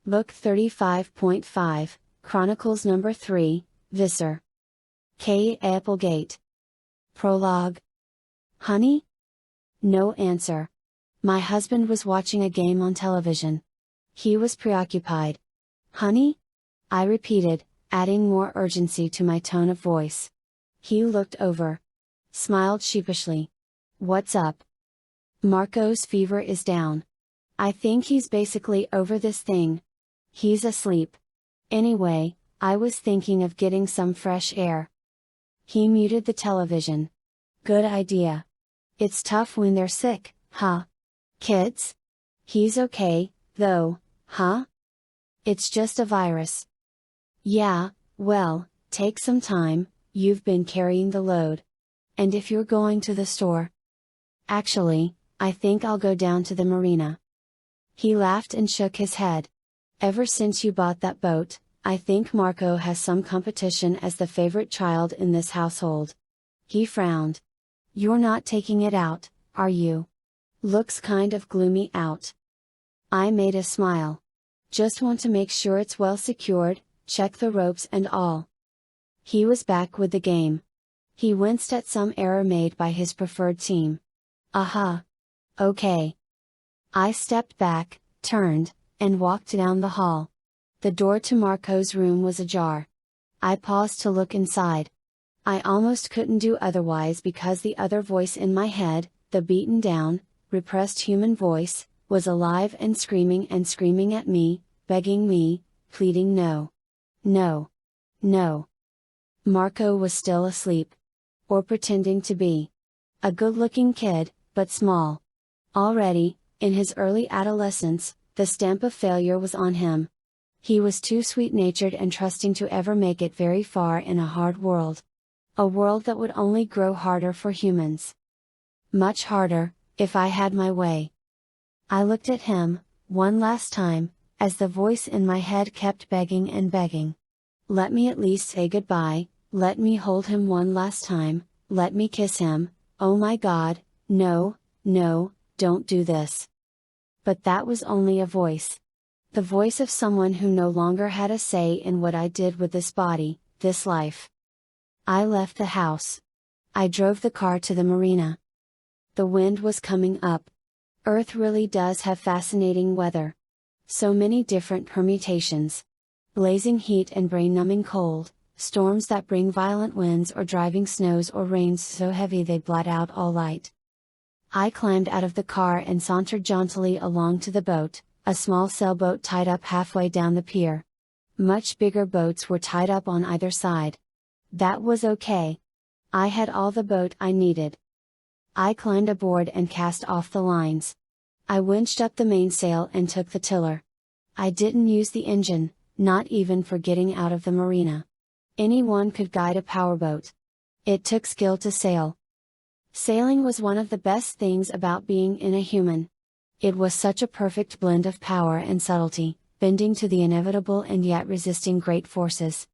Book 35.5, Chronicles number 3, Visser. K. Applegate. Prologue. Honey? No answer. My husband was watching a game on television. He was preoccupied. Honey? I repeated, adding more urgency to my tone of voice. He looked over. Smiled sheepishly. What's up? Marco's fever is down. I think he's basically over this thing. He's asleep. Anyway, I was thinking of getting some fresh air. He muted the television. Good idea. It's tough when they're sick, huh? Kids? He's okay, though, huh? It's just a virus. Yeah, well, take some time, you've been carrying the load. And if you're going to the store? Actually, I think I'll go down to the marina. He laughed and shook his head. Ever since you bought that boat, I think Marco has some competition as the favorite child in this household. He frowned. You're not taking it out, are you? Looks kind of gloomy out. I made a smile. Just want to make sure it's well secured, check the ropes and all. He was back with the game. He winced at some error made by his preferred team. Aha. Okay. I stepped back, turned, and walked down the hall. The door to Marco's room was ajar. I paused to look inside. I almost couldn't do otherwise because the other voice in my head, the beaten down, repressed human voice, was alive and screaming at me, begging me, pleading no. No. No. Marco was still asleep. Or pretending to be. A good-looking kid, but small. Already, in his early adolescence, the stamp of failure was on him. He was too sweet-natured and trusting to ever make it very far in a hard world. A world that would only grow harder for humans. Much harder, if I had my way. I looked at him, one last time, as the voice in my head kept begging and begging. Let me at least say goodbye, let me hold him one last time, let me kiss him, oh my God, no, no, don't do this. But that was only a voice. The voice of someone who no longer had a say in what I did with this body, this life. I left the house. I drove the car to the marina. The wind was coming up. Earth really does have fascinating weather. So many different permutations. Blazing heat and brain-numbing cold, storms that bring violent winds or driving snows or rains so heavy they blot out all light. I climbed out of the car and sauntered jauntily along to the boat, a small sailboat tied up halfway down the pier. Much bigger boats were tied up on either side. That was okay. I had all the boat I needed. I climbed aboard and cast off the lines. I winched up the mainsail and took the tiller. I didn't use the engine, not even for getting out of the marina. Anyone could guide a powerboat. It took skill to sail. Sailing was one of the best things about being in a human. It was such a perfect blend of power and subtlety, bending to the inevitable and yet resisting great forces.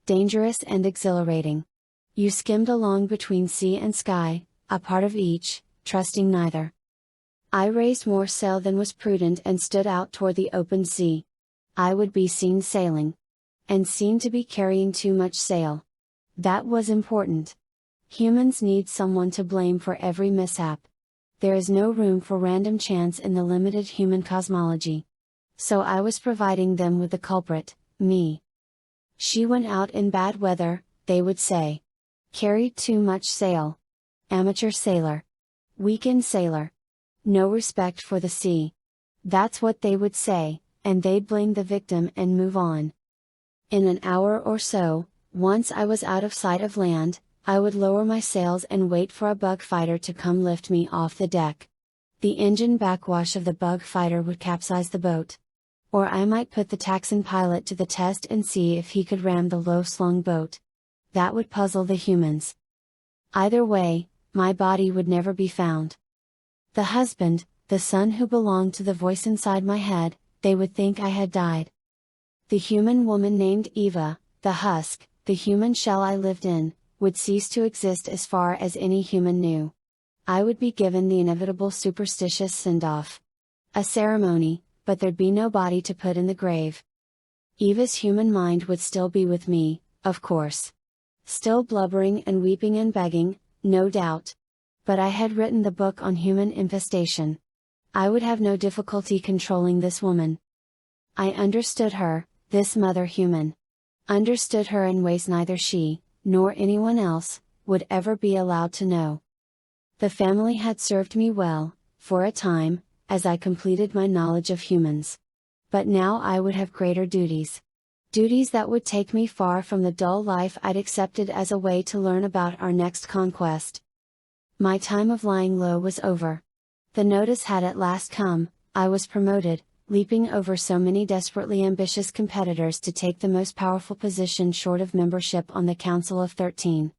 Dangerous and exhilarating. You skimmed along between sea and sky, a part of each, trusting neither. I raised more sail than was prudent and stood out toward the open sea. I would be seen sailing. And seen to be carrying too much sail. That was important. Humans need someone to blame for every mishap. There is no room for random chance in the limited human cosmology. So I was providing them with the culprit, me. She went out in bad weather, they would say. Carried too much sail. Amateur sailor. Weekend sailor. No respect for the sea. That's what they would say, and they'd blame the victim and move on. In an hour or so, once I was out of sight of land, I would lower my sails and wait for a bug fighter to come lift me off the deck. The engine backwash of the bug fighter would capsize the boat. Or I might put the Texan pilot to the test and see if he could ram the low-slung boat. That would puzzle the humans. Either way, my body would never be found. The husband, the son who belonged to the voice inside my head, they would think I had died. The human woman named Eva, the husk, the human shell I lived in, would cease to exist as far as any human knew. I would be given the inevitable superstitious send-off. A ceremony, but there'd be no body to put in the grave. Eva's human mind would still be with me, of course. Still blubbering and weeping and begging, no doubt. But I had written the book on human infestation. I would have no difficulty controlling this woman. I understood her, this mother human. Understood her in ways neither she, nor anyone else, would ever be allowed to know. The family had served me well, for a time, as I completed my knowledge of humans. But now I would have greater duties. Duties that would take me far from the dull life I'd accepted as a way to learn about our next conquest. My time of lying low was over. The notice had at last come, I was promoted, leaping over so many desperately ambitious competitors to take the most powerful position short of membership on the Council of 13.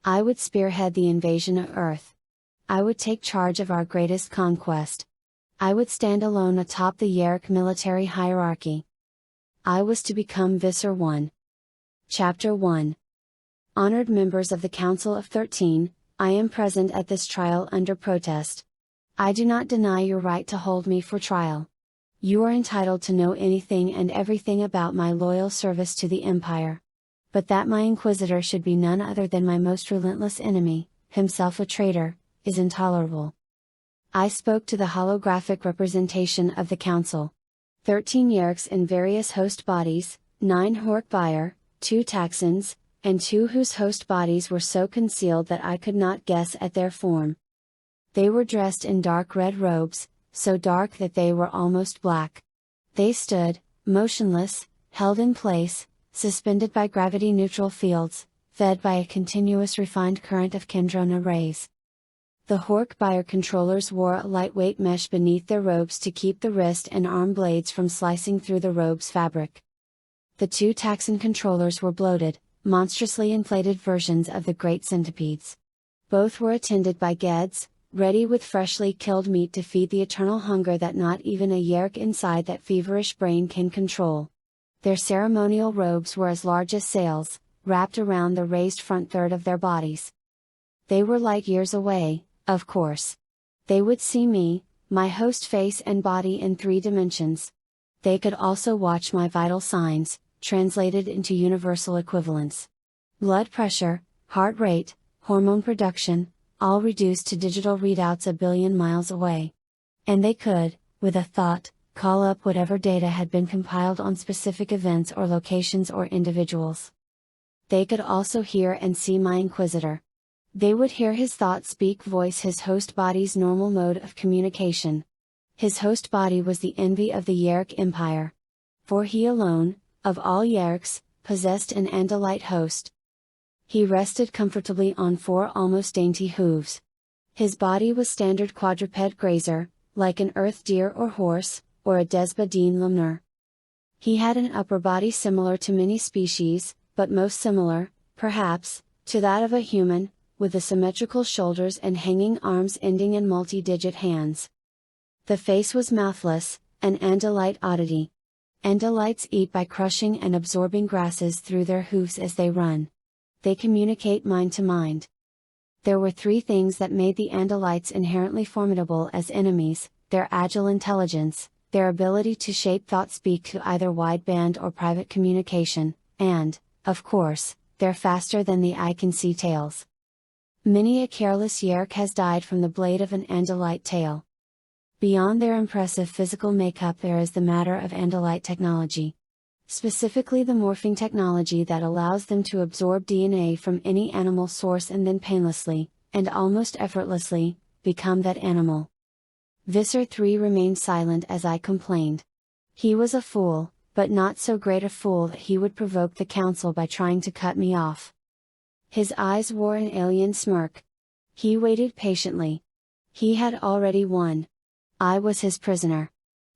I would spearhead the invasion of Earth. I would take charge of our greatest conquest. I would stand alone atop the Yeerk military hierarchy. I was to become Visser One. Chapter 1. Honored members of the Council of 13, I am present at this trial under protest. I do not deny your right to hold me for trial. You are entitled to know anything and everything about my loyal service to the Empire. But that my Inquisitor should be none other than my most relentless enemy, himself a traitor, is intolerable. I spoke to the holographic representation of the Council. 13 Yeerks in various host bodies, 9 Hork-Buyer, 2 Taxons, and 2 whose host bodies were so concealed that I could not guess at their form. They were dressed in dark red robes, so dark that they were almost black. They stood, motionless, held in place, suspended by gravity-neutral fields, fed by a continuous refined current of Kendrona rays. The Hork-Buyer controllers wore a lightweight mesh beneath their robes to keep the wrist and arm blades from slicing through the robe's fabric. The 2 Taxon controllers were bloated, monstrously inflated versions of the great centipedes. Both were attended by Geds, ready with freshly killed meat to feed the eternal hunger that not even a Yeerk inside that feverish brain can control. Their ceremonial robes were as large as sails, wrapped around the raised front third of their bodies. They were light years away, of course. They would see me, my host face and body in 3 dimensions. They could also watch my vital signs, translated into universal equivalents. Blood pressure, heart rate, hormone production, all reduced to digital readouts a billion miles away. And they could, with a thought, call up whatever data had been compiled on specific events or locations or individuals. They could also hear and see my Inquisitor. They would hear his thought speak voice his host body's normal mode of communication. His host body was the envy of the Yeerk Empire. For he alone, of all Yeerks, possessed an Andalite host. He rested comfortably on 4 almost dainty hooves. His body was standard quadruped grazer, like an earth deer or horse, or a Desbadine lemur. He had an upper body similar to many species, but most similar, perhaps, to that of a human, with the symmetrical shoulders and hanging arms ending in multi-digit hands. The face was mouthless, an Andalite oddity. Andalites eat by crushing and absorbing grasses through their hooves as they run. They communicate mind to mind. There were 3 things that made the Andalites inherently formidable as enemies: their agile intelligence, their ability to shape thought speak to either wideband or private communication, and, of course, their faster than the eye can see tails. Many a careless Yeerk has died from the blade of an Andalite tail. Beyond their impressive physical makeup there is the matter of Andalite technology. Specifically the morphing technology that allows them to absorb DNA from any animal source and then painlessly, and almost effortlessly, become that animal. Visser Three remained silent as I complained. He was a fool, but not so great a fool that he would provoke the council by trying to cut me off. His eyes wore an alien smirk. He waited patiently. He had already won. I was his prisoner.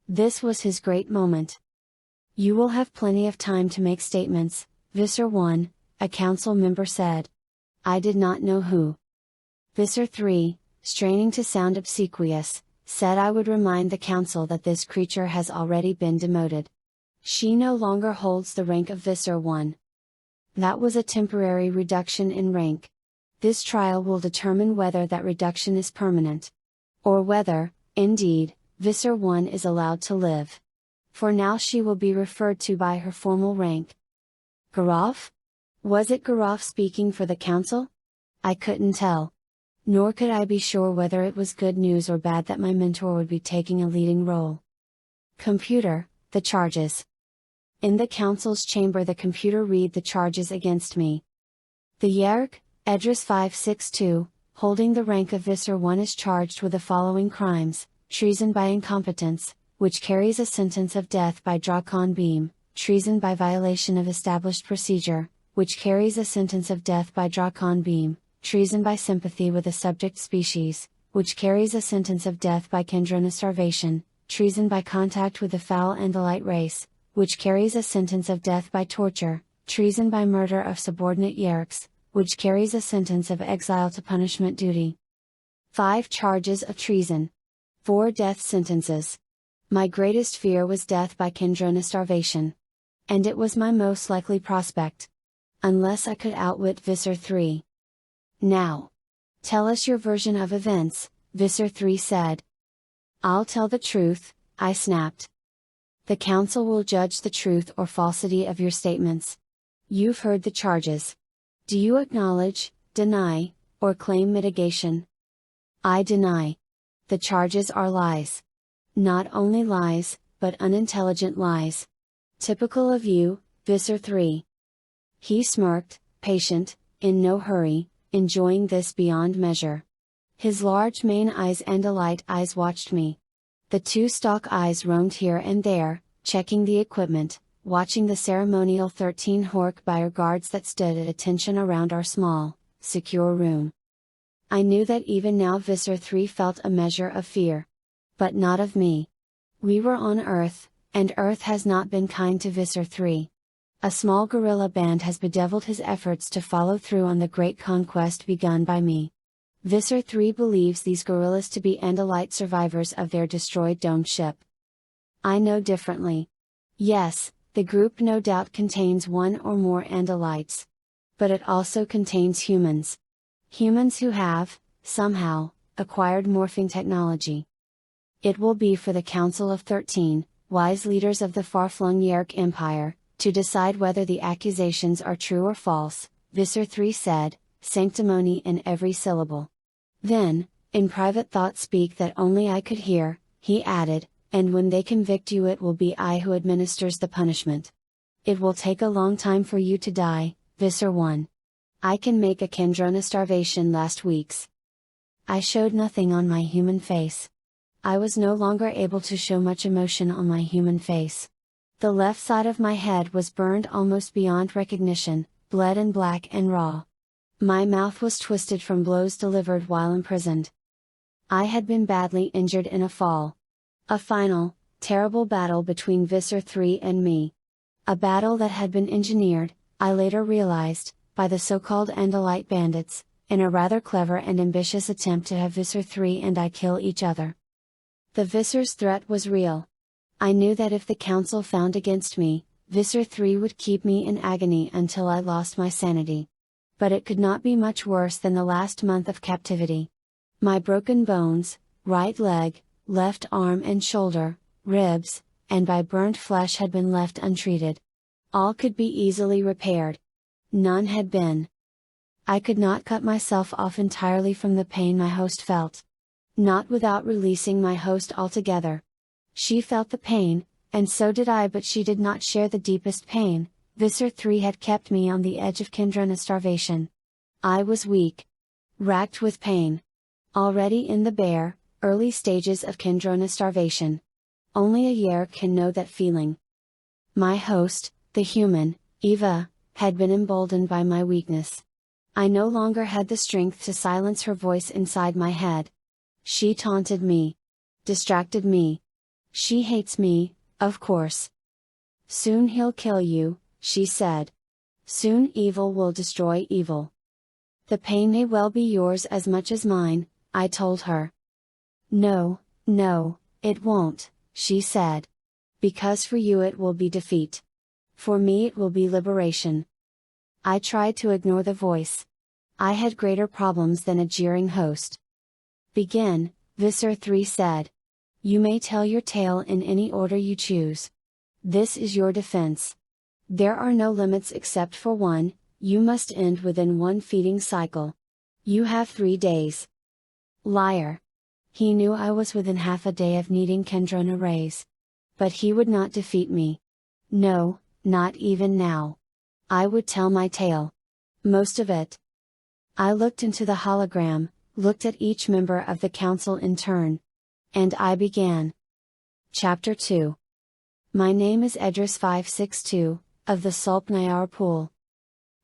This was his great moment. You will have plenty of time to make statements, Visser One, a council member said. I did not know who. Visser Three, straining to sound obsequious, said I would remind the council that this creature has already been demoted. She no longer holds the rank of Visser One. That was a temporary reduction in rank. This trial will determine whether that reduction is permanent. Or whether, indeed, Visser One is allowed to live. For now she will be referred to by her formal rank. Garov? Was it Garov speaking for the council? I couldn't tell. Nor could I be sure whether it was good news or bad that my mentor would be taking a leading role. Computer, the charges. In the council's chamber the computer read the charges against me. The Yeerk, Edriss 562, holding the rank of Visser One is charged with the following crimes: treason by incompetence, which carries a sentence of death by Drakon beam, treason by violation of established procedure, which carries a sentence of death by Drakon beam, treason by sympathy with a subject species, which carries a sentence of death by Kendrona starvation, treason by contact with the foul Andalite race, which carries a sentence of death by torture, treason by murder of subordinate Yeerks, which carries a sentence of exile to punishment duty. 5 charges of treason. 4 death sentences. My greatest fear was death by Kendrona starvation. And it was my most likely prospect. Unless I could outwit Visser Three. Now. Tell us your version of events, Visser Three said. I'll tell the truth, I snapped. The council will judge the truth or falsity of your statements. You've heard the charges. Do you acknowledge, deny, or claim mitigation? I deny. The charges are lies. Not only lies, but unintelligent lies. Typical of you, Visser Three. He smirked, patient, in no hurry, enjoying this beyond measure. His large main eyes and Andalite eyes watched me. The 2 stalk eyes roamed here and there, checking the equipment, watching the ceremonial 13 Hork buyer guards that stood at attention around our small, secure room. I knew that even now Visser Three felt a measure of fear. But not of me. We were on Earth, and Earth has not been kind to Visser Three. A small guerrilla band has bedeviled his efforts to follow through on the great conquest begun by me. Visser Three believes these guerrillas to be Andalite survivors of their destroyed domed ship. I know differently. Yes, the group no doubt contains 1 or more Andalites. But it also contains humans. Humans who have, somehow, acquired morphing technology. It will be for the Council of 13, wise leaders of the far-flung Yeerk Empire, to decide whether the accusations are true or false, Visser Three said, sanctimony in every syllable. Then, in private thought speak that only I could hear, he added, and when they convict you it will be I who administers the punishment. It will take a long time for you to die, Visser One. I can make a Kendrona starvation last week's. I showed nothing on my human face. I was no longer able to show much emotion on my human face. The left side of my head was burned almost beyond recognition, bled and black and raw. My mouth was twisted from blows delivered while imprisoned. I had been badly injured in a fall. A final, terrible battle between Visser Three and me. A battle that had been engineered, I later realized, by the so-called Andalite bandits, in a rather clever and ambitious attempt to have Visser Three and I kill each other. The Visser's threat was real. I knew that if the council found against me, Visser Three would keep me in agony until I lost my sanity. But it could not be much worse than the last month of captivity. My broken bones, right leg, left arm and shoulder, ribs, and by burned flesh had been left untreated. All could be easily repaired. None had been. I could not cut myself off entirely from the pain my host felt. Not without releasing my host altogether. She felt the pain, and so did I, but she did not share the deepest pain. Visser Three had kept me on the edge of Kendrona starvation. I was weak. Racked with pain. Already in the bare, early stages of Kendrona starvation. Only a Yeerk can know that feeling. My host, the human, Eva, had been emboldened by my weakness. I no longer had the strength to silence her voice inside my head. She taunted me. Distracted me. She hates me, of course. Soon he'll kill you, she said. Soon evil will destroy evil. The pain may well be yours as much as mine, I told her. No, no, it won't, she said. Because for you it will be defeat. For me it will be liberation. I tried to ignore the voice. I had greater problems than a jeering host. Begin, Visser Three said. You may tell your tale in any order you choose. This is your defense. There are no limits except for one: you must end within one feeding cycle. You have 3 days. Liar. He knew I was within half a day of needing Kendrona raise. But he would not defeat me. No, not even now. I would tell my tale. Most of it. I looked into the hologram, looked at each member of the council in turn. And I began. Chapter 2. My name is Edriss 562, of the Sulpnayar pool.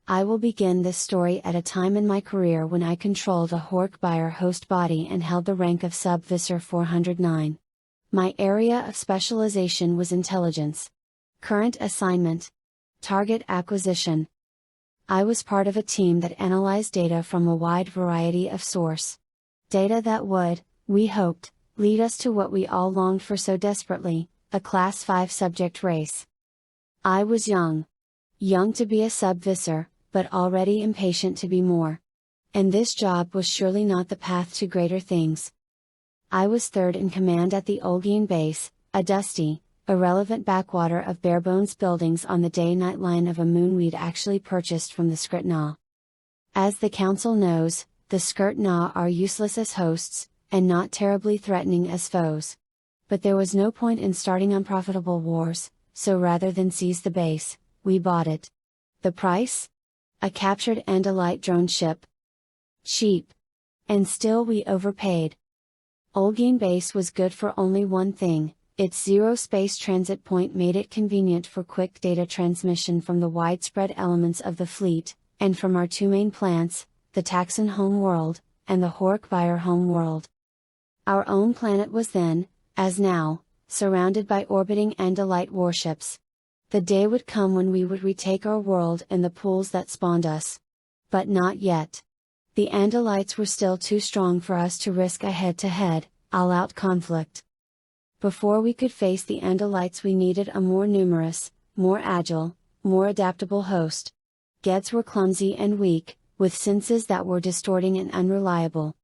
I will begin this story at a time in my career when I controlled a Hork-Buyer host body and held the rank of Sub-Visser 409. My area of specialization was intelligence. Current assignment: target acquisition. I was part of a team that analyzed data from a wide variety of source. Data that would, we hoped, lead us to what we all longed for so desperately: a Class 5 subject race. I was young. Young to be a Sub-Visser, but already impatient to be more. And this job was surely not the path to greater things. I was third in command at the Olgian base, a dusty, irrelevant backwater of barebones buildings on the day-night line of a moon we'd actually purchased from the Skirtna. As the council knows, the Skirtna are useless as hosts, and not terribly threatening as foes. But there was no point in starting unprofitable wars, so rather than seize the base, we bought it. The price? A captured Andalite drone ship. Cheap. And still we overpaid. Olgian base was good for only one thing: its zero space transit point made it convenient for quick data transmission from the widespread elements of the fleet, and from our 2 main plants, the Taxan home world, and the Hork-Buyer home world. Our own planet was then, as now, surrounded by orbiting Andalite warships. The day would come when we would retake our world and the pools that spawned us. But not yet. The Andalites were still too strong for us to risk a head-to-head, all-out conflict. Before we could face the Andalites we needed a more numerous, more agile, more adaptable host. Geds were clumsy and weak, with senses that were distorting and unreliable.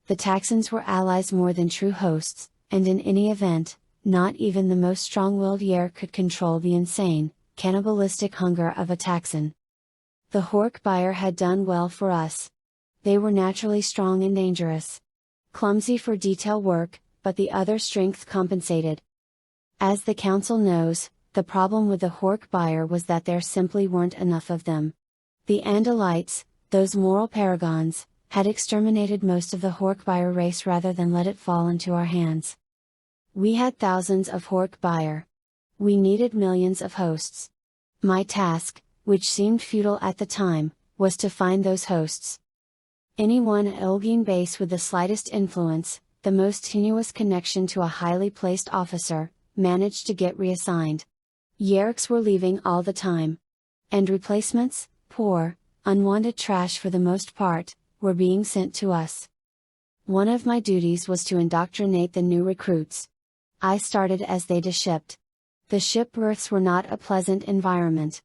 The Taxans were allies more than true hosts, and in any event, not even the most strong-willed Yeerk could control the insane, cannibalistic hunger of a Taxan. The Hork-Buyer had done well for us. They were naturally strong and dangerous. Clumsy for detail work, but the other strength compensated. As the council knows, the problem with the Hork-Buyer was that there simply weren't enough of them. The Andalites, those moral paragons, had exterminated most of the Hork-Buyer race rather than let it fall into our hands. We had thousands of Hork-Buyer. We needed millions of hosts. My task, which seemed futile at the time, was to find those hosts. Anyone at Olgian base with the slightest influence, the most tenuous connection to a highly placed officer, managed to get reassigned. Yeerks were leaving all the time. And replacements, poor, unwanted trash for the most part, were being sent to us. One of my duties was to indoctrinate the new recruits. I started as they deshipped. The ship berths were not a pleasant environment.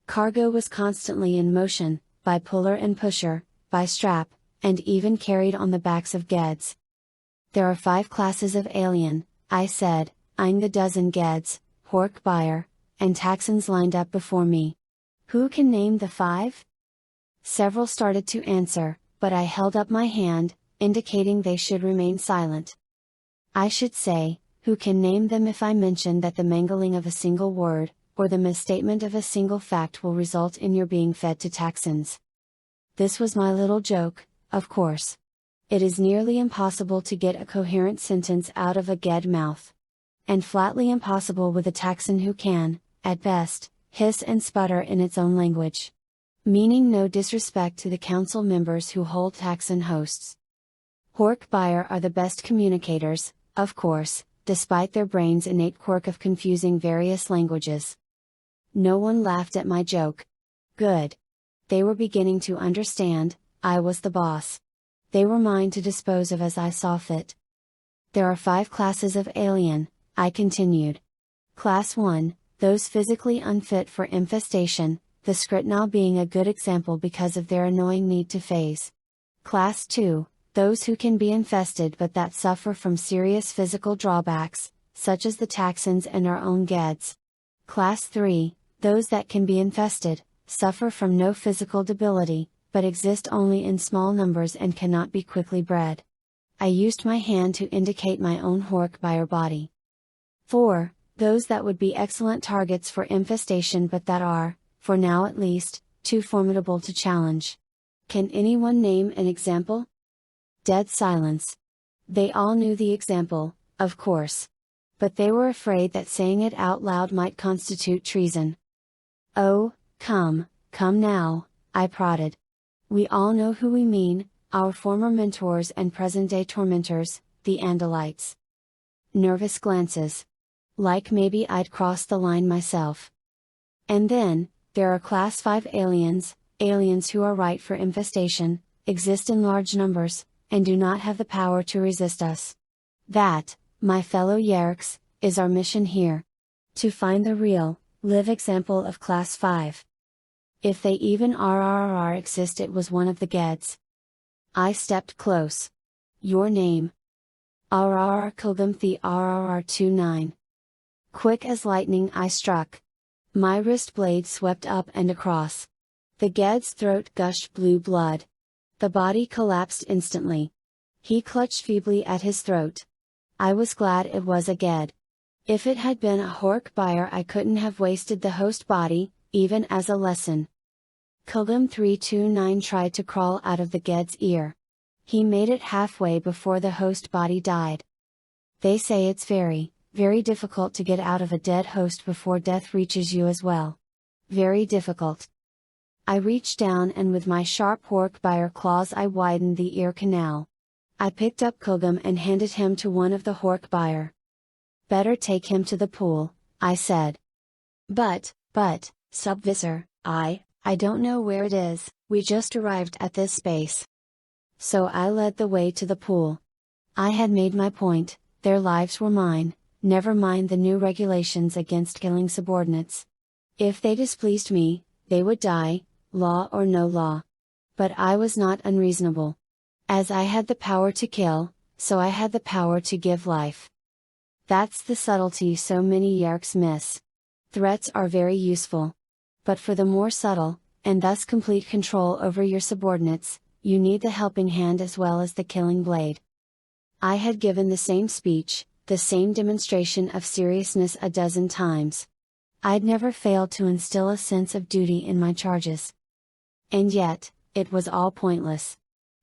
Cargo was constantly in motion, by puller and pusher, by strap, and even carried on the backs of Geds. There are 5 classes of alien, I said, eyeing the dozen Geds, Hork-Buyer, and Taxans lined up before me. Who can name the 5? Several started to answer, but I held up my hand, indicating they should remain silent. I should say, who can name them if I mention that the mangling of a single word, or the misstatement of a single fact will result in your being fed to Taxans. This was my little joke, of course. It is nearly impossible to get a coherent sentence out of a Ged mouth. And flatly impossible with a Taxan who can, at best, hiss and sputter in its own language. Meaning no disrespect to the council members who hold Taxan hosts. Hork-Buyer are the best communicators, of course, despite their brains' innate quirk of confusing various languages. No one laughed at my joke. Good. They were beginning to understand, I was the boss. They were mine to dispose of as I saw fit. There are 5 classes of alien, I continued. Class 1, those physically unfit for infestation, the Skritnal being a good example because of their annoying need to phase. Class 2, those who can be infested but that suffer from serious physical drawbacks, such as the Taxons and our own Geds. Class 3, those that can be infested, suffer from no physical debility, but exist only in small numbers and cannot be quickly bred. I used my hand to indicate my own Hork-Buyer body. 4, those that would be excellent targets for infestation but that are, for now at least, too formidable to challenge. Can anyone name an example? Dead silence. They all knew the example, of course. But they were afraid that saying it out loud might constitute treason. Oh, come now, I prodded. We all know who we mean, our former mentors and present-day tormentors, the Andalites. Nervous glances. Like maybe I'd crossed the line myself. And then, there are Class 5 aliens who are ripe for infestation, exist in large numbers, and do not have the power to resist us. That, my fellow Yeerks, is our mission here. To find the real, live example of Class 5. If they even exist, it was one of the Geds. I stepped close. Your name? Kilgrim the 29. Quick as lightning I struck. My wrist blade swept up and across. The Ged's throat gushed blue blood. The body collapsed instantly. He clutched feebly at his throat. I was glad it was a Ged. If it had been a Hork-Buyer, I couldn't have wasted the host body, even as a lesson. Kilgrim 329 tried to crawl out of the Ged's ear. He made it halfway before the host body died. They say it's very difficult to get out of a dead host before death reaches you as well. Very difficult. I reached down and with my sharp Hork-Buyer claws I widened the ear canal. I picked up Kilgrim and handed him to one of the Hork-Buyer. Better take him to the pool, I said. But, Sub-Visser, I don't know where it is, we just arrived at this space. So I led the way to the pool. I had made my point, their lives were mine, never mind the new regulations against killing subordinates. If they displeased me, they would die, law or no law. But I was not unreasonable. As I had the power to kill, so I had the power to give life. That's the subtlety so many Yeerks miss. Threats are very useful. But for the more subtle, and thus complete control over your subordinates, you need the helping hand as well as the killing blade. I had given the same speech, the same demonstration of seriousness a dozen times. I'd never failed to instill a sense of duty in my charges. And yet, it was all pointless.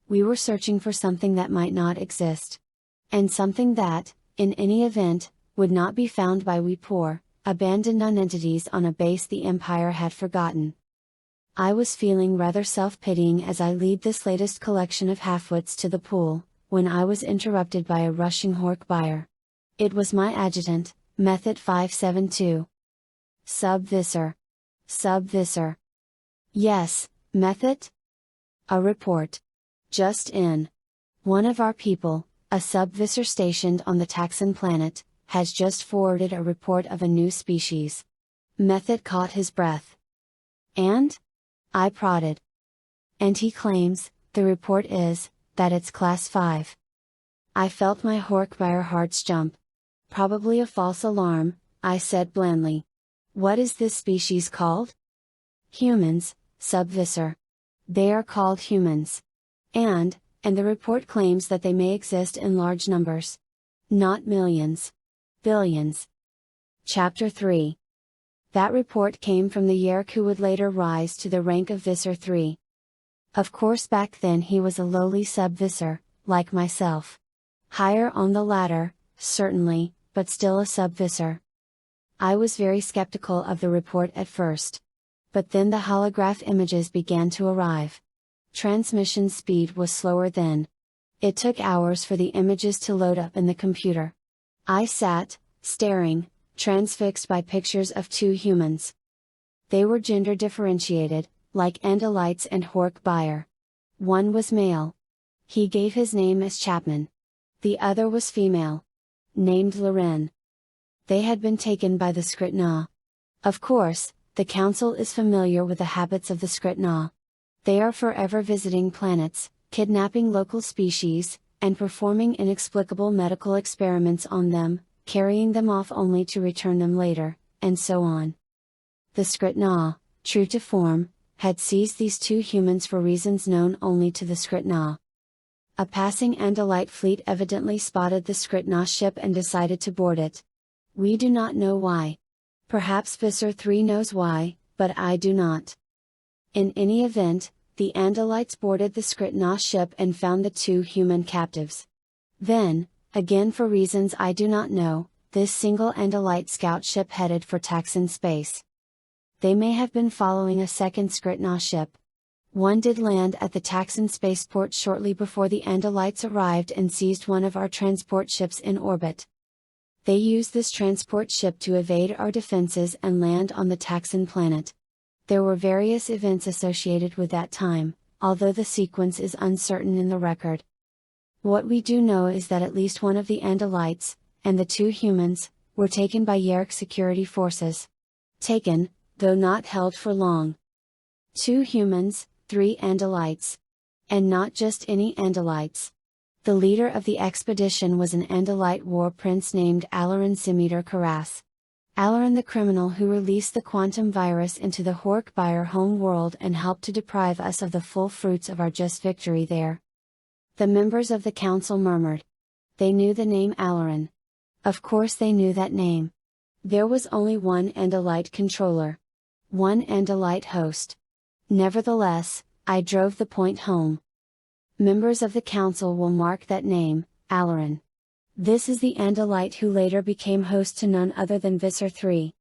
We were searching for something that might not exist. And something that, in any event, would not be found by we poor, abandoned nonentities on a base the Empire had forgotten. I was feeling rather self-pitying as I lead this latest collection of halfwits to the pool, when I was interrupted by a rushing Hork-Buyer. It was my adjutant, Method 572. Sub-Visser. Sub-Visser. Yes, Method? A report. Just in. One of our people, a Sub-Visser stationed on the Taxon planet, has just forwarded a report of a new species. Method caught his breath. And? I prodded. And he claims, the report is, that it's Class 5. I felt my Hork-Buyer hearts jump. Probably a false alarm, I said blandly. What is this species called? Humans, Sub-Visser. They are called humans. And the report claims that they may exist in large numbers. Not millions. Billions. Chapter 3. That report came from the Yeerk who would later rise to the rank of Visser 3. Of course back then he was a lowly Sub-Visser, like myself. Higher on the ladder, certainly, but still a Sub-Visser. I was very skeptical of the report at first. But then the holograph images began to arrive. Transmission speed was slower then. It took hours for the images to load up in the computer. I sat, staring, transfixed by pictures of two humans. They were gender differentiated, like Andalites and Hork-Buyer. One was male. He gave his name as Chapman. The other was female. Named Loren. They had been taken by the Skritna. Of course, the Council is familiar with the habits of the Skritna. They are forever visiting planets, kidnapping local species, and performing inexplicable medical experiments on them, carrying them off only to return them later, and so on. The Skritna, true to form, had seized these two humans for reasons known only to the Skritna. A passing Andalite fleet evidently spotted the Skritna ship and decided to board it. We do not know why. Perhaps Visser Three knows why, but I do not. In any event, the Andalites boarded the Skritna ship and found the two human captives. Then, again for reasons I do not know, this single Andalite scout ship headed for Taxon space. They may have been following a second Skritna ship. One did land at the Taxon spaceport shortly before the Andalites arrived and seized one of our transport ships in orbit. They used this transport ship to evade our defenses and land on the Taxon planet. There were various events associated with that time, although the sequence is uncertain in the record. What we do know is that at least one of the Andalites, and the two humans, were taken by Yeerk security forces. Taken, though not held for long. 2 humans, 3 Andalites. And not just any Andalites. The leader of the expedition was an Andalite war prince named Alaran Simitar Karas. Alaran, the criminal who released the quantum virus into the Hork-Buyer home world and helped to deprive us of the full fruits of our just victory there. The members of the council murmured. They knew the name Alaran. Of course they knew that name. There was only one Andalite controller. One Andalite host. Nevertheless, I drove the point home. Members of the council will mark that name, Alaran. This is the Andalite who later became host to none other than Visser Three.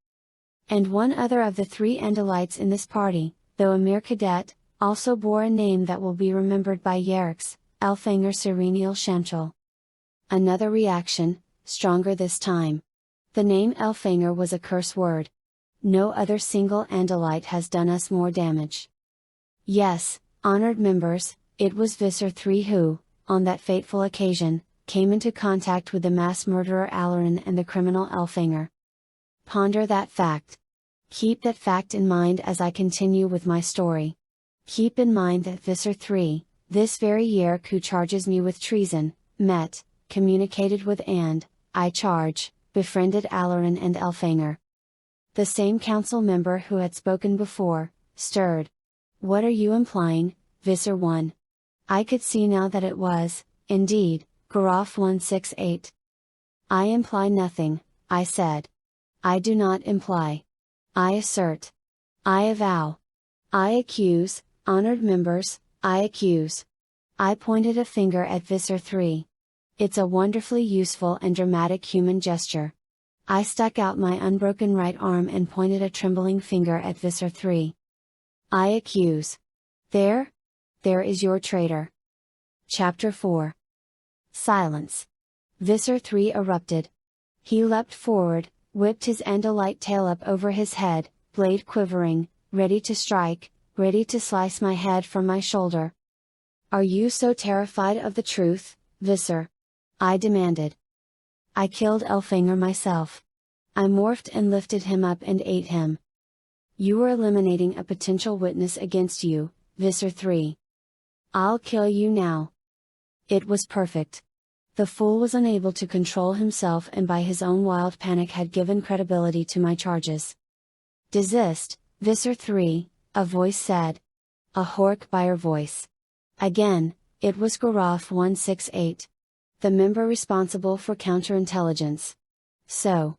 And one other of the 3 Andalites in this party, though a mere cadet, also bore a name that will be remembered by Yeerks, Elfangor Serenial Shanchel. Another reaction, stronger this time. The name Elfangor was a curse word. No other single Andalite has done us more damage. Yes, honored members, it was Visser Three who, on that fateful occasion, came into contact with the mass murderer Alaran and the criminal Elfangor. Ponder that fact. Keep that fact in mind as I continue with my story. Keep in mind that Visser Three, this very Yeerk who charges me with treason, met, communicated with and, I charge, befriended Alaran and Elfangor. The same council member who had spoken before, stirred. What are you implying, Visser One? I could see now that it was, indeed, Graph 168. I imply nothing, I said. I do not imply. I assert. I avow. I accuse, honored members, I accuse. I pointed a finger at Visser Three. It's a wonderfully useful and dramatic human gesture. I stuck out my unbroken right arm and pointed a trembling finger at Visser Three. I accuse. There? There is your traitor. Chapter 4. Silence. Visser Three erupted. He leapt forward, whipped his Andalite tail up over his head, blade quivering, ready to strike, ready to slice my head from my shoulder. Are you so terrified of the truth, Visser? I demanded. I killed Elfangor myself. I morphed and lifted him up and ate him. You were eliminating a potential witness against you, Visser Three. I'll kill you now. It was perfect. The fool was unable to control himself and by his own wild panic had given credibility to my charges. Desist, Visser Three, a voice said. A Hork-Buyer voice. Again, it was Graph 168. The member responsible for counterintelligence. So.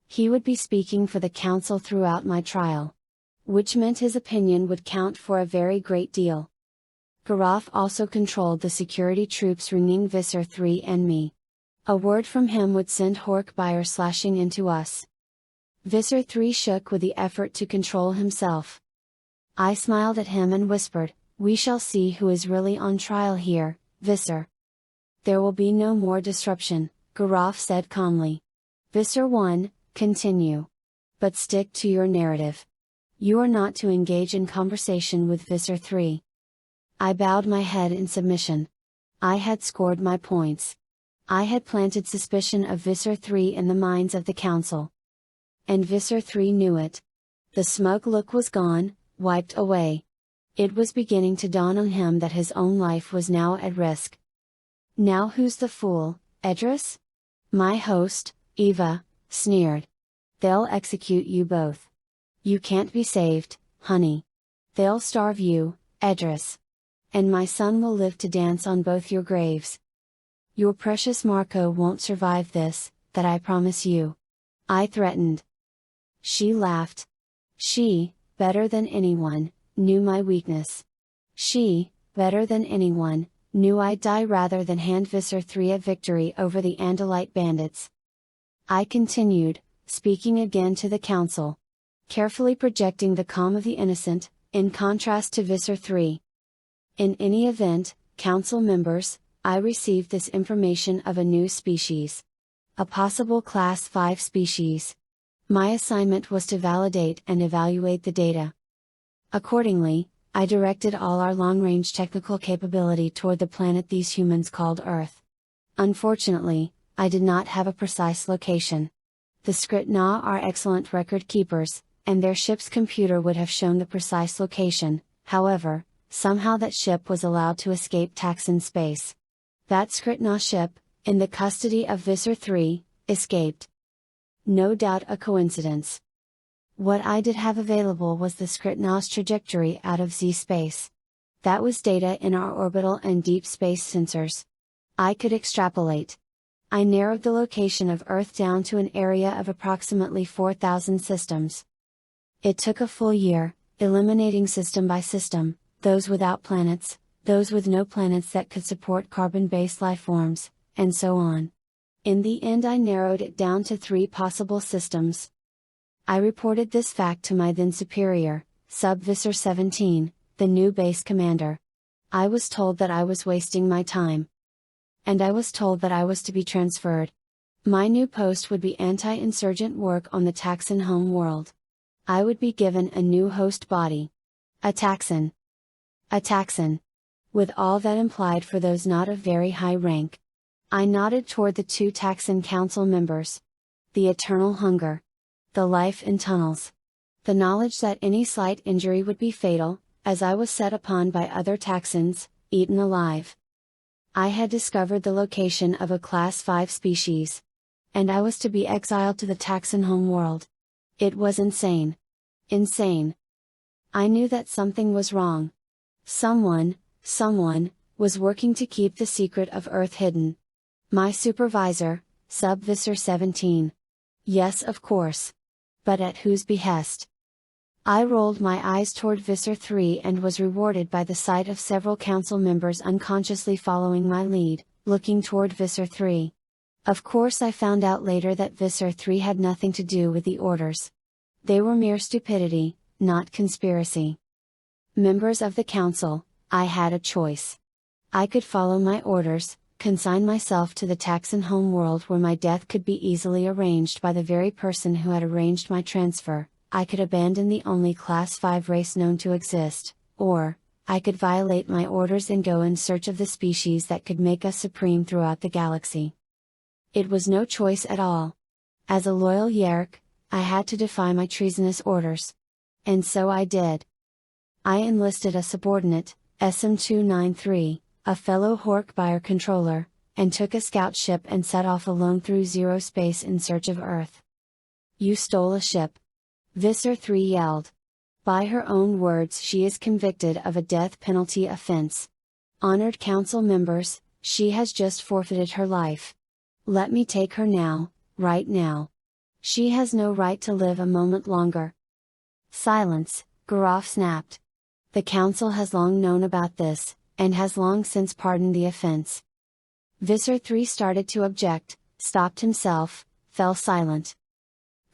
He would be speaking for the council throughout my trial. Which meant his opinion would count for a very great deal. Graph also controlled the security troops ringing Visser Three and me. A word from him would send Hork-Buyer slashing into us. Visser Three shook with the effort to control himself. I smiled at him and whispered, we shall see who is really on trial here, Visser. There will be no more disruption, Graph said calmly. Visser One, continue. But stick to your narrative. You are not to engage in conversation with Visser Three. I bowed my head in submission. I had scored my points. I had planted suspicion of Visser Three in the minds of the council. And Visser Three knew it. The smug look was gone, wiped away. It was beginning to dawn on him that his own life was now at risk. Now who's the fool, Edriss? My host, Eva, sneered. They'll execute you both. You can't be saved, honey. They'll starve you, Edriss. And my son will live to dance on both your graves. Your precious Marco won't survive this, that I promise you. I threatened. She laughed. She, better than anyone, knew my weakness. She, better than anyone, knew I'd die rather than hand Visser Three a victory over the Andalite bandits. I continued, speaking again to the council. Carefully projecting the calm of the innocent, in contrast to Visser Three. In any event, council members, I received this information of a new species. A possible Class 5 species. My assignment was to validate and evaluate the data. Accordingly, I directed all our long-range technical capability toward the planet these humans called Earth. Unfortunately, I did not have a precise location. The Skritna are excellent record keepers, and their ship's computer would have shown the precise location. However, somehow that ship was allowed to escape tax in space. That Skritna ship, in the custody of Visser Three, escaped. No doubt a coincidence. What I did have available was the Skritna's trajectory out of Z-space. That was data in our orbital and deep space sensors. I could extrapolate. I narrowed the location of Earth down to an area of approximately 4,000 systems. It took a full year, eliminating system by system, those without planets, those with no planets that could support carbon-based life forms, and so on. In the end I narrowed it down to 3 possible systems. I reported this fact to my then superior, Visser 17, the new base commander. I was told that I was wasting my time. And I was told that I was to be transferred. My new post would be anti-insurgent work on the Taxon home world. I would be given a new host body. A Taxon. A Taxon. With all that implied for those not of very high rank. I nodded toward the 2 Taxon council members. The eternal hunger. The life in tunnels. The knowledge that any slight injury would be fatal, as I was set upon by other Taxons, eaten alive. I had discovered the location of a Class 5 species. And I was to be exiled to the Taxon home world. It was insane. Insane. I knew that something was wrong. Someone was working to keep the secret of Earth hidden. My supervisor, Visser 17. Yes, of course. But at whose behest? I rolled my eyes toward Visser 3 and was rewarded by the sight of several council members unconsciously following my lead, looking toward Visser 3. Of course I found out later that Visser 3 had nothing to do with the orders. They were mere stupidity, not conspiracy. Members of the council, I had a choice. I could follow my orders, consign myself to the Taxon home world where my death could be easily arranged by the very person who had arranged my transfer. I could abandon the only Class 5 race known to exist, or, I could violate my orders and go in search of the species that could make us supreme throughout the galaxy. It was no choice at all. As a loyal Yeerk, I had to defy my treasonous orders. And so I did. I enlisted a subordinate, SM-293, a fellow Hork buyer controller, and took a scout ship and set off alone through zero space in search of Earth. You stole a ship. Visser 3 yelled. By her own words, she is convicted of a death penalty offense. Honored council members, she has just forfeited her life. Let me take her now, right now. She has no right to live a moment longer. Silence, Garoff snapped. The council has long known about this, and has long since pardoned the offense. Visser 3 started to object, stopped himself, fell silent.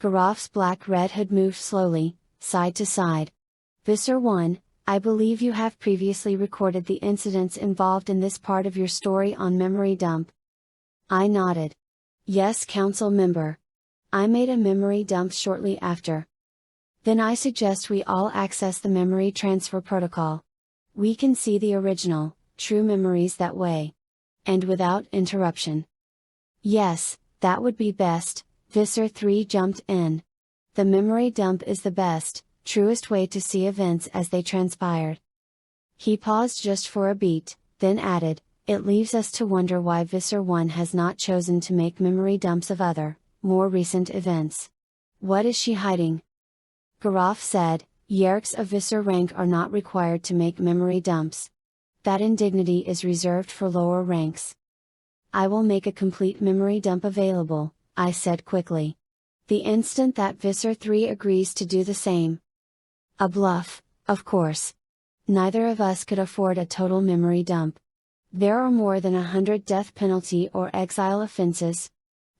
Garoff's black red hood moved slowly, side to side. Visser One, I believe you have previously recorded the incidents involved in this part of your story on memory dump. I nodded. Yes, council member. I made a memory dump shortly after. Then I suggest we all access the memory transfer protocol. We can see the original, true memories that way. And without interruption. Yes, that would be best, Visser 3 jumped in. The memory dump is the best, truest way to see events as they transpired. He paused just for a beat, then added, "It leaves us to wonder why Visser One has not chosen to make memory dumps of other, more recent events. What is she hiding?" Garaf said, "Yeerks of Visser rank are not required to make memory dumps. That indignity is reserved for lower ranks." "I will make a complete memory dump available," I said quickly. "The instant that Visser 3 agrees to do the same." A bluff, of course. Neither of us could afford a total memory dump. There are more than 100 death penalty or exile offenses.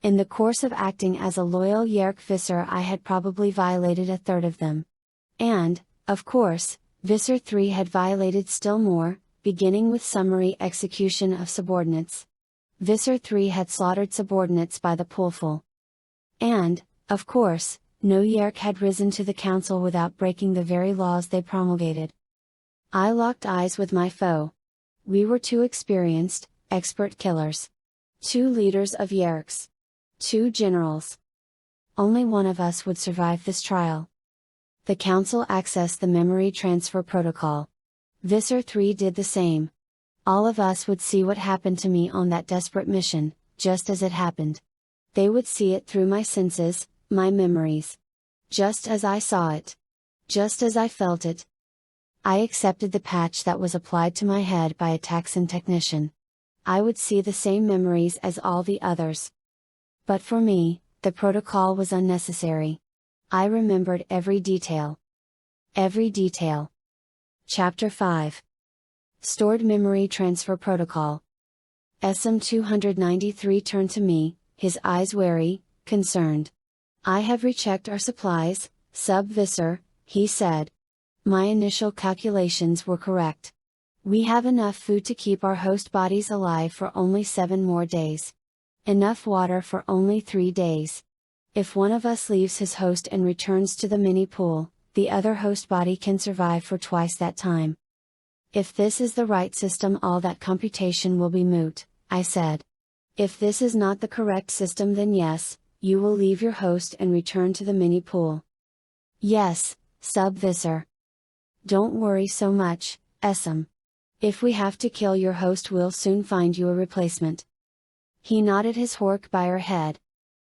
In the course of acting as a loyal Yeerk Visser, I had probably violated a third of them. And, of course, Visser 3 had violated still more, beginning with summary execution of subordinates. Visser 3 had slaughtered subordinates by the poolful. And, of course, no Yeerk had risen to the council without breaking the very laws they promulgated. I locked eyes with my foe. We were two experienced, expert killers. Two leaders of Yeerks. Two generals. Only one of us would survive this trial. The council accessed the memory transfer protocol. Visser 3 did the same. All of us would see what happened to me on that desperate mission, just as it happened. They would see it through my senses, my memories. Just as I saw it. Just as I felt it. I accepted the patch that was applied to my head by a Taxon technician. I would see the same memories as all the others. But for me, the protocol was unnecessary. I remembered every detail. Every detail. Chapter 5. Stored Memory Transfer Protocol. SM-293 turned to me, his eyes wary, concerned. "I have rechecked our supplies, Sub-Visser," he said. "My initial calculations were correct. We have enough food to keep our host bodies alive for only 7 more days. Enough water for only 3 days. If one of us leaves his host and returns to the mini pool, the other host body can survive for twice that time. If this is the right system, all that computation will be moot," I said. "If this is not the correct system, then yes, you will leave your host and return to the mini pool." "Yes, Sub-Visser. Don't worry so much, SM. If we have to kill your host, we'll soon find you a replacement." He nodded his Hork-Buyer head.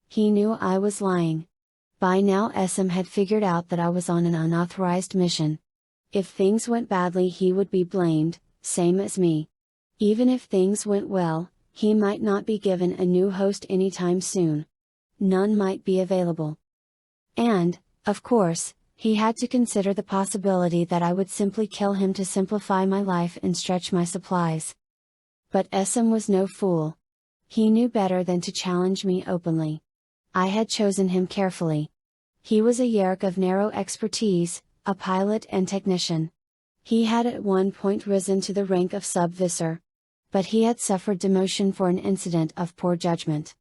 He knew I was lying. By now SM had figured out that I was on an unauthorized mission. If things went badly, he would be blamed, same as me. Even if things went well, he might not be given a new host anytime soon. None might be available. And, of course, he had to consider the possibility that I would simply kill him to simplify my life and stretch my supplies. But SM was no fool. He knew better than to challenge me openly. I had chosen him carefully. He was a Yeerk of narrow expertise, a pilot and technician. He had at one point risen to the rank of Sub-Visser. But he had suffered demotion for an incident of poor judgment.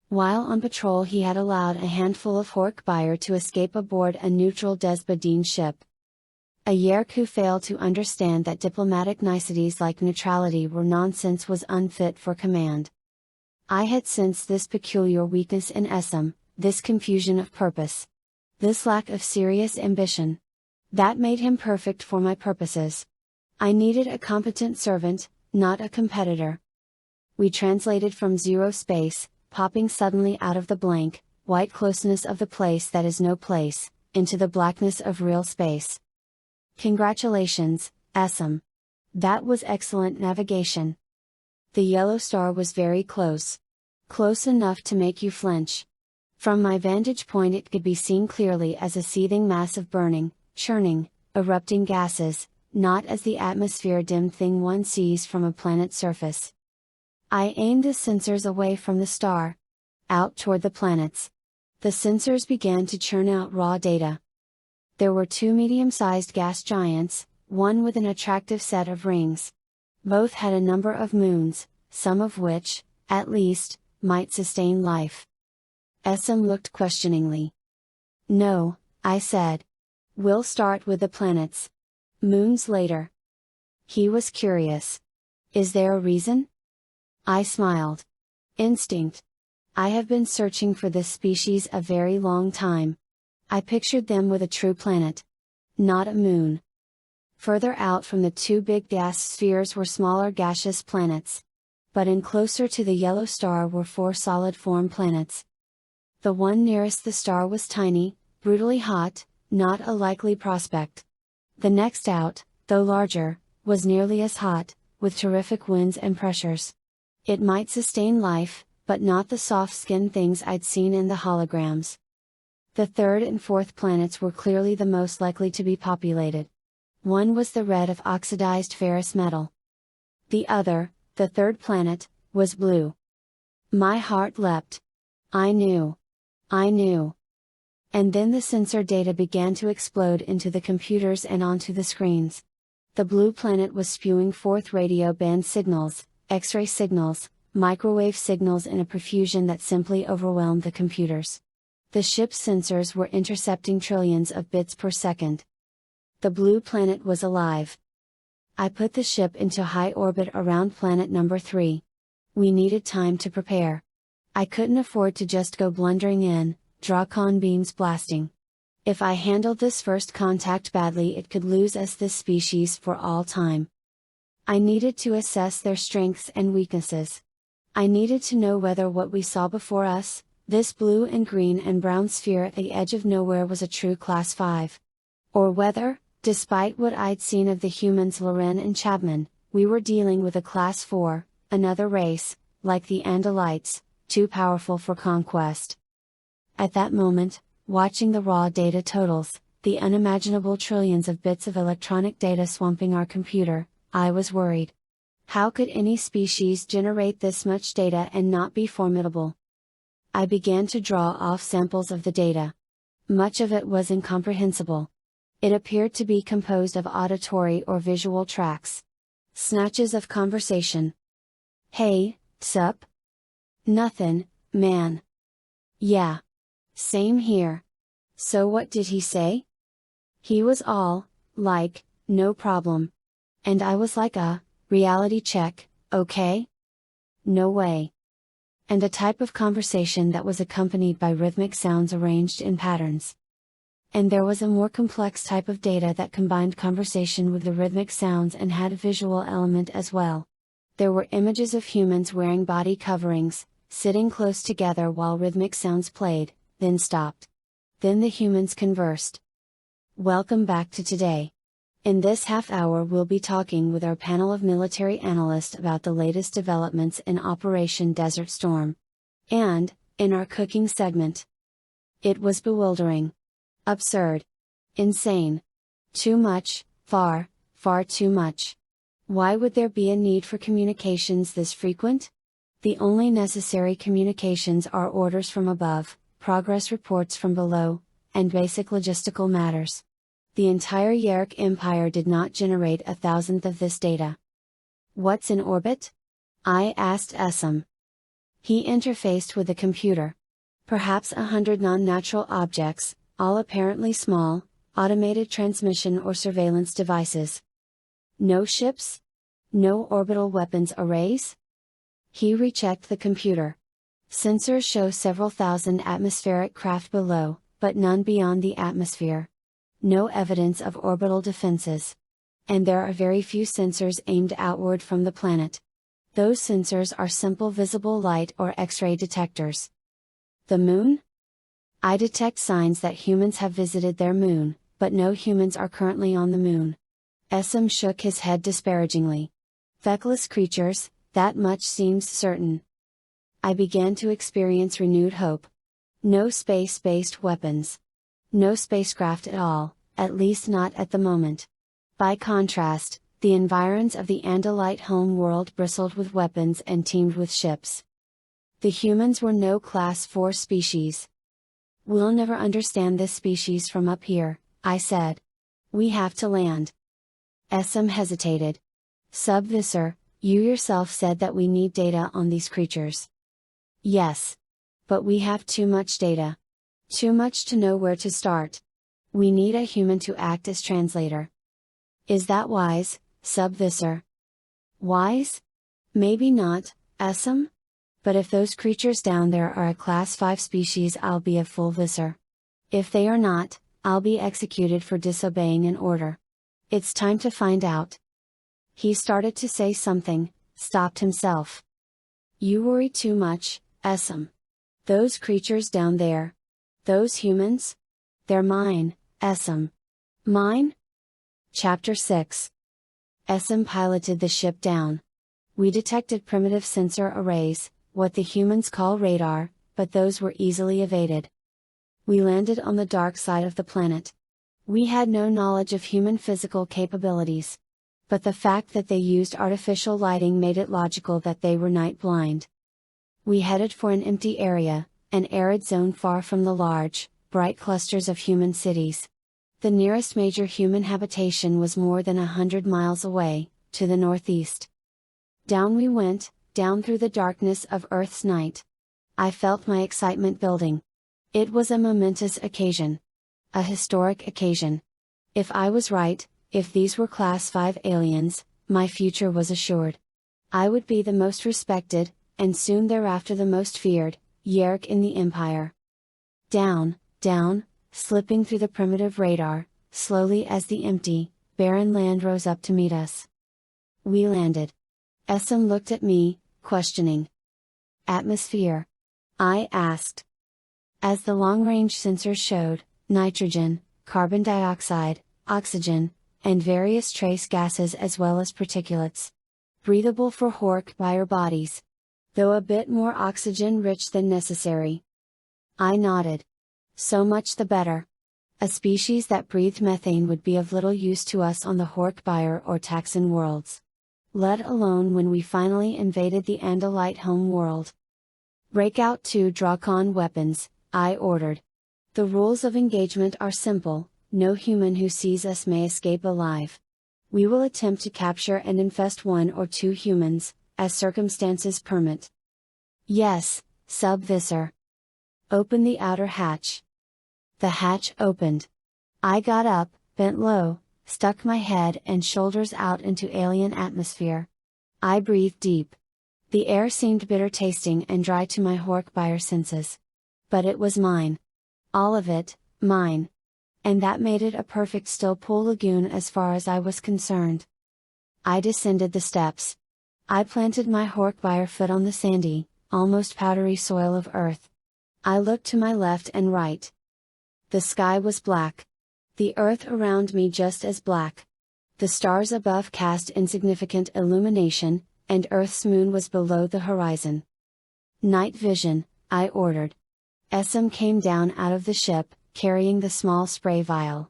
While on patrol, he had allowed a handful of Hork-Buyer to escape aboard a neutral Desbadine ship. A Yeerk who failed to understand that diplomatic niceties like neutrality were nonsense was unfit for command. I had sensed this peculiar weakness in SM, this confusion of purpose. This lack of serious ambition. That made him perfect for my purposes. I needed a competent servant, not a competitor. We translated from zero space, popping suddenly out of the blank, white closeness of the place that is no place, into the blackness of real space. Congratulations, SM. That was excellent navigation. The yellow star was very close. Close enough to make you flinch. From my vantage point, it could be seen clearly as a seething mass of burning, churning, erupting gases, not as the atmosphere-dimmed thing one sees from a planet's surface. I aimed the sensors away from the star. Out toward the planets. The sensors began to churn out raw data. There were 2 medium-sized gas giants, one with an attractive set of rings. Both had a number of moons, some of which, at least, might sustain life. SM looked questioningly. "No," I said. "We'll start with the planets. Moons later." He was curious. "Is there a reason?" I smiled. "Instinct. I have been searching for this species a very long time. I pictured them with a true planet. Not a moon. Further out from the two big gas spheres were smaller gaseous planets. But in closer to the yellow star were four solid form planets. The one nearest the star was tiny, brutally hot, not a likely prospect. The next out, though larger, was nearly as hot, with terrific winds and pressures. It might sustain life, but not the soft-skinned things I'd seen in the holograms. The third and fourth planets were clearly the most likely to be populated. One was the red of oxidized ferrous metal. The other, the third planet, was blue. My heart leapt. I knew. And then the sensor data began to explode into the computers and onto the screens. The blue planet was spewing forth radio band signals, X-ray signals, microwave signals in a profusion that simply overwhelmed the computers. The ship's sensors were intercepting trillions of bits per second. The blue planet was alive. I put the ship into high orbit around planet number 3. We needed time to prepare. I couldn't afford to just go blundering in, draw con beams blasting. If I handled this first contact badly, it could lose us this species for all time. I needed to assess their strengths and weaknesses. I needed to know whether what we saw before us, this blue and green and brown sphere at the edge of nowhere, was a true Class 5. Or whether, despite what I'd seen of the humans Loren and Chapman, we were dealing with a Class 4, another race, like the Andalites, too powerful for conquest. At that moment, watching the raw data totals, the unimaginable trillions of bits of electronic data swamping our computer, I was worried. How could any species generate this much data and not be formidable? I began to draw off samples of the data. Much of it was incomprehensible. It appeared to be composed of auditory or visual tracks. Snatches of conversation. "Hey, sup? Nothin', man. Yeah. Same here. So what did he say?" He was all, like, "No problem." And I was like, reality check, okay? No way. And a type of conversation that was accompanied by rhythmic sounds arranged in patterns. And there was a more complex type of data that combined conversation with the rhythmic sounds and had a visual element as well. There were images of humans wearing body coverings, sitting close together while rhythmic sounds played, then stopped. Then the humans conversed. Welcome back to today. In this half hour we'll be talking with our panel of military analysts about the latest developments in Operation Desert Storm. And, in our cooking segment, it was bewildering. Absurd. Insane. Too much, far, far too much. Why would there be a need for communications this frequent? The only necessary communications are orders from above, progress reports from below, and basic logistical matters. The entire Yeerk Empire did not generate a thousandth of this data. What's in orbit? I asked Essam. He interfaced with the computer. Perhaps 100 non-natural objects, all apparently small, automated transmission or surveillance devices. No ships? No orbital weapons arrays? He rechecked the computer. Sensors show several thousand atmospheric craft below, but none beyond the atmosphere. No evidence of orbital defenses. And there are very few sensors aimed outward from the planet. Those sensors are simple visible light or X-ray detectors. The moon? I detect signs that humans have visited their moon, but no humans are currently on the moon. Essam shook his head disparagingly. Feckless creatures, that much seems certain. I began to experience renewed hope. No space-based weapons. No spacecraft at all, at least not at the moment. By contrast, the environs of the Andalite home world bristled with weapons and teemed with ships. The humans were no Class 4 species. We'll never understand this species from up here, I said. We have to land. Essam hesitated. Visser, you yourself said that we need data on these creatures. Yes. But we have too much data. Too much to know where to start. We need a human to act as translator. Is that wise, Visser? Wise? Maybe not, Essam? But if those creatures down there are a Class 5 species, I'll be a full Visser. If they are not, I'll be executed for disobeying an order. It's time to find out. He started to say something, stopped himself. You worry too much, Essam. Those creatures down there. Those humans? They're mine, Essam. Mine? Chapter 6. Essam piloted the ship down. We detected primitive sensor arrays, what the humans call radar, but those were easily evaded. We landed on the dark side of the planet. We had no knowledge of human physical capabilities. But the fact that they used artificial lighting made it logical that they were night blind. We headed for an empty area, an arid zone far from the large, bright clusters of human cities. The nearest major human habitation was more than 100 miles away, to the northeast. Down we went, down through the darkness of Earth's night. I felt my excitement building. It was a momentous occasion. A historic occasion. If I was right, if these were Class 5 aliens, my future was assured. I would be the most respected, and soon thereafter the most feared, Yeerk in the Empire. Down, down, slipping through the primitive radar, slowly as the empty, barren land rose up to meet us. We landed. Essam looked at me, questioning. Atmosphere? I asked. As the long-range sensors showed, nitrogen, carbon dioxide, oxygen, and various trace gases as well as particulates. Breathable for Hork buyer bodies. Though a bit more oxygen-rich than necessary. I nodded. So much the better. A species that breathed methane would be of little use to us on the Hork buyer or Taxon worlds. Let alone when we finally invaded the Andalite home world. Break out 2 Drakon weapons, I ordered. The rules of engagement are simple, no human who sees us may escape alive. We will attempt to capture and infest 1 or 2 humans, as circumstances permit. Yes, Sub-Visser. Open the outer hatch. The hatch opened. I got up, bent low, stuck my head and shoulders out into alien atmosphere. I breathed deep. The air seemed bitter tasting and dry to my Hork buyer senses. But it was mine. All of it, mine. And that made it a perfect still pool lagoon as far as I was concerned. I descended the steps. I planted my Hork buyer foot on the sandy, almost powdery soil of Earth. I looked to my left and right. The sky was black. The Earth around me just as black. The stars above cast insignificant illumination, and Earth's moon was below the horizon. Night vision, I ordered. Essam came down out of the ship, carrying the small spray vial.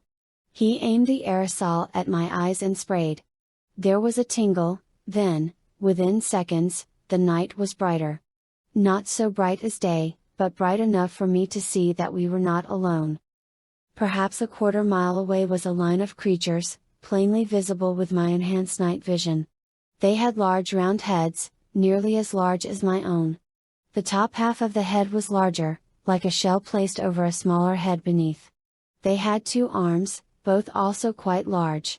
He aimed the aerosol at my eyes and sprayed. There was a tingle, then, within seconds, the night was brighter. Not so bright as day, but bright enough for me to see that we were not alone. Perhaps a quarter-mile away was a line of creatures, plainly visible with my enhanced night vision. They had large round heads, nearly as large as my own. The top half of the head was larger, like a shell placed over a smaller head beneath. They had 2 arms, both also quite large.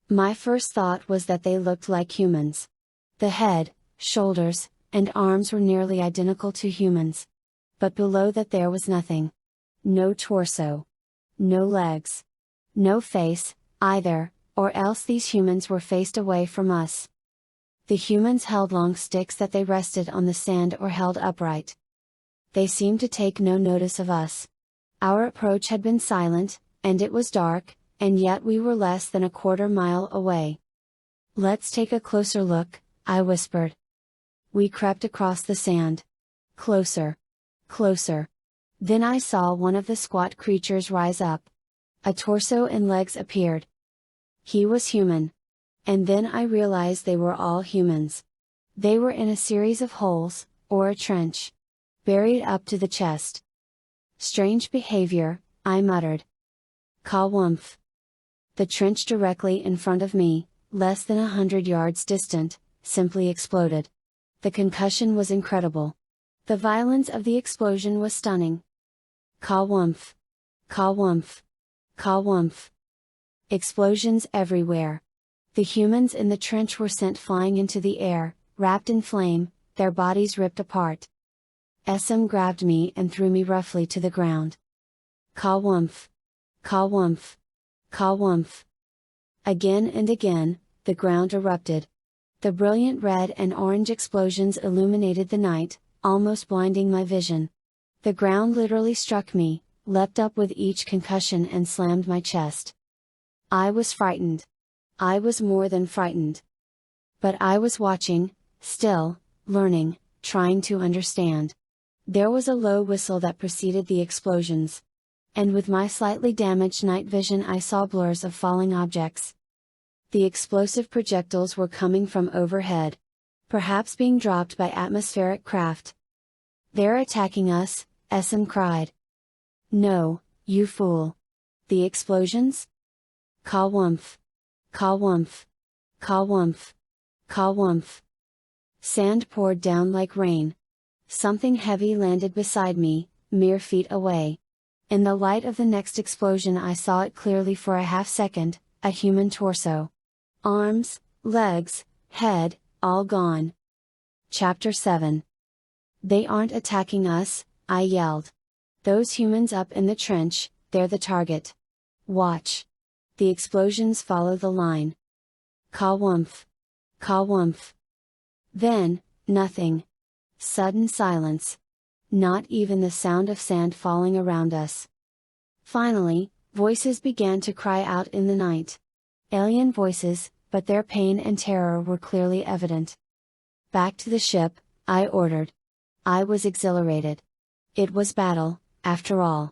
My first thought was that they looked like humans. The head, shoulders, and arms were nearly identical to humans. But below that there was nothing. No torso. No legs. No face, either, or else these humans were faced away from us. The humans held long sticks that they rested on the sand or held upright. They seemed to take no notice of us. Our approach had been silent, and it was dark, and yet we were less than a quarter-mile away. Let's take a closer look, I whispered. We crept across the sand. Closer. Closer. Then I saw one of the squat creatures rise up. A torso and legs appeared. He was human. And then I realized they were all humans. They were in a series of holes, or a trench. Buried up to the chest. Strange behavior, I muttered. Kawumph. The trench directly in front of me, less than 100 yards distant, simply exploded. The concussion was incredible. The violence of the explosion was stunning. Kawumph. Kawumph. Kawumph. Explosions everywhere. The humans in the trench were sent flying into the air, wrapped in flame, their bodies ripped apart. Essam grabbed me and threw me roughly to the ground. Kawumph. Kawumph. Kawumph. Again and again, the ground erupted. The brilliant red and orange explosions illuminated the night, almost blinding my vision. The ground literally struck me, leapt up with each concussion and slammed my chest. I was frightened. I was more than frightened. But I was watching, still, learning, trying to understand. There was a low whistle that preceded the explosions. And with my slightly damaged night vision I saw blurs of falling objects. The explosive projectiles were coming from overhead. Perhaps being dropped by atmospheric craft. "They're attacking us," SM cried. "No, you fool. The explosions? Ka-wumph. Ka-wumph. Ka-wumph. Ka-wumph." Sand poured down like rain. Something heavy landed beside me, mere feet away. In the light of the next explosion I saw it clearly for a half second, a human torso. Arms, legs, head, all gone. Chapter 7. "They aren't attacking us," I yelled. "Those humans up in the trench, they're the target. Watch. The explosions follow the line. Ka-wumph. Ka-wumph." Then, nothing. Sudden silence. Not even the sound of sand falling around us. Finally, voices began to cry out in the night. Alien voices, but their pain and terror were clearly evident. "Back to the ship," I ordered. I was exhilarated. It was battle, after all.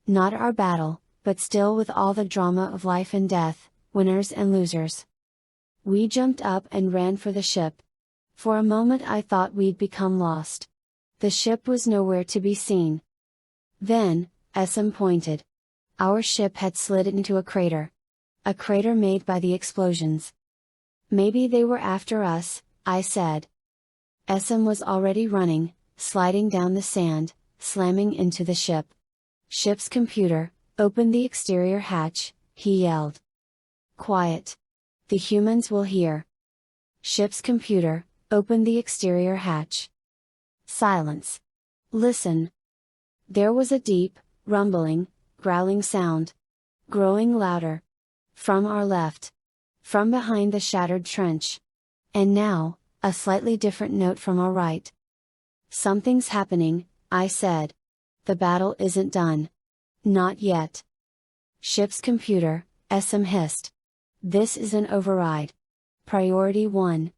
Not our battle, but still with all the drama of life and death, winners and losers. We jumped up and ran for the ship. For a moment I thought we'd become lost. The ship was nowhere to be seen. Then, SM pointed. Our ship had slid into a crater. A crater made by the explosions. "Maybe they were after us," I said. SM was already running, sliding down the sand, slamming into the ship. "Ship's computer, open the exterior hatch," he yelled. "Quiet. The humans will hear." "Ship's computer, open the exterior hatch." Silence. "Listen." There was a deep, rumbling, growling sound. Growing louder. From our left. From behind the shattered trench. And now, a slightly different note from our right. "Something's happening," I said. "The battle isn't done. Not yet." "Ship's computer," SM hissed. "This is an override. Priority 1.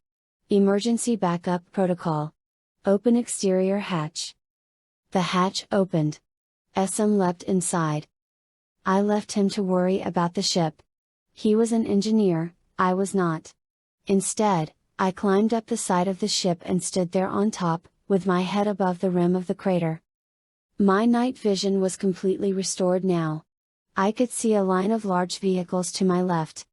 Emergency backup protocol. Open exterior hatch." The hatch opened. SM leapt inside. I left him to worry about the ship. He was an engineer, I was not. Instead, I climbed up the side of the ship and stood there on top, with my head above the rim of the crater. My night vision was completely restored now. I could see a line of large vehicles to my left.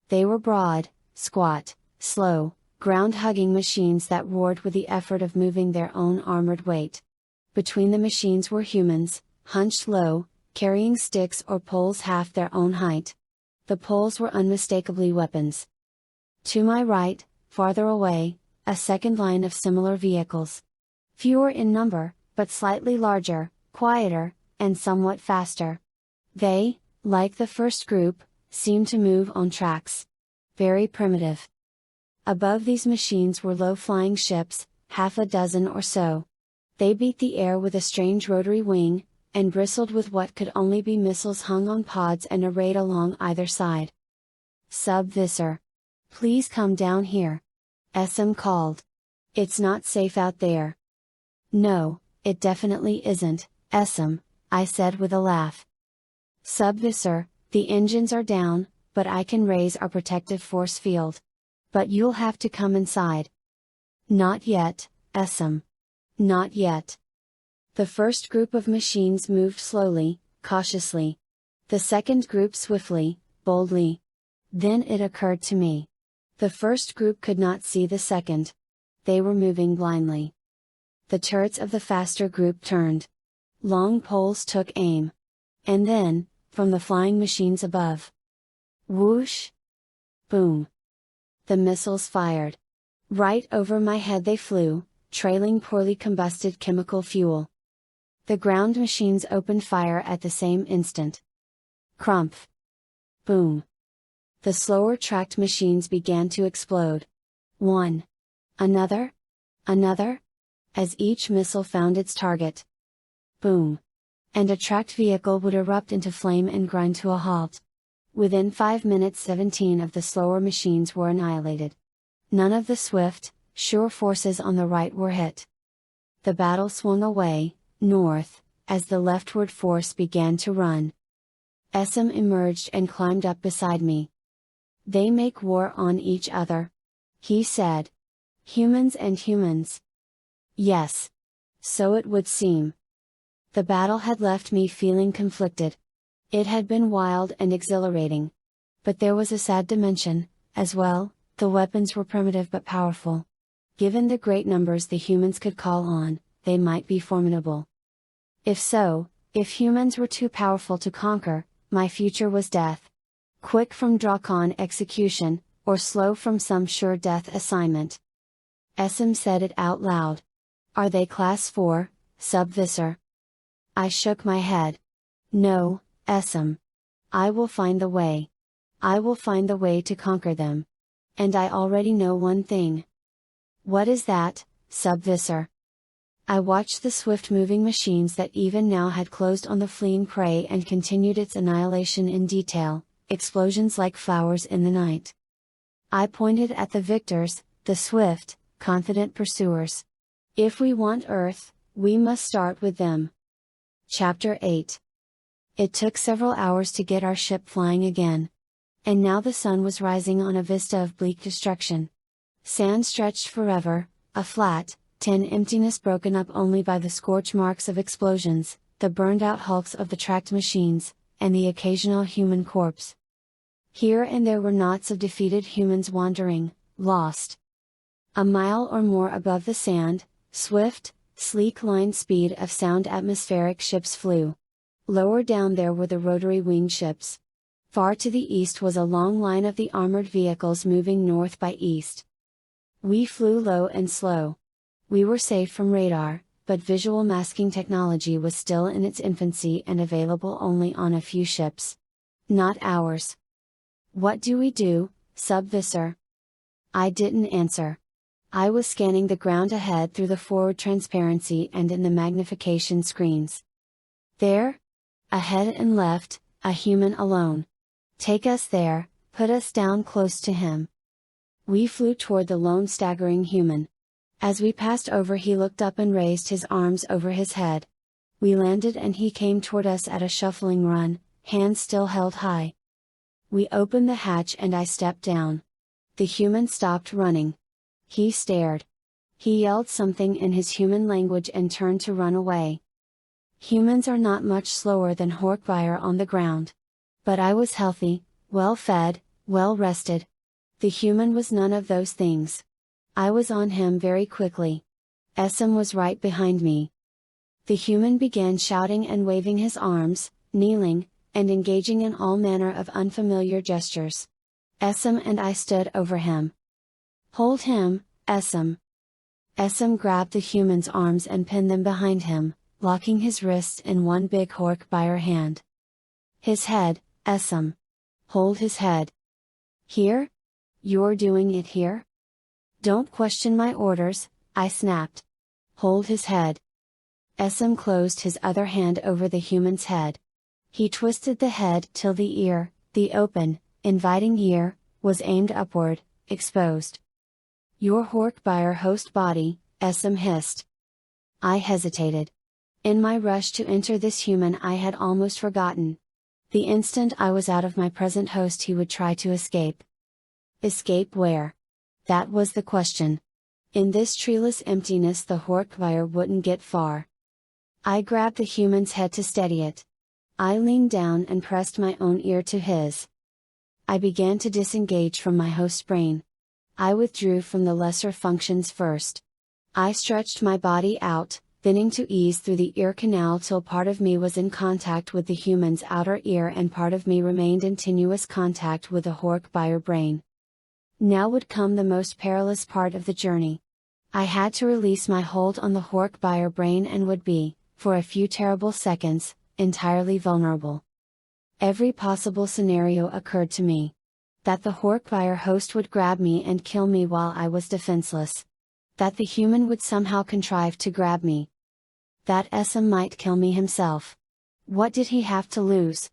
They were broad, squat, slow, ground-hugging machines that roared with the effort of moving their own armored weight. Between the machines were humans, hunched low, carrying sticks or poles half their own height. The poles were unmistakably weapons. To my right, farther away, a second line of similar vehicles. Fewer in number, but slightly larger, quieter, and somewhat faster. They, like the first group, seemed to move on tracks. Very primitive. Above these machines were low-flying ships, half a dozen or so. They beat the air with a strange rotary wing, and bristled with what could only be missiles hung on pods and arrayed along either side. "Visser. Please come down here." SM called. "It's not safe out there." "No, it definitely isn't, SM," I said with a laugh. "Visser, the engines are down, but I can raise our protective force field. But you'll have to come inside." "Not yet, SM. Not yet." The first group of machines moved slowly, cautiously. The second group swiftly, boldly. Then it occurred to me. The first group could not see the second. They were moving blindly. The turrets of the faster group turned. Long poles took aim. And then, from the flying machines above. Whoosh! Boom! The missiles fired. Right over my head they flew, trailing poorly combusted chemical fuel. The ground machines opened fire at the same instant. Crumph! Boom! The slower tracked machines began to explode. One. Another. Another. As each missile found its target. Boom. And a tracked vehicle would erupt into flame and grind to a halt. Within 5 minutes 17 of the slower machines were annihilated. None of the swift, sure forces on the right were hit. The battle swung away, north, as the leftward force began to run. Essam emerged and climbed up beside me. They make war on each other, he said. Humans and humans. Yes. So it would seem. The battle had left me feeling conflicted. It had been wild and exhilarating. But there was a sad dimension, as well. The weapons were primitive but powerful. Given the great numbers the humans could call on, they might be formidable. If so, if humans were too powerful to conquer, my future was death. Quick from Drakon execution, or slow from some sure death assignment. Essam said it out loud. Are they class 4, sub-Visser? I shook my head. No, Essam. I will find the way. I will find the way to conquer them. And I already know one thing. What is that, sub-Visser? I watched the swift-moving machines that even now had closed on the fleeing prey and continued its annihilation in detail, explosions like flowers in the night. I pointed at the victors, the swift, confident pursuers. If we want Earth, we must start with them. Chapter 8. It took several hours to get our ship flying again. And now the sun was rising on a vista of bleak destruction. Sand stretched forever, a flat, tin emptiness broken up only by the scorch marks of explosions, the burned-out hulks of the tracked machines, and the occasional human corpse. Here and there were knots of defeated humans wandering, lost. A mile or more above the sand, swift, sleek-line speed of sound atmospheric ships flew. Lower down there were the rotary-winged ships. Far to the east was a long line of the armored vehicles moving north by east. We flew low and slow. We were safe from radar, but visual masking technology was still in its infancy and available only on a few ships. Not ours. What do we do, sub-Visser? I didn't answer. I was scanning the ground ahead through the forward transparency and in the magnification screens. There? Ahead and left, a human alone. Take us there, put us down close to him. We flew toward the lone staggering human. As we passed over he looked up and raised his arms over his head. We landed and he came toward us at a shuffling run, hands still held high. We opened the hatch and I stepped down. The human stopped running. He stared. He yelled something in his human language and turned to run away. Humans are not much slower than Horkbire on the ground. But I was healthy, well fed, well rested. The human was none of those things. I was on him very quickly. Essam was right behind me. The human began shouting and waving his arms, kneeling, and engaging in all manner of unfamiliar gestures. Essam and I stood over him. Hold him, Essam. Essam grabbed the human's arms and pinned them behind him, locking his wrists in one big Horkbire hand. His head, Essam. Hold his head. Here? You're doing it here? Don't question my orders, I snapped. Hold his head. Essam closed his other hand over the human's head. He twisted the head till the ear, the open, inviting ear, was aimed upward, exposed. Your Horkbire host body, Essam hissed. I hesitated. In my rush to enter this human I had almost forgotten. The instant I was out of my present host he would try to escape. Escape where? That was the question. In this treeless emptiness the Horkbire wouldn't get far. I grabbed the human's head to steady it. I leaned down and pressed my own ear to his. I began to disengage from my host's brain. I withdrew from the lesser functions first. I stretched my body out, bending to ease through the ear canal till part of me was in contact with the human's outer ear and part of me remained in tenuous contact with the Horkbire brain. Now would come the most perilous part of the journey. I had to release my hold on the Horkbire brain and would be, for a few terrible seconds, entirely vulnerable. Every possible scenario occurred to me. That the Hork-buyer host would grab me and kill me while I was defenseless. That the human would somehow contrive to grab me. That Essam might kill me himself. What did he have to lose?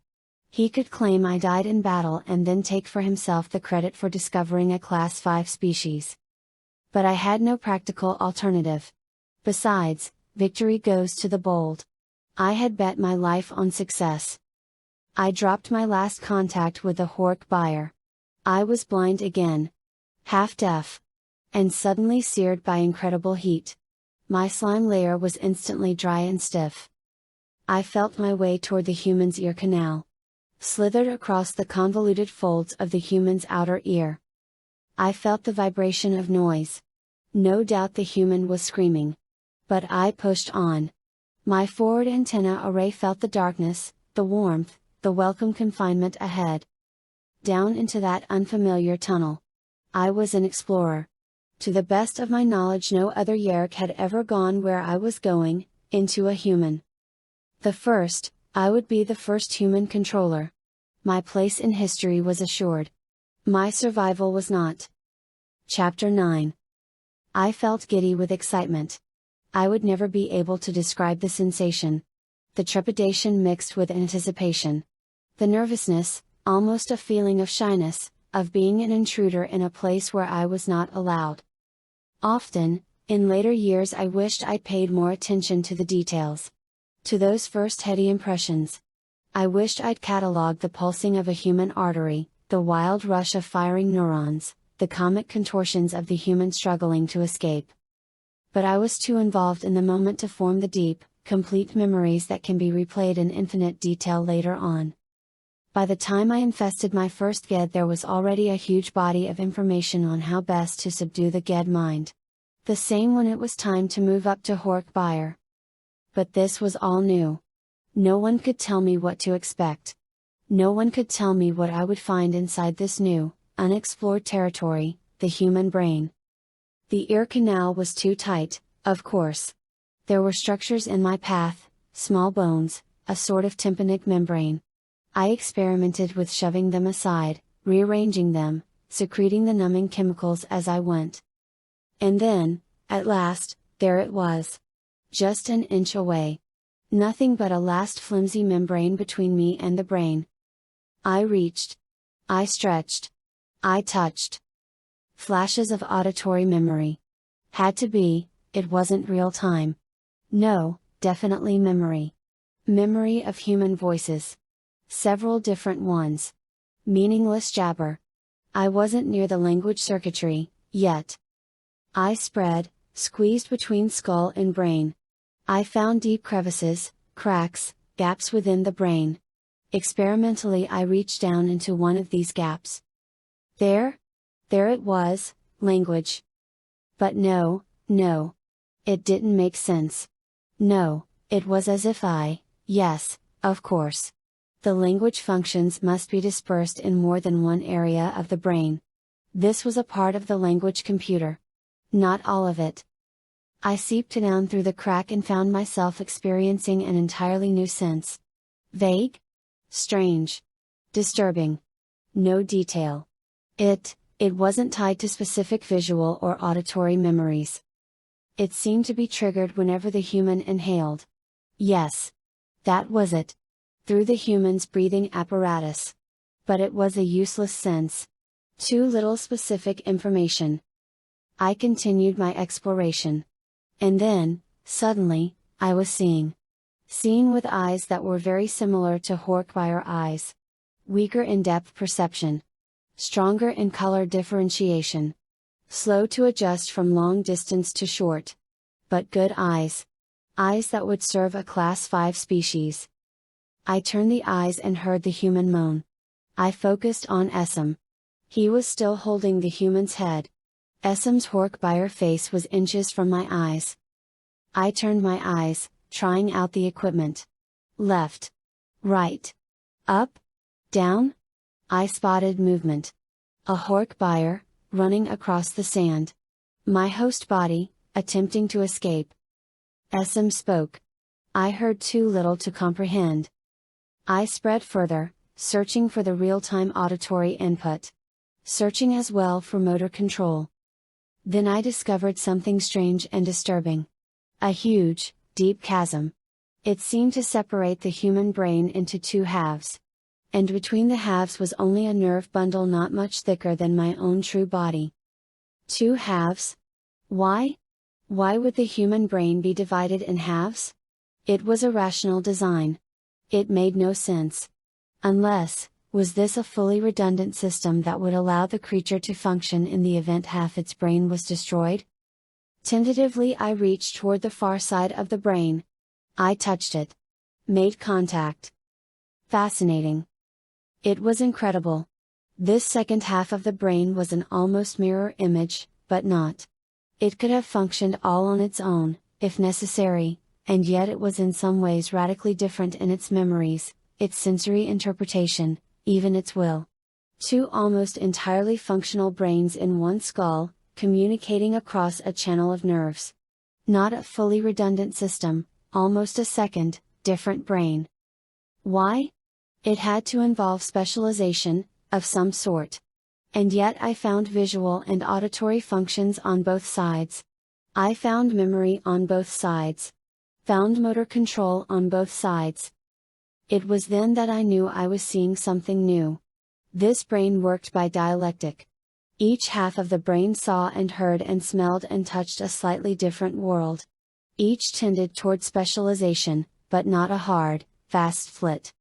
He could claim I died in battle and then take for himself the credit for discovering a Class 5 species. But I had no practical alternative. Besides, victory goes to the bold. I had bet my life on success. I dropped my last contact with the Hork-buyer. I was blind again. Half deaf. And suddenly seared by incredible heat. My slime layer was instantly dry and stiff. I felt my way toward the human's ear canal. Slithered across the convoluted folds of the human's outer ear. I felt the vibration of noise. No doubt the human was screaming. But I pushed on. My forward antenna array felt the darkness, the warmth, the welcome confinement ahead. Down into that unfamiliar tunnel. I was an explorer. To the best of my knowledge, no other Yeerk had ever gone where I was going, into a human. I would be the first human controller. My place in history was assured. My survival was not. Chapter 9. I felt giddy with excitement. I would never be able to describe the sensation. The trepidation mixed with anticipation. The nervousness, almost a feeling of shyness, of being an intruder in a place where I was not allowed. Often, in later years, I wished I'd paid more attention to the details. To those first heady impressions. I wished I'd catalogued the pulsing of a human artery, the wild rush of firing neurons, the comic contortions of the human struggling to escape. But I was too involved in the moment to form the deep, complete memories that can be replayed in infinite detail later on. By the time I infested my first Ged, there was already a huge body of information on how best to subdue the Ged mind. The same when it was time to move up to Hork-buyer. But this was all new. No one could tell me what to expect. No one could tell me what I would find inside this new, unexplored territory, the human brain. The ear canal was too tight, of course. There were structures in my path, small bones, a sort of tympanic membrane. I experimented with shoving them aside, rearranging them, secreting the numbing chemicals as I went. And then, at last, there it was. Just an inch away. Nothing but a last flimsy membrane between me and the brain. I reached. I stretched. I touched. Flashes of auditory memory. Had to be, it wasn't real time. No, definitely memory. Memory of human voices. Several different ones. Meaningless jabber. I wasn't near the language circuitry, yet. I spread, squeezed between skull and brain. I found deep crevices, cracks, gaps within the brain. Experimentally, I reached down into one of these gaps. There it was, language. But no. It didn't make sense. No, it was as if yes, of course. The language functions must be dispersed in more than one area of the brain. This was a part of the language computer. Not all of it. I seeped down through the crack and found myself experiencing an entirely new sense. Vague? Strange. Disturbing. No detail. It wasn't tied to specific visual or auditory memories. It seemed to be triggered whenever the human inhaled. Yes. That was it. Through the human's breathing apparatus. But it was a useless sense. Too little specific information. I continued my exploration. And then, suddenly, I was seeing. Seeing with eyes that were very similar to Hork-buyer eyes. Weaker in depth perception. Stronger in color differentiation. Slow to adjust from long distance to short. But good eyes. Eyes that would serve a Class 5 species. I turned the eyes and heard the human moan. I focused on Essam. He was still holding the human's head. Essam's Hork-buyer face was inches from my eyes. I turned my eyes, trying out the equipment. Left. Right. Up. Down. I spotted movement. A Hork-buyer, running across the sand. My host body, attempting to escape. Essam spoke. I heard too little to comprehend. I spread further, searching for the real-time auditory input. searching as well for motor control. Then I discovered something strange and disturbing. A huge, deep chasm. It seemed to separate the human brain into two halves. And between the halves was only a nerve bundle not much thicker than my own true body. Two halves? Why? Why would the human brain be divided in halves? It was a rational design. It made no sense. Unless, was this a fully redundant system that would allow the creature to function in the event half its brain was destroyed? Tentatively I reached toward the far side of the brain. I touched it. Made contact. Fascinating. It was incredible. This second half of the brain was an almost mirror image, but not. It could have functioned all on its own, if necessary, and yet it was in some ways radically different in its memories, its sensory interpretation, even its will. Two almost entirely functional brains in one skull, communicating across a channel of nerves. Not a fully redundant system, almost a second, different brain. Why? It had to involve specialization, of some sort. And yet I found visual and auditory functions on both sides. I found memory on both sides. Found motor control on both sides. It was then that I knew I was seeing something new. This brain worked by dialectic. Each half of the brain saw and heard and smelled and touched a slightly different world. Each tended toward specialization, but not a hard, fast flit.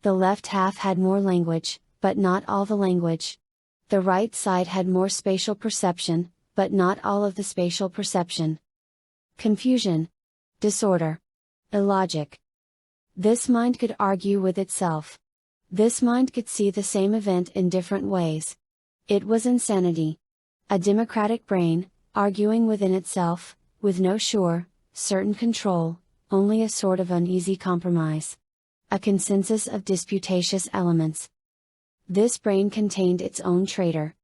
The left half had more language, but not all the language. The right side had more spatial perception, but not all of the spatial perception. Confusion. Disorder. Illogic. This mind could argue with itself. This mind could see the same event in different ways. It was insanity. A democratic brain, arguing within itself, with no sure, certain control, only a sort of uneasy compromise. A consensus of disputatious elements. This brain contained its own traitor.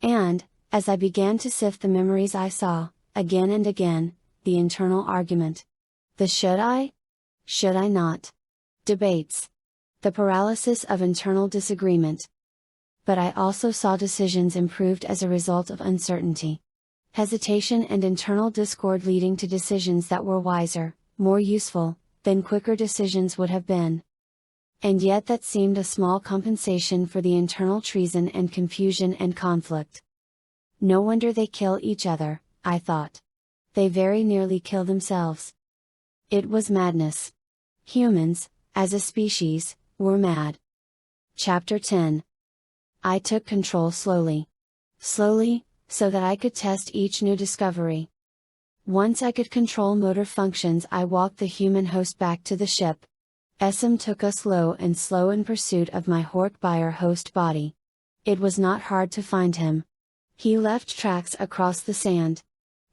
And, as I began to sift the memories I saw, again and again, the internal argument. The should I? Should I not? Debates. The paralysis of internal disagreement. But I also saw decisions improved as a result of uncertainty. Hesitation and internal discord leading to decisions that were wiser, more useful, than quicker decisions would have been. And yet that seemed a small compensation for the internal treason and confusion and conflict. No wonder they kill each other, I thought. They very nearly kill themselves. It was madness. Humans, as a species, were mad. Chapter 10. I took control slowly. Slowly, so that I could test each new discovery. Once I could control motor functions, I walked the human host back to the ship. SM took us slow in pursuit of my Hork-Buyer host body. It was not hard to find him. He left tracks across the sand.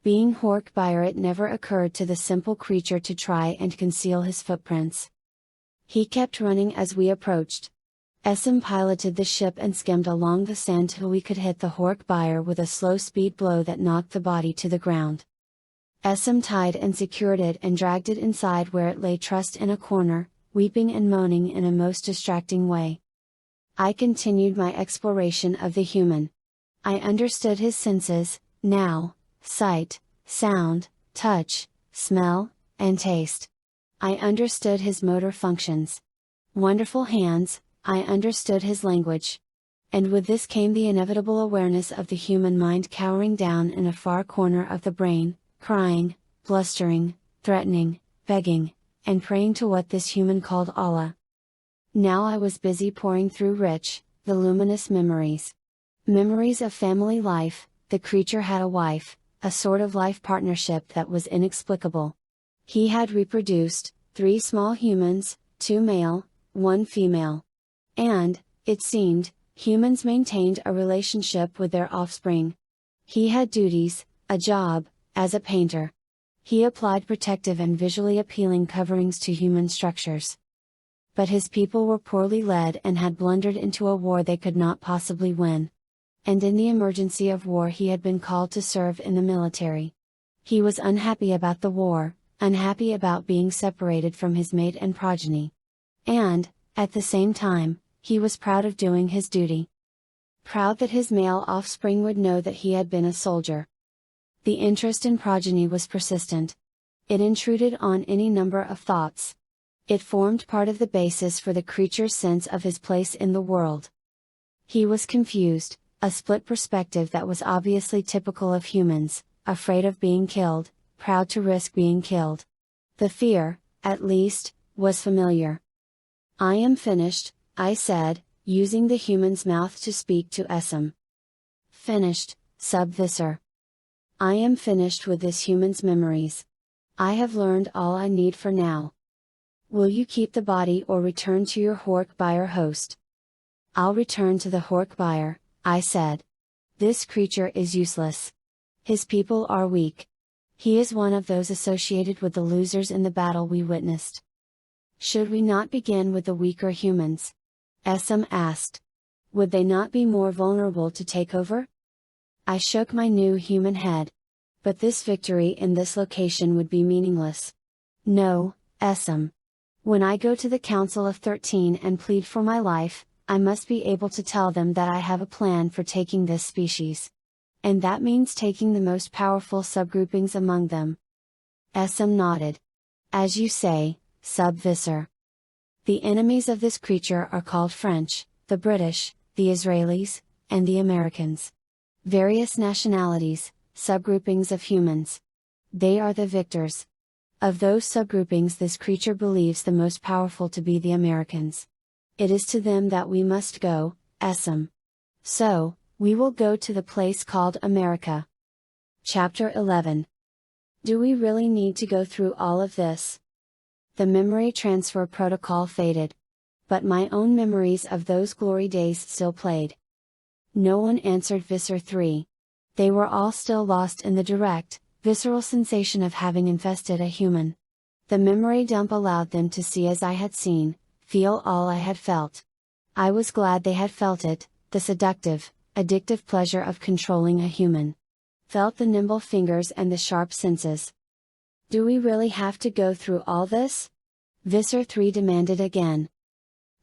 Being Hork-Buyer, it never occurred to the simple creature to try and conceal his footprints. He kept running as we approached. SM piloted the ship and skimmed along the sand till we could hit the Hork-Buyer with a slow speed blow that knocked the body to the ground. SM tied and secured it and dragged it inside, where it lay trussed in a corner, weeping and moaning in a most distracting way. I continued my exploration of the human. I understood his senses, now: sight, sound, touch, smell, and taste. I understood his motor functions. Wonderful hands, I understood his language. And with this came the inevitable awareness of the human mind cowering down in a far corner of the brain, crying, blustering, threatening, begging, and praying to what this human called Allah. Now I was busy poring through rich, voluminous memories. Memories of family life. The creature had a wife, a sort of life partnership that was inexplicable. He had reproduced 3 small humans, 2 male, 1 female. And, it seemed, humans maintained a relationship with their offspring. He had duties, a job, as a painter. He applied protective and visually appealing coverings to human structures. But his people were poorly led and had blundered into a war they could not possibly win. And in the emergency of war he had been called to serve in the military. He was unhappy about the war, unhappy about being separated from his mate and progeny. And, at the same time, he was proud of doing his duty. proud that his male offspring would know that he had been a soldier. The interest in progeny was persistent. It intruded on any number of thoughts. It formed part of the basis for the creature's sense of his place in the world. He was confused, a split perspective that was obviously typical of humans, afraid of being killed, proud to risk being killed. The fear, at least, was familiar. "I am finished," I said, using the human's mouth to speak to Essam. "Finished, Sub-Visser. I am finished with this human's memories. I have learned all I need for now. Will you keep the body or return to your Hork-Buyer host?" "I'll return to the Hork-Buyer," I said. "This creature is useless. His people are weak. He is one of those associated with the losers in the battle we witnessed." "Should we not begin with the weaker humans?" Essam asked. "Would they not be more vulnerable to take over?" I shook my new human head. But this victory in this location would be meaningless. "No, Essam. When I go to the Council of 13 and plead for my life, I must be able to tell them that I have a plan for taking this species. And that means taking the most powerful subgroupings among them." Essam nodded. "As you say, Sub-Visser. The enemies of this creature are called French, the British, the Israelis, and the Americans. Various nationalities, subgroupings of humans. They are the victors. Of those subgroupings, this creature believes the most powerful to be the Americans. It is to them that we must go, Essam. So, we will go to the place called America." Chapter 11. Do we really need to go through all of this? The memory transfer protocol faded. But my own memories of those glory days still played. No one answered Visser Three. They were all still lost in the direct, visceral sensation of having infested a human. The memory dump allowed them to see as I had seen, feel all I had felt. I was glad they had felt it, the seductive, addictive pleasure of controlling a human. Felt the nimble fingers and the sharp senses. "Do we really have to go through all this?" Visser Three demanded again.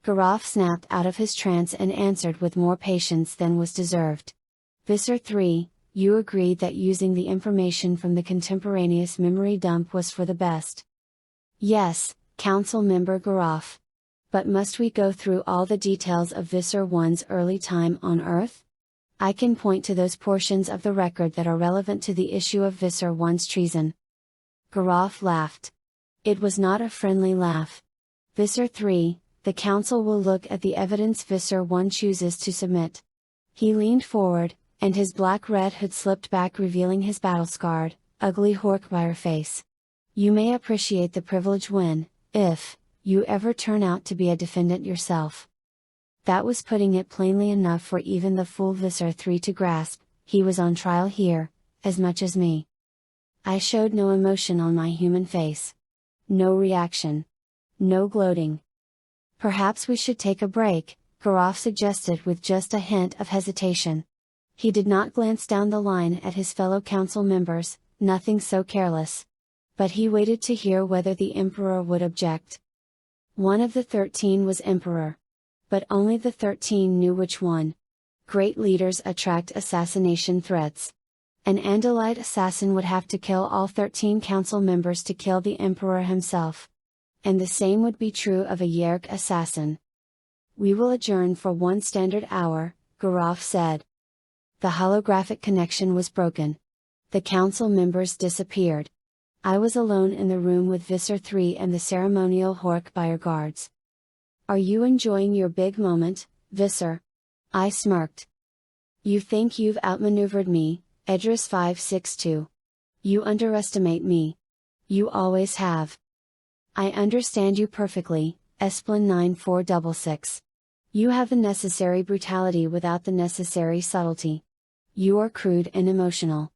Garaf snapped out of his trance and answered with more patience than was deserved. "Visser Three, you agreed that using the information from the contemporaneous memory dump was for the best." "Yes, Council Member Garaf. But must we go through all the details of Visser One's early time on Earth? I can point to those portions of the record that are relevant to the issue of Visser One's treason." Garaf laughed. It was not a friendly laugh. "Visser Three, the Council will look at the evidence Visser One chooses to submit." He leaned forward, and his black red hood slipped back, revealing his battle-scarred, ugly Hork-Buyer face. "You may appreciate the privilege when, if, you ever turn out to be a defendant yourself." That was putting it plainly enough for even the fool Visser Three to grasp. He was on trial here, as much as me. I showed no emotion on my human face. No reaction. No gloating. "Perhaps we should take a break," Garaf suggested with just a hint of hesitation. He did not glance down the line at his fellow council members, nothing so careless. But he waited to hear whether the Emperor would object. One of the 13 was Emperor. But only the 13 knew which one. Great leaders attract assassination threats. An Andalite assassin would have to kill all 13 council members to kill the Emperor himself. And the same would be true of a Yeerk assassin. "We will adjourn for 1 standard hour," Garaf said. The holographic connection was broken. The council members disappeared. I was alone in the room with Visser Three and the ceremonial Hork-Buyer guards. "Are you enjoying your big moment, Visser?" I smirked. "You think you've outmaneuvered me, Edriss 562. You underestimate me. You always have. I understand you perfectly, Esplin 9466. You have the necessary brutality without the necessary subtlety. You are crude and emotional.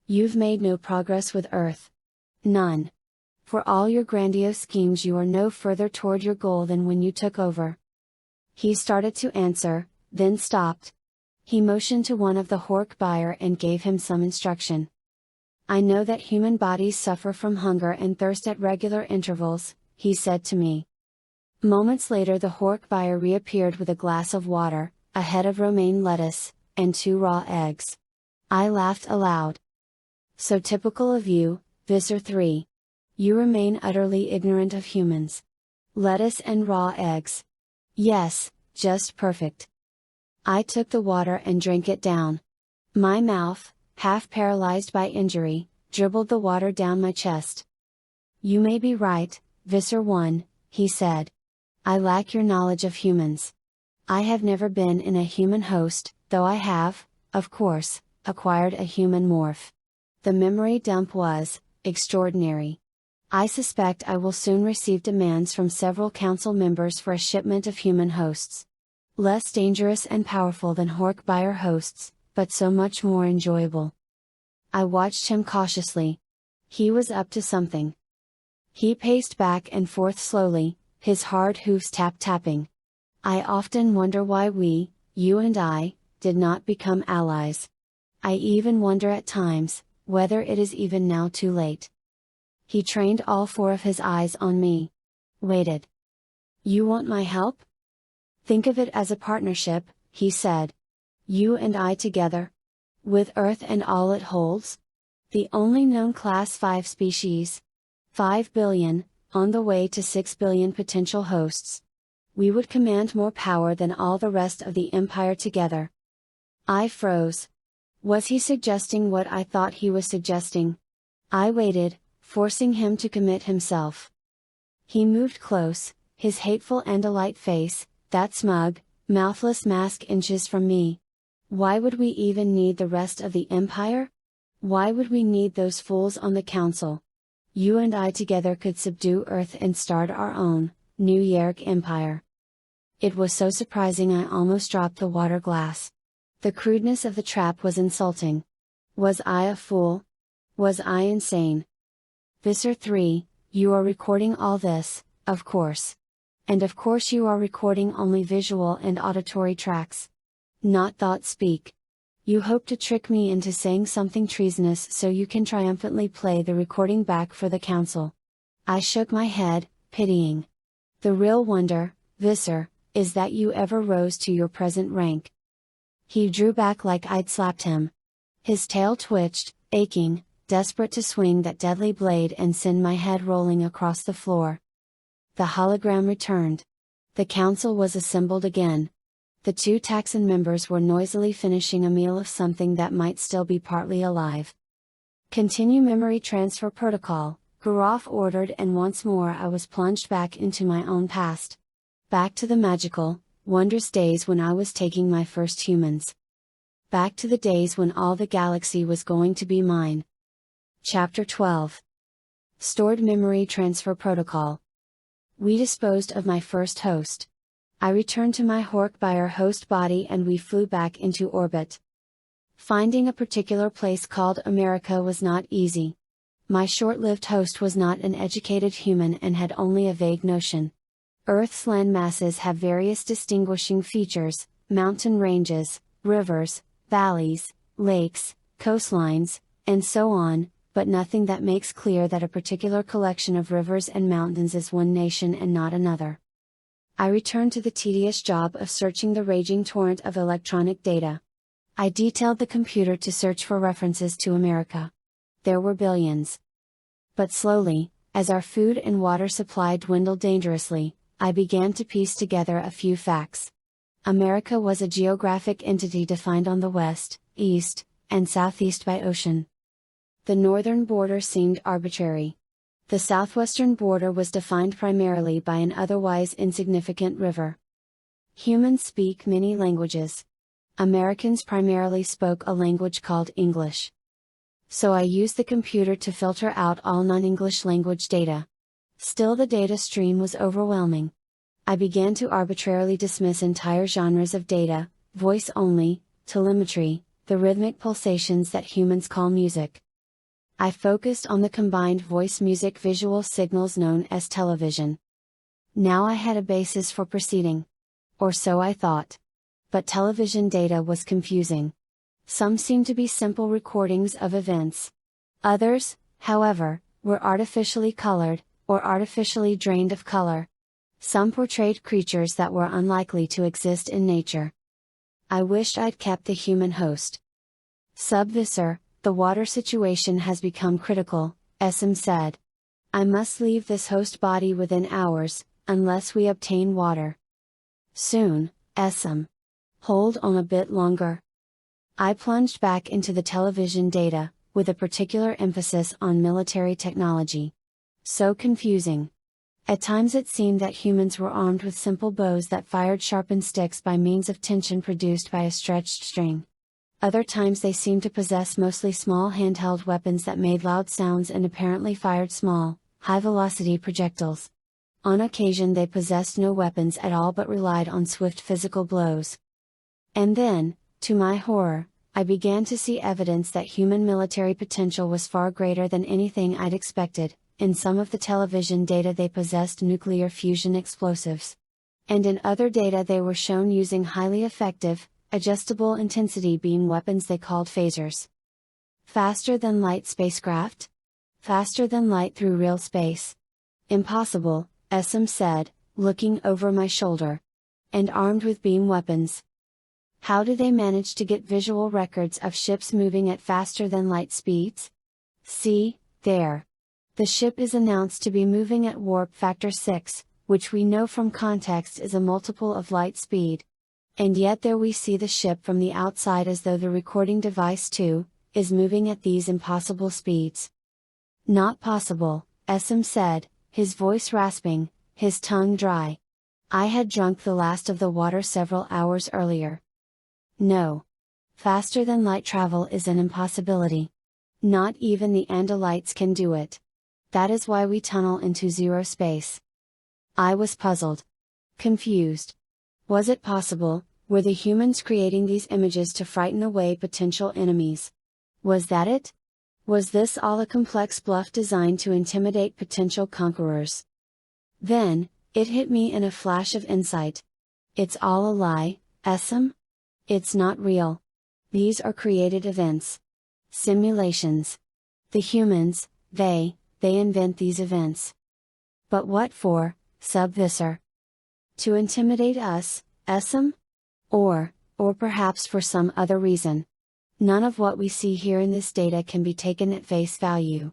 You've made no progress with Earth. None. For all your grandiose schemes, you are no further toward your goal than when you took over." He started to answer, then stopped. He motioned to one of the Hork-Buyer and gave him some instruction. "I know that human bodies suffer from hunger and thirst at regular intervals," he said to me. Moments later the Hork-Buyer reappeared with a glass of water, a head of romaine lettuce, and 2 raw eggs. I laughed aloud. So typical of you, Visser Three. You remain utterly ignorant of humans. Lettuce and raw eggs. Yes, just perfect. I took the water and drank it down. My mouth, half paralyzed by injury, dribbled the water down my chest. You may be right, Visser One, he said. I lack your knowledge of humans. I have never been in a human host, though I have, of course, acquired a human morph. The memory dump was extraordinary. I suspect I will soon receive demands from several council members for a shipment of human hosts. Less dangerous and powerful than Hork-Buyer hosts, but so much more enjoyable. I watched him cautiously. He was up to something. He paced back and forth slowly, his hard hoofs tap-tapping. I often wonder why we, you and I, did not become allies. I even wonder at times, whether it is even now too late. He trained all 4 of his eyes on me. Waited. You want my help? Think of it as a partnership, he said. You and I together? With Earth and all it holds? The only known Class 5 species. 5 billion, on the way to 6 billion potential hosts. We would command more power than all the rest of the Empire together. I froze. Was he suggesting what I thought he was suggesting? I waited, forcing him to commit himself. He moved close, his hateful Andalite face, that smug, mouthless mask inches from me. Why would we even need the rest of the Empire? Why would we need those fools on the Council? You and I together could subdue Earth and start our own, new Yeerk Empire. It was so surprising I almost dropped the water glass. The crudeness of the trap was insulting. Was I a fool? Was I insane? Visser Three, you are recording all this, of course. And of course you are recording only visual and auditory tracks. Not thought speak. You hope to trick me into saying something treasonous so you can triumphantly play the recording back for the Council. I shook my head, pitying. The real wonder, Visser, is that you ever rose to your present rank. He drew back like I'd slapped him. His tail twitched, aching, desperate to swing that deadly blade and send my head rolling across the floor. The hologram returned. The Council was assembled again. The 2 Taxon members were noisily finishing a meal of something that might still be partly alive. Continue memory transfer protocol, Gurov ordered, and once more I was plunged back into my own past. Back to the magical, wondrous days when I was taking my first humans. Back to the days when all the galaxy was going to be mine. Chapter 12. Stored Memory Transfer Protocol. We disposed of my first host. I returned to my Hork-Buyer host body and we flew back into orbit. Finding a particular place called America was not easy. My short-lived host was not an educated human and had only a vague notion. Earth's land masses have various distinguishing features: mountain ranges, rivers, valleys, lakes, coastlines, and so on, but nothing that makes clear that a particular collection of rivers and mountains is one nation and not another. I returned to the tedious job of searching the raging torrent of electronic data. I detailed the computer to search for references to America. There were billions. But slowly, as our food and water supply dwindled dangerously, I began to piece together a few facts. America was a geographic entity defined on the west, east, and southeast by ocean. The northern border seemed arbitrary. The southwestern border was defined primarily by an otherwise insignificant river. Humans speak many languages. Americans primarily spoke a language called English. So I used the computer to filter out all non-English language data. Still, the data stream was overwhelming. I began to arbitrarily dismiss entire genres of data: voice only, telemetry, the rhythmic pulsations that humans call music. I focused on the combined voice music visual signals known as television. Now I had a basis for proceeding. Or so I thought. But television data was confusing. Some seemed to be simple recordings of events. Others, however, were artificially colored, or artificially drained of color. Some portrayed creatures that were unlikely to exist in nature. I wished I'd kept the human host. Visser, the water situation has become critical, SM said. I must leave this host body within hours, unless we obtain water. Soon, SM. Hold on a bit longer. I plunged back into the television data, with a particular emphasis on military technology. So confusing. At times it seemed that humans were armed with simple bows that fired sharpened sticks by means of tension produced by a stretched string. Other times they seemed to possess mostly small handheld weapons that made loud sounds and apparently fired small, high-velocity projectiles. On occasion they possessed no weapons at all but relied on swift physical blows. And then, to my horror, I began to see evidence that human military potential was far greater than anything I'd expected. In some of the television data they possessed nuclear fusion explosives. And in other data they were shown using highly effective, adjustable intensity beam weapons they called phasers. Faster than light spacecraft? Faster than light through real space? Impossible, SM said, looking over my shoulder. And armed with beam weapons. How do they manage to get visual records of ships moving at faster than light speeds? See, there. The ship is announced to be moving at warp factor 6, which we know from context is a multiple of light speed. And yet there we see the ship from the outside as though the recording device too, is moving at these impossible speeds. Not possible, SM said, his voice rasping, his tongue dry. I had drunk the last of the water several hours earlier. No. Faster than light travel is an impossibility. Not even the Andalites can do it. That is why we tunnel into zero space. I was puzzled. Confused. Was it possible, were the humans creating these images to frighten away potential enemies? Was that it? Was this all a complex bluff designed to intimidate potential conquerors? Then, it hit me in a flash of insight. It's all a lie, SM? It's not real. These are created events. Simulations. The humans, they invent these events. But what for, Visser? To intimidate us, SM? Or perhaps for some other reason. None of what we see here in this data can be taken at face value.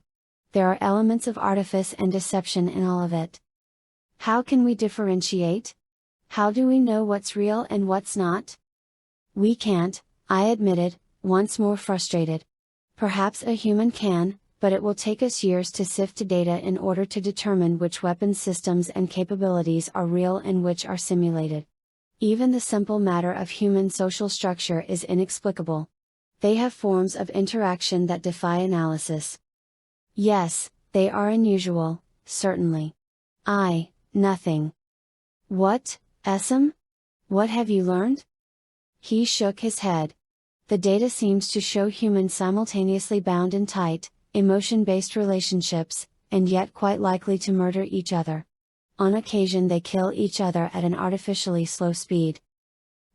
There are elements of artifice and deception in all of it. How can we differentiate? How do we know what's real and what's not? We can't, I admitted, once more frustrated. Perhaps a human can, but it will take us years to sift the data in order to determine which weapon systems and capabilities are real and which are simulated. Even the simple matter of human social structure is inexplicable. They have forms of interaction that defy analysis. Yes, they are unusual, certainly. Nothing. What, SM? What have you learned? He shook his head. The data seems to show humans simultaneously bound in tight, emotion-based relationships, and yet quite likely to murder each other. On occasion they kill each other at an artificially slow speed.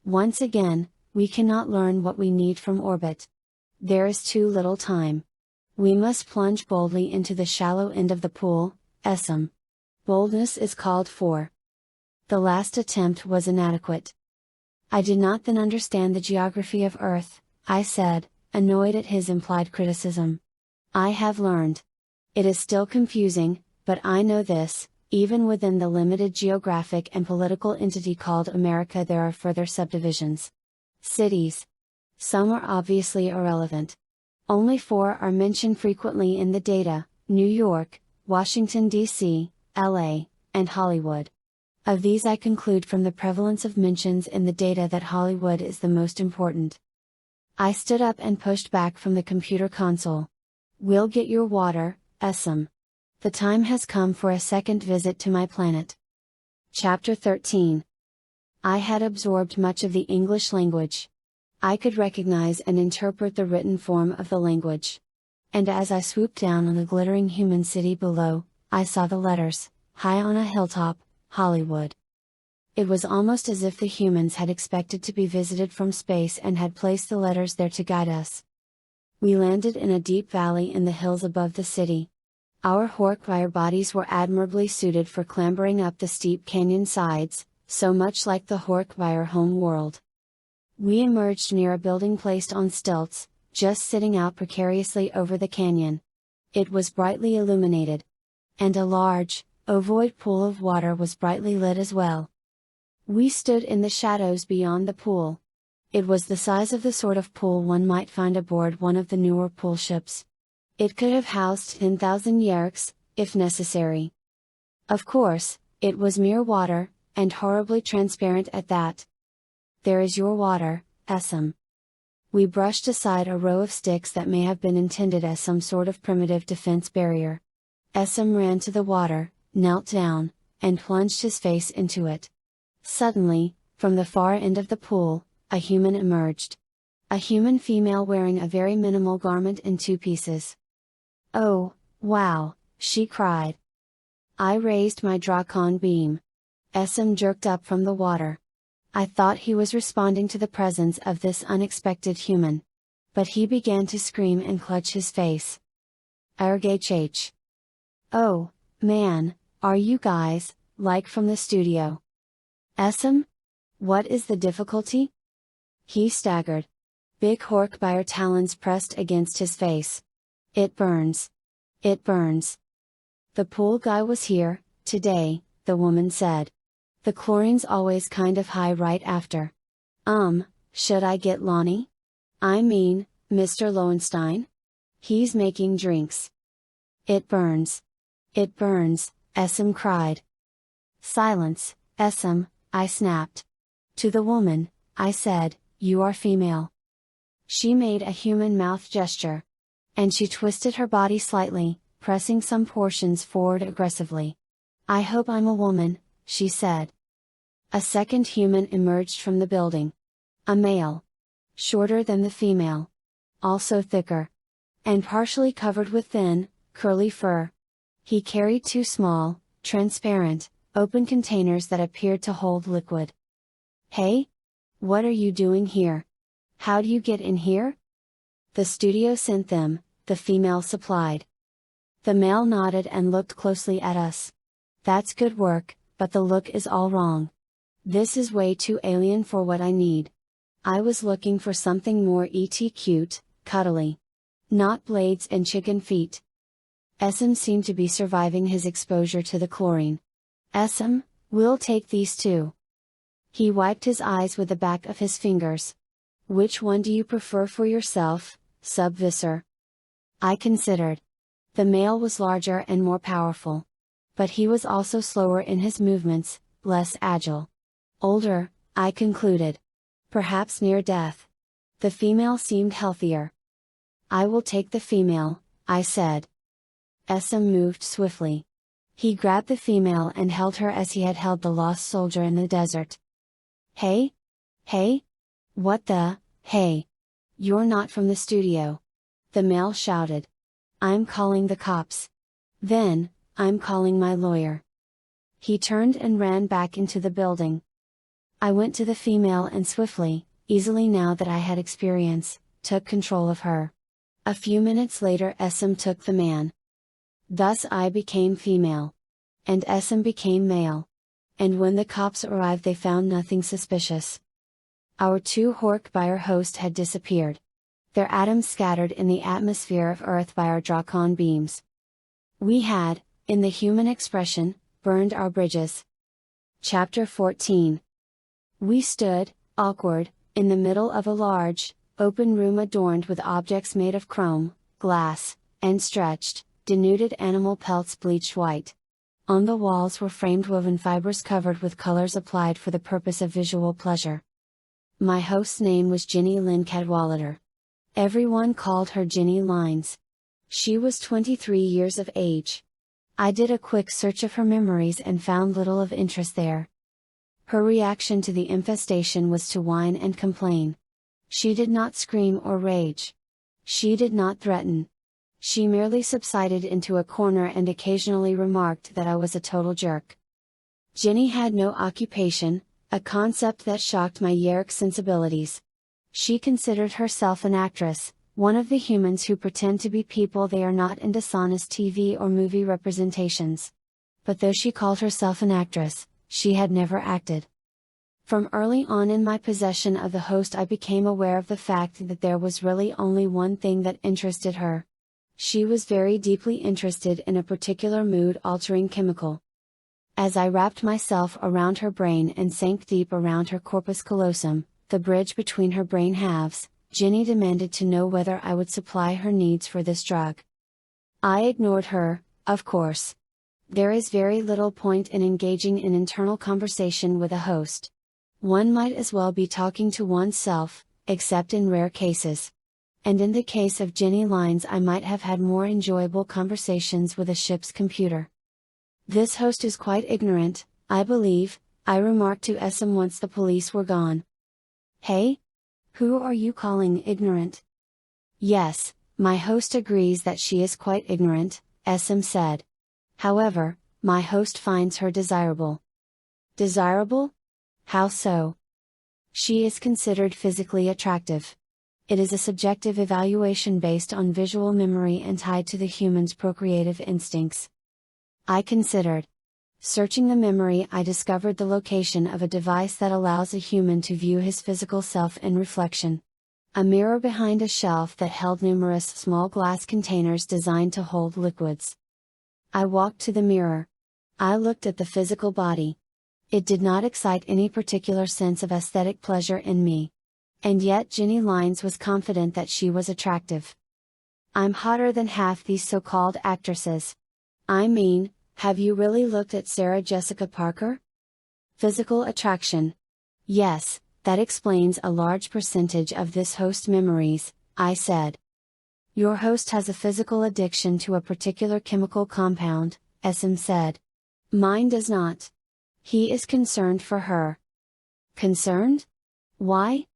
Once again, we cannot learn what we need from orbit. There is too little time. We must plunge boldly into the shallow end of the pool, SM. Boldness is called for. The last attempt was inadequate. I did not then understand the geography of Earth, I said, annoyed at his implied criticism. I have learned. It is still confusing, but I know this, even within the limited geographic and political entity called America there are further subdivisions. Cities. Some are obviously irrelevant. Only 4 are mentioned frequently in the data: New York, Washington, D.C., LA, and Hollywood. Of these I conclude from the prevalence of mentions in the data that Hollywood is the most important. I stood up and pushed back from the computer console. We'll get your water, SM. The time has come for a second visit to my planet. Chapter 13. I had absorbed much of the English language. I could recognize and interpret the written form of the language. And as I swooped down on the glittering human city below, I saw the letters, high on a hilltop, Hollywood. It was almost as if the humans had expected to be visited from space and had placed the letters there to guide us. We landed in a deep valley in the hills above the city. Our Hork-Wire bodies were admirably suited for clambering up the steep canyon sides, so much like the Hork-Wire home world. We emerged near a building placed on stilts, just sitting out precariously over the canyon. It was brightly illuminated. And a large, ovoid pool of water was brightly lit as well. We stood in the shadows beyond the pool. It was the size of the sort of pool one might find aboard one of the newer pool ships. It could have housed 10,000 Yeerks, if necessary. Of course, it was mere water, and horribly transparent at that. "There is your water, Essam." We brushed aside a row of sticks that may have been intended as some sort of primitive defense barrier. Essam ran to the water, knelt down, and plunged his face into it. Suddenly, from the far end of the pool, a human emerged. A human female wearing a very minimal garment in two pieces. "Oh, wow," she cried. I raised my Drakon beam. Essam jerked up from the water. I thought he was responding to the presence of this unexpected human. But he began to scream and clutch his face. "RGH. Oh, man, are you guys, like from the studio?" "Essam? What is the difficulty?" He staggered. Big Horkbire talons pressed against his face. "It burns. It burns." "The pool guy was here, today," the woman said. "The chlorine's always kind of high right after. Should I get Lonnie? I mean, Mr. Lowenstein? He's making drinks." "It burns. It burns," Essam cried. "Silence, Essam," I snapped. To the woman, I said, "You are female." She made a human mouth gesture. And she twisted her body slightly, pressing some portions forward aggressively. "I hope I'm a woman," she said. A second human emerged from the building. A male. Shorter than the female. Also thicker. And partially covered with thin, curly fur. He carried two small, transparent, open containers that appeared to hold liquid. "Hey? What are you doing here? How do you get in here?" "The studio sent them," the female supplied. The male nodded and looked closely at us. "That's good work, but the look is all wrong. This is way too alien for what I need. I was looking for something more cute, cuddly. Not blades and chicken feet." Essam seemed to be surviving his exposure to the chlorine. "Essam, we'll take these two." He wiped his eyes with the back of his fingers. "Which one do you prefer for yourself, Sub-Visser?" I considered. The male was larger and more powerful. But he was also slower in his movements, less agile. Older, I concluded. Perhaps near death. The female seemed healthier. "I will take the female," I said. Essam moved swiftly. He grabbed the female and held her as he had held the lost soldier in the desert. "Hey? Hey? What the, hey? You're not from the studio!" The male shouted. "I'm calling the cops. Then, I'm calling my lawyer." He turned and ran back into the building. I went to the female and swiftly, easily now that I had experience, took control of her. A few minutes later Essam took the man. Thus I became female. And Essam became male. And when the cops arrived they found nothing suspicious. Our two Horkbire hosts had disappeared. Their atoms scattered in the atmosphere of Earth by our Drakon beams. We had, in the human expression, burned our bridges. Chapter 14. We stood, awkward, in the middle of a large, open room adorned with objects made of chrome, glass, and stretched, denuded animal pelts bleached white. On the walls were framed woven fibers covered with colors applied for the purpose of visual pleasure. My host's name was Ginny Lynn Cadwallader. Everyone called her Ginny Lines. She was 23 years of age. I did a quick search of her memories and found little of interest there. Her reaction to the infestation was to whine and complain. She did not scream or rage. She did not threaten. She merely subsided into a corner and occasionally remarked that I was a total jerk. Ginny had no occupation, a concept that shocked my Yeerk sensibilities. She considered herself an actress, one of the humans who pretend to be people they are not in dishonest TV or movie representations. But though she called herself an actress, she had never acted. From early on in my possession of the host, I became aware of the fact that there was really only one thing that interested her. She was very deeply interested in a particular mood-altering chemical. As I wrapped myself around her brain and sank deep around her corpus callosum, the bridge between her brain halves, Ginny demanded to know whether I would supply her needs for this drug. I ignored her, of course. There is very little point in engaging in internal conversation with a host. One might as well be talking to oneself, except in rare cases. And in the case of Ginny Lines, I might have had more enjoyable conversations with a ship's computer. This host is quite ignorant, I believe, I remarked to Essam once the police were gone. Hey? Who are you calling ignorant? Yes, my host agrees that she is quite ignorant, Essam said. However, my host finds her desirable. Desirable? How so? She is considered physically attractive. It is a subjective evaluation based on visual memory and tied to the human's procreative instincts. I considered. Searching the memory, I discovered the location of a device that allows a human to view his physical self in reflection. A mirror behind a shelf that held numerous small glass containers designed to hold liquids. I walked to the mirror. I looked at the physical body. It did not excite any particular sense of aesthetic pleasure in me. And yet Ginny Lines was confident that she was attractive. I'm hotter than half these so-called actresses. I mean, have you really looked at Sarah Jessica Parker? Physical attraction. Yes, that explains a large percentage of this host memories, I said. Your host has a physical addiction to a particular chemical compound, Essam said. Mine does not. He is concerned for her. Concerned? Why?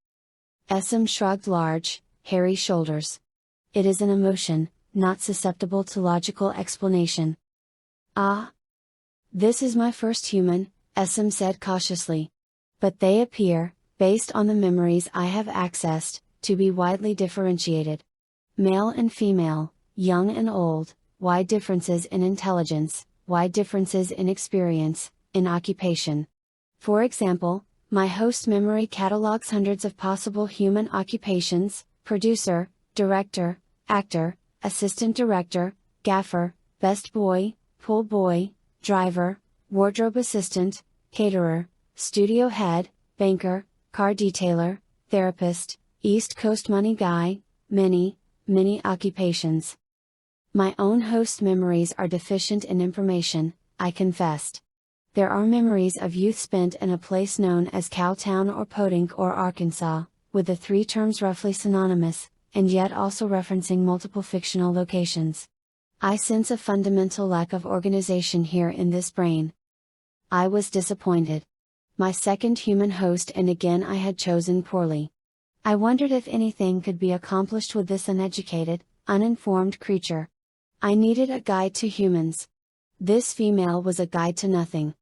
Essam shrugged large, hairy shoulders. It is an emotion, not susceptible to logical explanation. Ah? This is my first human, Essam said cautiously. But they appear, based on the memories I have accessed, to be widely differentiated. Male and female, young and old, wide differences in intelligence, wide differences in experience, in occupation. For example, my host memory catalogs hundreds of possible human occupations: producer, director, actor, assistant director, gaffer, best boy, pool boy, driver, wardrobe assistant, caterer, studio head, banker, car detailer, therapist, East Coast money guy, many occupations. My own host memories are deficient in information, I confessed. There are memories of youth spent in a place known as Cowtown or Podunk or Arkansas, with the three terms roughly synonymous, and yet also referencing multiple fictional locations. I sense a fundamental lack of organization here in this brain. I was disappointed. My second human host, and again I had chosen poorly. I wondered if anything could be accomplished with this uneducated, uninformed creature. I needed a guide to humans. This female was a guide to nothing.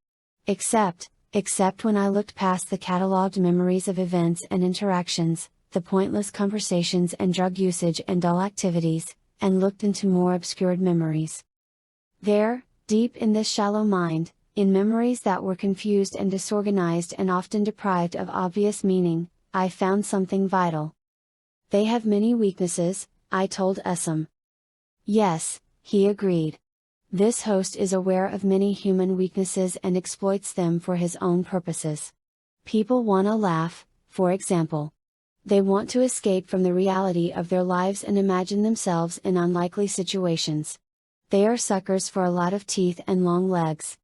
Except when I looked past the catalogued memories of events and interactions, the pointless conversations and drug usage and dull activities, and looked into more obscured memories. There, deep in this shallow mind, in memories that were confused and disorganized and often deprived of obvious meaning, I found something vital. They have many weaknesses, I told Essam. Yes, he agreed. This host is aware of many human weaknesses and exploits them for his own purposes. People wanna laugh, for example. They want to escape from the reality of their lives and imagine themselves in unlikely situations. They are suckers for a lot of teeth and long legs.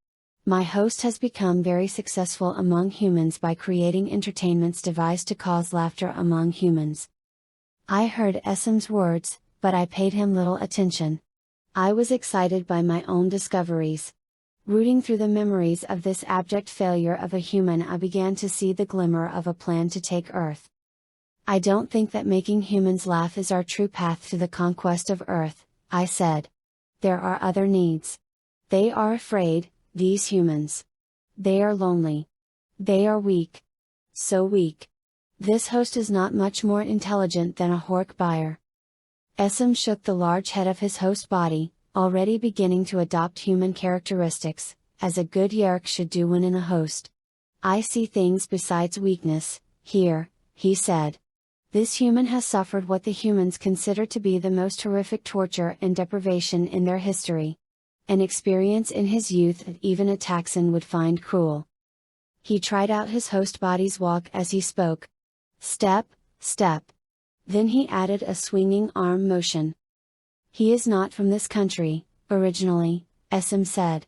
My host has become very successful among humans by creating entertainments devised to cause laughter among humans. I heard Essam's words, but I paid him little attention. I was excited by my own discoveries. Rooting through the memories of this abject failure of a human, I began to see the glimmer of a plan to take Earth. I don't think that making humans laugh is our true path to the conquest of Earth, I said. There are other needs. They are afraid, these humans. They are lonely. They are weak. So weak. This host is not much more intelligent than a Hork buyer. Essam shook the large head of his host body, already beginning to adopt human characteristics, as a good Yeerk should do when in a host. I see things besides weakness, here, he said. This human has suffered what the humans consider to be the most horrific torture and deprivation in their history. An experience in his youth that even a Taxan would find cruel. He tried out his host body's walk as he spoke. Step, step. Then he added a swinging arm motion. He is not from this country, originally, Essam said.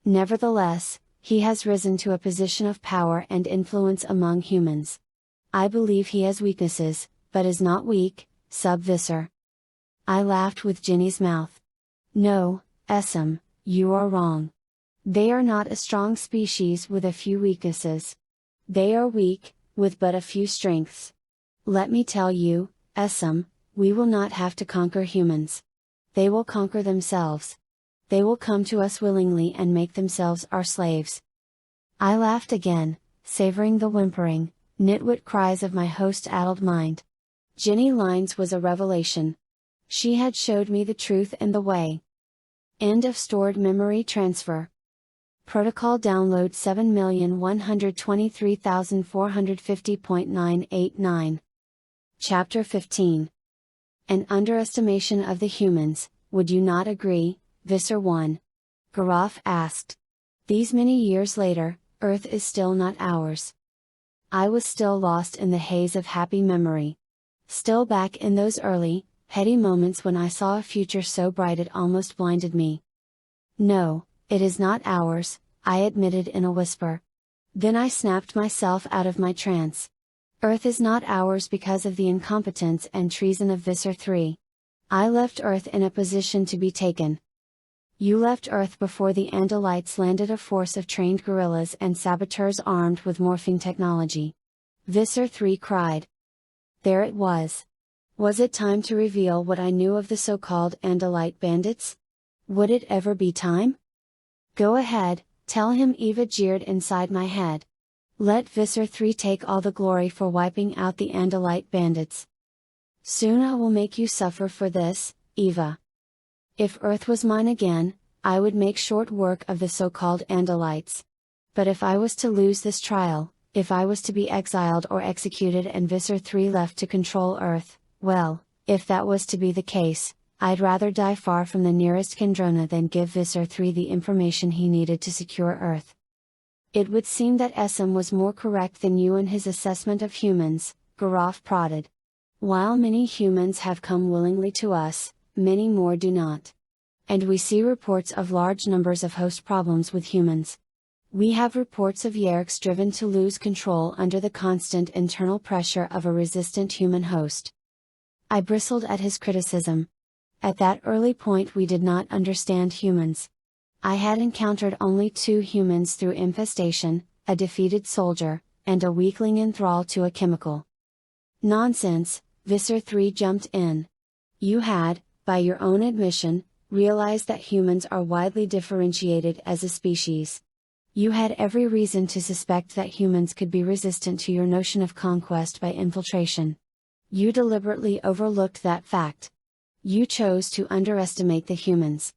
Nevertheless, he has risen to a position of power and influence among humans. I believe he has weaknesses, but is not weak, Visser. I laughed with Ginny's mouth. No, Essam, you are wrong. They are not a strong species with a few weaknesses. They are weak, with but a few strengths. Let me tell you, Essam, we will not have to conquer humans. They will conquer themselves. They will come to us willingly and make themselves our slaves. I laughed again, savoring the whimpering, nitwit cries of my host-addled mind. Ginny Lines was a revelation. She had showed me the truth and the way. End of stored memory transfer. Protocol download 7,123,450.989. Chapter 15. An underestimation of the humans, would you not agree, Visser One? Garaf asked. These many years later, Earth is still not ours. I was still lost in the haze of happy memory. Still back in those early, heady moments when I saw a future so bright it almost blinded me. No, it is not ours, I admitted in a whisper. Then I snapped myself out of my trance. Earth is not ours because of the incompetence and treason of Visser Three. I left Earth in a position to be taken. You left Earth before the Andalites landed a force of trained guerrillas and saboteurs armed with morphing technology. Visser Three cried. There it was. Was it time to reveal what I knew of the so-called Andalite bandits? Would it ever be time? Go ahead, tell him, Eva jeered inside my head. Let Visser Three take all the glory for wiping out the Andalite bandits. Soon I will make you suffer for this, Eva. If Earth was mine again, I would make short work of the so-called Andalites. But if I was to lose this trial, if I was to be exiled or executed and Visser Three left to control Earth, well, if that was to be the case, I'd rather die far from the nearest Kendrona than give Visser Three the information he needed to secure Earth. It would seem that Essam was more correct than you in his assessment of humans, Garaf prodded. While many humans have come willingly to us, many more do not. And we see reports of large numbers of host problems with humans. We have reports of Yeerks driven to lose control under the constant internal pressure of a resistant human host. I bristled at his criticism. At that early point we did not understand humans. I had encountered only 2 humans through infestation, a defeated soldier, and a weakling in thrall to a chemical. Nonsense, Visser Three jumped in. You had, by your own admission, realized that humans are widely differentiated as a species. You had every reason to suspect that humans could be resistant to your notion of conquest by infiltration. You deliberately overlooked that fact. You chose to underestimate the humans.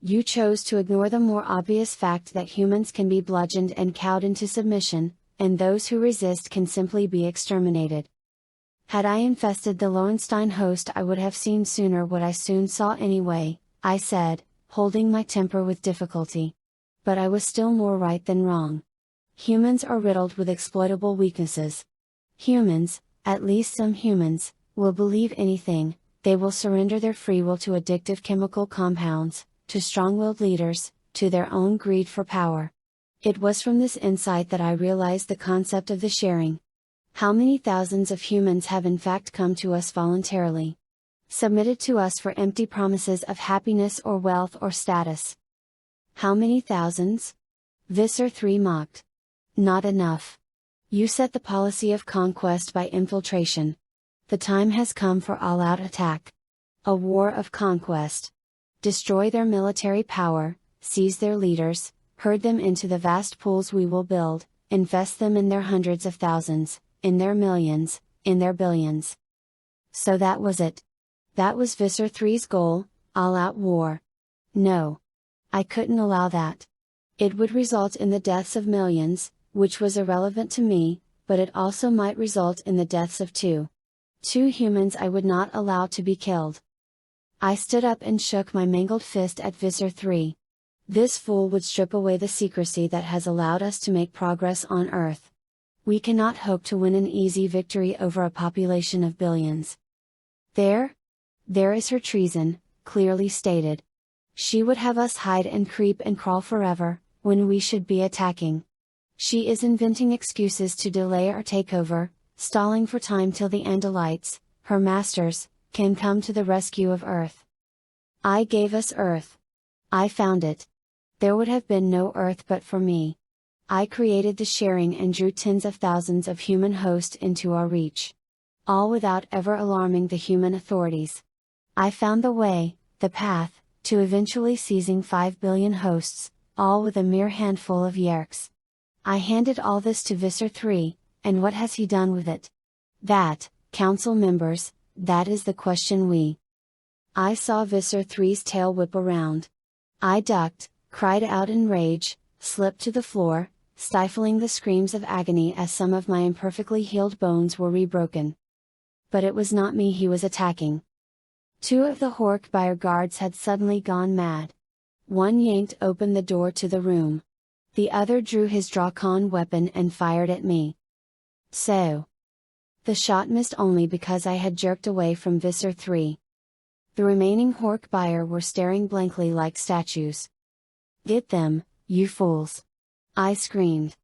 You chose to ignore the more obvious fact that humans can be bludgeoned and cowed into submission, and those who resist can simply be exterminated. Had I infested the Lowenstein host, I would have seen sooner what I soon saw anyway, I said, holding my temper with difficulty. But I was still more right than wrong. Humans are riddled with exploitable weaknesses. Humans, at least some humans, will believe anything. They will surrender their free will to addictive chemical compounds, to strong-willed leaders, to their own greed for power. It was from this insight that I realized the concept of the sharing. How many thousands of humans have in fact come to us voluntarily? Submitted to us for empty promises of happiness or wealth or status? How many thousands? Visser Three mocked. Not enough. You set the policy of conquest by infiltration. The time has come for all-out attack. A war of conquest. Destroy their military power, seize their leaders, herd them into the vast pools we will build, infest them in their hundreds of thousands, in their millions, in their billions. So that was it. That was Visser Three's goal, all-out war. No. I couldn't allow that. It would result in the deaths of millions, which was irrelevant to me, but it also might result in the deaths of two humans I would not allow to be killed. I stood up and shook my mangled fist at Visser Three. This fool would strip away the secrecy that has allowed us to make progress on Earth. We cannot hope to win an easy victory over a population of billions. There is her treason, clearly stated. She would have us hide and creep and crawl forever, when we should be attacking. She is inventing excuses to delay our takeover, stalling for time till the Andalites, her masters, can come to the rescue of Earth. I gave us Earth. I found it. There would have been no Earth but for me. I created the sharing and drew tens of thousands of human hosts into our reach. All without ever alarming the human authorities. I found the way, the path, to eventually seizing 5 billion hosts, all with a mere handful of Yeerks. I handed all this to Visser Three, and what has he done with it? That, council members, that is the question I saw Visser Three's tail whip around. I ducked, cried out in rage, slipped to the floor, stifling the screams of agony as some of my imperfectly healed bones were rebroken. But it was not me he was attacking. Two of the Hork-Buyer guards had suddenly gone mad. One yanked open the door to the room. The other drew his Drakon weapon and fired at me. So. The shot missed only because I had jerked away from Visser Three. The remaining Hork-Buyer were staring blankly like statues. Get them, you fools! I screamed.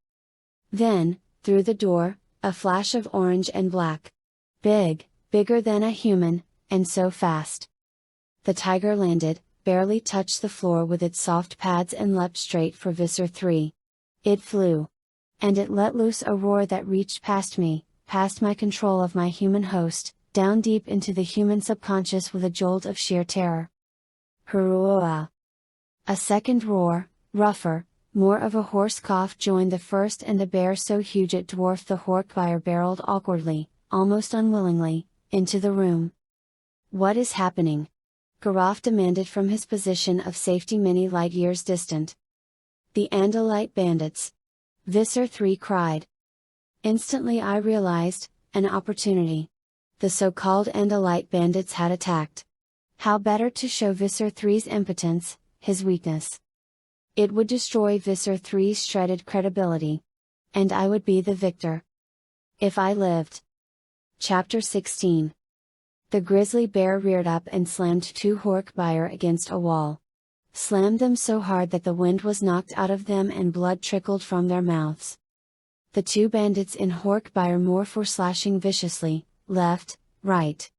Then, through the door, a flash of orange and black. Bigger than a human, and so fast. The tiger landed, barely touched the floor with its soft pads and leapt straight for Visser Three. It flew. And it let loose a roar that reached past me, past my control of my human host, down deep into the human subconscious with a jolt of sheer terror. Hurrah! A second roar, rougher, more of a hoarse cough joined the first, and a bear so huge it dwarfed the Hork-Buyer barreled awkwardly, almost unwillingly, into the room. What is happening? Garaf demanded from his position of safety many light years distant. The Andalite bandits! Visser Three cried. Instantly I realized, an opportunity. The so-called Andalite bandits had attacked. How better to show Visser Three's impotence, his weakness. It would destroy Visser Three's shredded credibility. And I would be the victor. If I lived. Chapter 16. The grizzly bear reared up and slammed two Hork-Buyer against a wall. Slammed them so hard that the wind was knocked out of them and blood trickled from their mouths. The two bandits in Hork-Buyer morph were slashing viciously, left, right.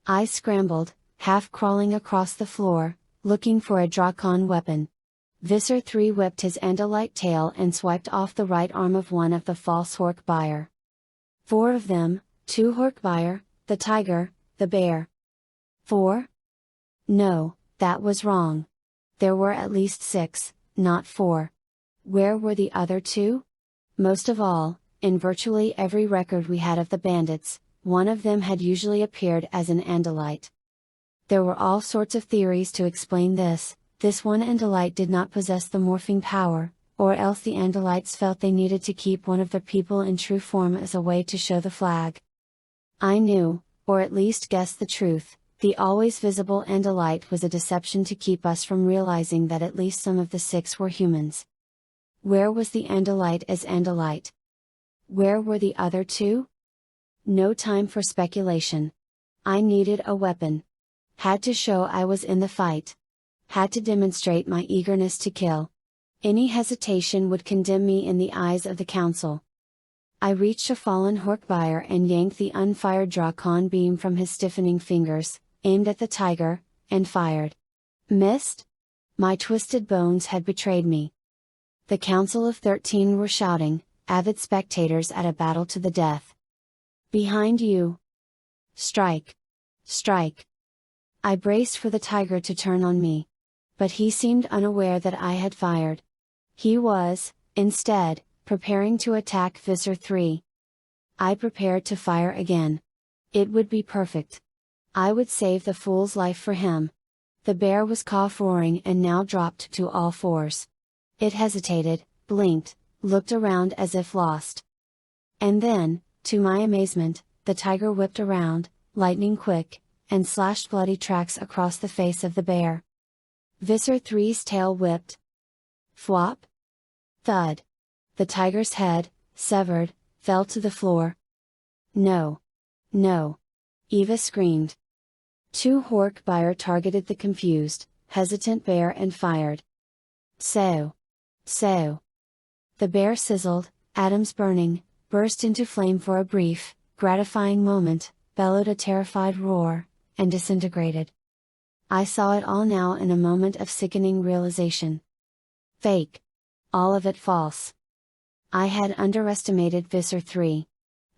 I scrambled, half crawling across the floor, looking for a Drakon weapon. Visser Three whipped his Andalite tail and swiped off the right arm of one of the false Hork-Buyer. 4 of them, 2 Hork-Buyer, the tiger, the bear. 4? No, that was wrong. There were at least 6, not 4. Where were the other 2? Most of all, in virtually every record we had of the bandits, one of them had usually appeared as an Andalite. There were all sorts of theories to explain this. This one Andalite did not possess the morphing power, or else the Andalites felt they needed to keep one of their people in true form as a way to show the flag. I knew, or at least guessed the truth, the always visible Andalite was a deception to keep us from realizing that at least some of the 6 were humans. Where was the Andalite as Andalite? Where were the other 2? No time for speculation. I needed a weapon. Had to show I was in the fight. Had to demonstrate my eagerness to kill. Any hesitation would condemn me in the eyes of the council. I reached a fallen Hork-Buyer and yanked the unfired Drakon beam from his stiffening fingers, aimed at the tiger, and fired. Missed? My twisted bones had betrayed me. The Council of 13 were shouting, avid spectators at a battle to the death. Behind you! Strike! Strike! I braced for the tiger to turn on me. But he seemed unaware that I had fired. He was, instead, preparing to attack Visser Three. I prepared to fire again. It would be perfect. I would save the fool's life for him. The bear was cough-roaring and now dropped to all fours. It hesitated, blinked, looked around as if lost. And then, to my amazement, the tiger whipped around, lightning quick, and slashed bloody tracks across the face of the bear. Visser Three's tail whipped. Thwop! Thud! The tiger's head, severed, fell to the floor. No! No! Eva screamed. Two Hork-Buyer targeted the confused, hesitant bear and fired. So! The bear sizzled, atoms burning, burst into flame for a brief, gratifying moment, bellowed a terrified roar, and disintegrated. I saw it all now in a moment of sickening realization. Fake! All of it false. I had underestimated Visser Three.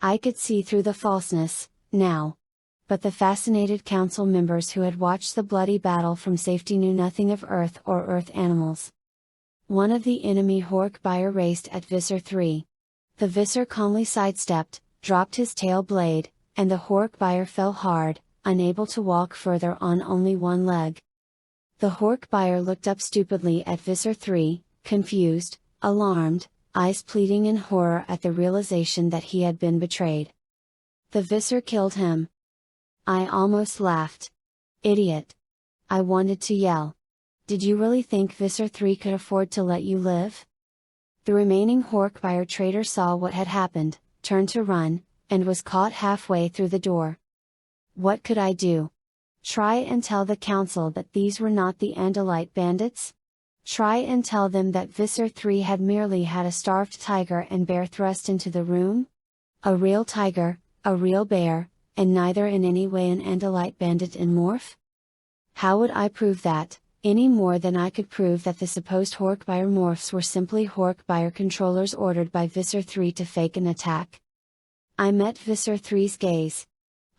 I could see through the falseness, now. But the fascinated council members who had watched the bloody battle from safety knew nothing of Earth or Earth animals. One of the enemy Hork-Buyer raced at Visser Three. The Visser calmly sidestepped, dropped his tail blade, and the Hork-Buyer fell hard, unable to walk further on only one leg. The Hork-Buyer looked up stupidly at Visser Three, confused, alarmed, eyes pleading in horror at the realization that he had been betrayed. The Visser killed him. I almost laughed. Idiot! I wanted to yell. Did you really think Visser Three could afford to let you live? The remaining Hork-Buyer traitor saw what had happened, turned to run, and was caught halfway through the door. What could I do? Try and tell the council that these were not the Andalite bandits? Try and tell them that Visser Three had merely had a starved tiger and bear thrust into the room? A real tiger, a real bear, and neither in any way an Andalite bandit in morph? How would I prove that, any more than I could prove that the supposed Hork-Buyer morphs were simply Hork-Buyer controllers ordered by Visser Three to fake an attack? I met Visser Three's gaze.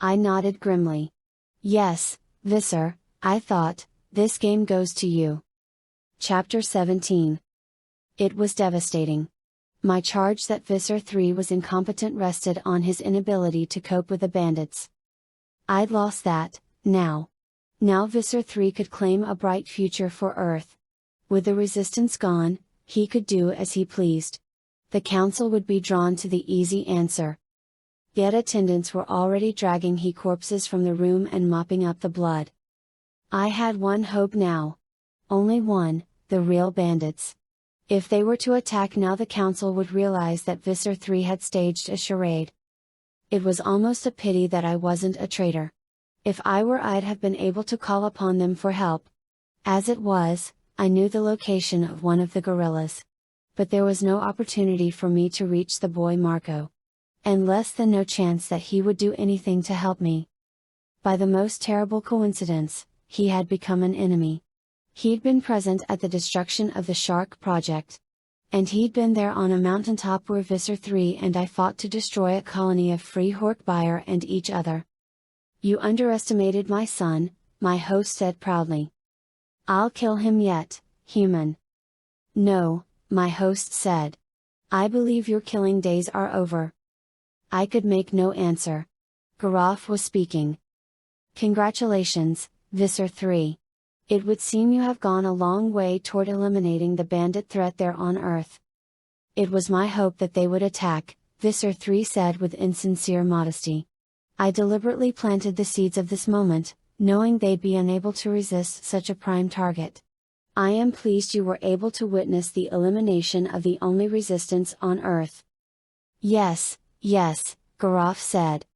I nodded grimly. Yes, Visser, I thought, this game goes to you. Chapter 17. It was devastating. My charge that Visser Three was incompetent rested on his inability to cope with the bandits. I'd lost that, now. Now Visser Three could claim a bright future for Earth. With the resistance gone, he could do as he pleased. The council would be drawn to the easy answer. Yet attendants were already dragging he corpses from the room and mopping up the blood. I had one hope now. Only one, the real bandits. If they were to attack now, the council would realize that Visser Three had staged a charade. It was almost a pity that I wasn't a traitor. If I were, I'd have been able to call upon them for help. As it was, I knew the location of one of the guerrillas. But there was no opportunity for me to reach the boy Marco. And less than no chance that he would do anything to help me. By the most terrible coincidence, he had become an enemy. He'd been present at the destruction of the Shark Project. And he'd been there on a mountaintop where Visser Three and I fought to destroy a colony of free Hork-Buyer and each other. You underestimated my son, my host said proudly. I'll kill him yet, human. No, my host said. I believe your killing days are over. I could make no answer. Garaf was speaking. Congratulations, Visser Three. It would seem you have gone a long way toward eliminating the bandit threat there on Earth. It was my hope that they would attack, Visser Three said with insincere modesty. I deliberately planted the seeds of this moment, knowing they'd be unable to resist such a prime target. I am pleased you were able to witness the elimination of the only resistance on Earth. Yes, Garaf said.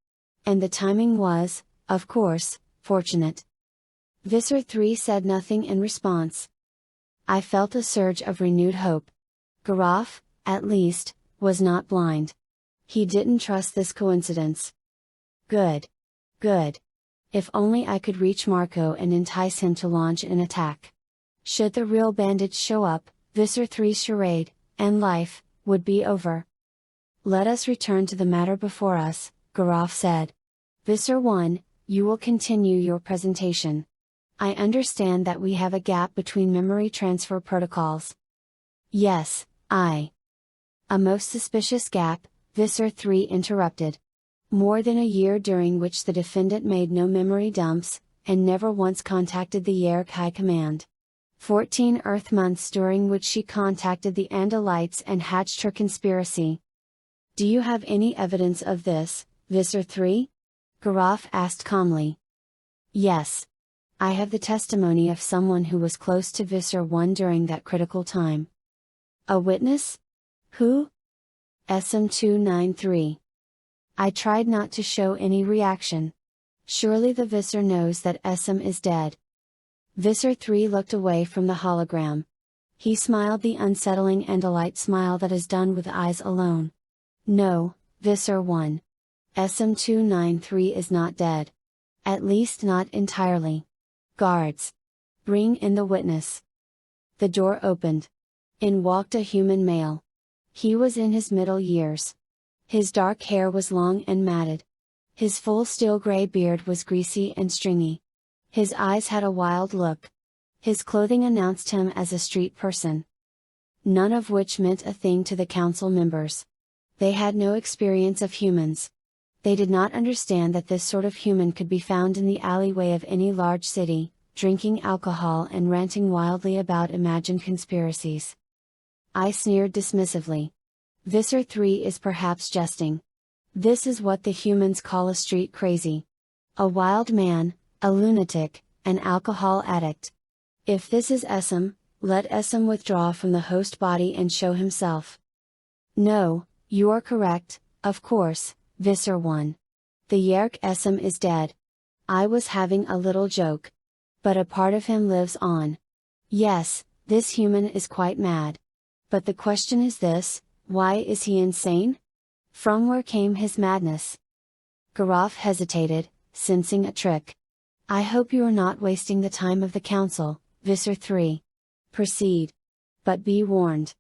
And the timing was, of course, fortunate. Visser Three said nothing in response. I felt a surge of renewed hope. Garaf, at least, was not blind. He didn't trust this coincidence. Good. If only I could reach Marco and entice him to launch an attack. Should the real bandits show up, Visser Three's charade, and life, would be over. Let us return to the matter before us, Garaf said. Visser One, you will continue your presentation. I understand that we have a gap between memory transfer protocols. Yes, A most suspicious gap, Visser Three interrupted. More than a year during which the defendant made no memory dumps, and never once contacted the Yeerk High Command. 14 Earth months during which she contacted the Andalites and hatched her conspiracy. Do you have any evidence of this, Visser Three? Garaf asked calmly. Yes. I have the testimony of someone who was close to Visser One during that critical time. A witness? Who? SM-293. I tried not to show any reaction. Surely the Visser knows that SM is dead. Visser Three looked away from the hologram. He smiled the unsettling Andalite smile that is done with eyes alone. No, Visser One. SM-293 is not dead. At least not entirely. Guards! Bring in the witness. The door opened. In walked a human male. He was in his middle years. His dark hair was long and matted. His full steel gray beard was greasy and stringy. His eyes had a wild look. His clothing announced him as a street person. None of which meant a thing to the council members. They had no experience of humans. They did not understand that this sort of human could be found in the alleyway of any large city, drinking alcohol and ranting wildly about imagined conspiracies. I sneered dismissively. Visser Three is perhaps jesting. This is what the humans call a street crazy. A wild man, a lunatic, an alcohol addict. If this is SM, let SM withdraw from the host body and show himself. No, you are correct, of course, Visser One. The Yeerk SM is dead. I was having a little joke. But a part of him lives on. Yes, this human is quite mad. But the question is this, why is he insane? From where came his madness? Garaf hesitated, sensing a trick. I hope you are not wasting the time of the council, Visser Three. Proceed. But be warned.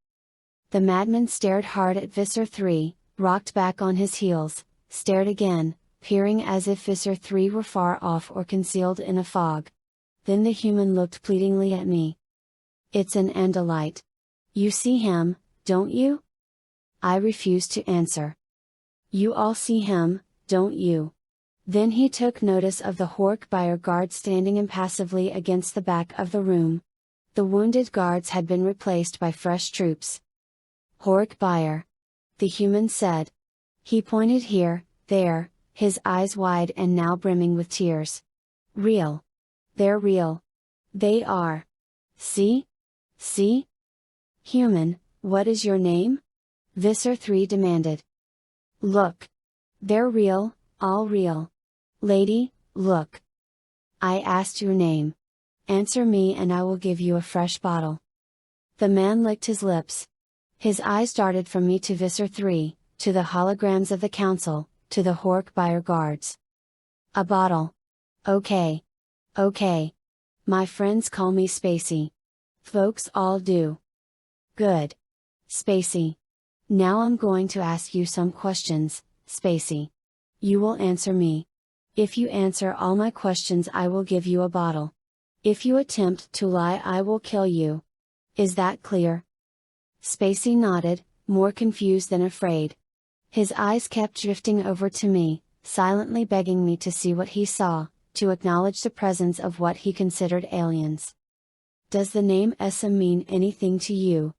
The madman stared hard at Visser Three, rocked back on his heels, stared again, peering as if Visser Three were far off or concealed in a fog. Then the human looked pleadingly at me. It's an Andalite. You see him, don't you? I refused to answer. You all see him, don't you? Then he took notice of the Hork buyer guard standing impassively against the back of the room. The wounded guards had been replaced by fresh troops. Hork buyer. The human said. He pointed here, there, his eyes wide and now brimming with tears. Real. They're real. They are. See? See? Human, what is your name? Visser Three demanded. Look. They're real, all real. Lady, look. I asked your name. Answer me and I will give you a fresh bottle. The man licked his lips. His eyes darted from me to Visser Three, to the holograms of the council, to the Hork buyer guards. A bottle. Okay. Okay. My friends call me Spacey. Folks all do. Good. Spacey. Now I'm going to ask you some questions, Spacey. You will answer me. If you answer all my questions I will give you a bottle. If you attempt to lie I will kill you. Is that clear? Spacey nodded, more confused than afraid. His eyes kept drifting over to me, silently begging me to see what he saw, to acknowledge the presence of what he considered aliens. Does the name SM mean anything to you?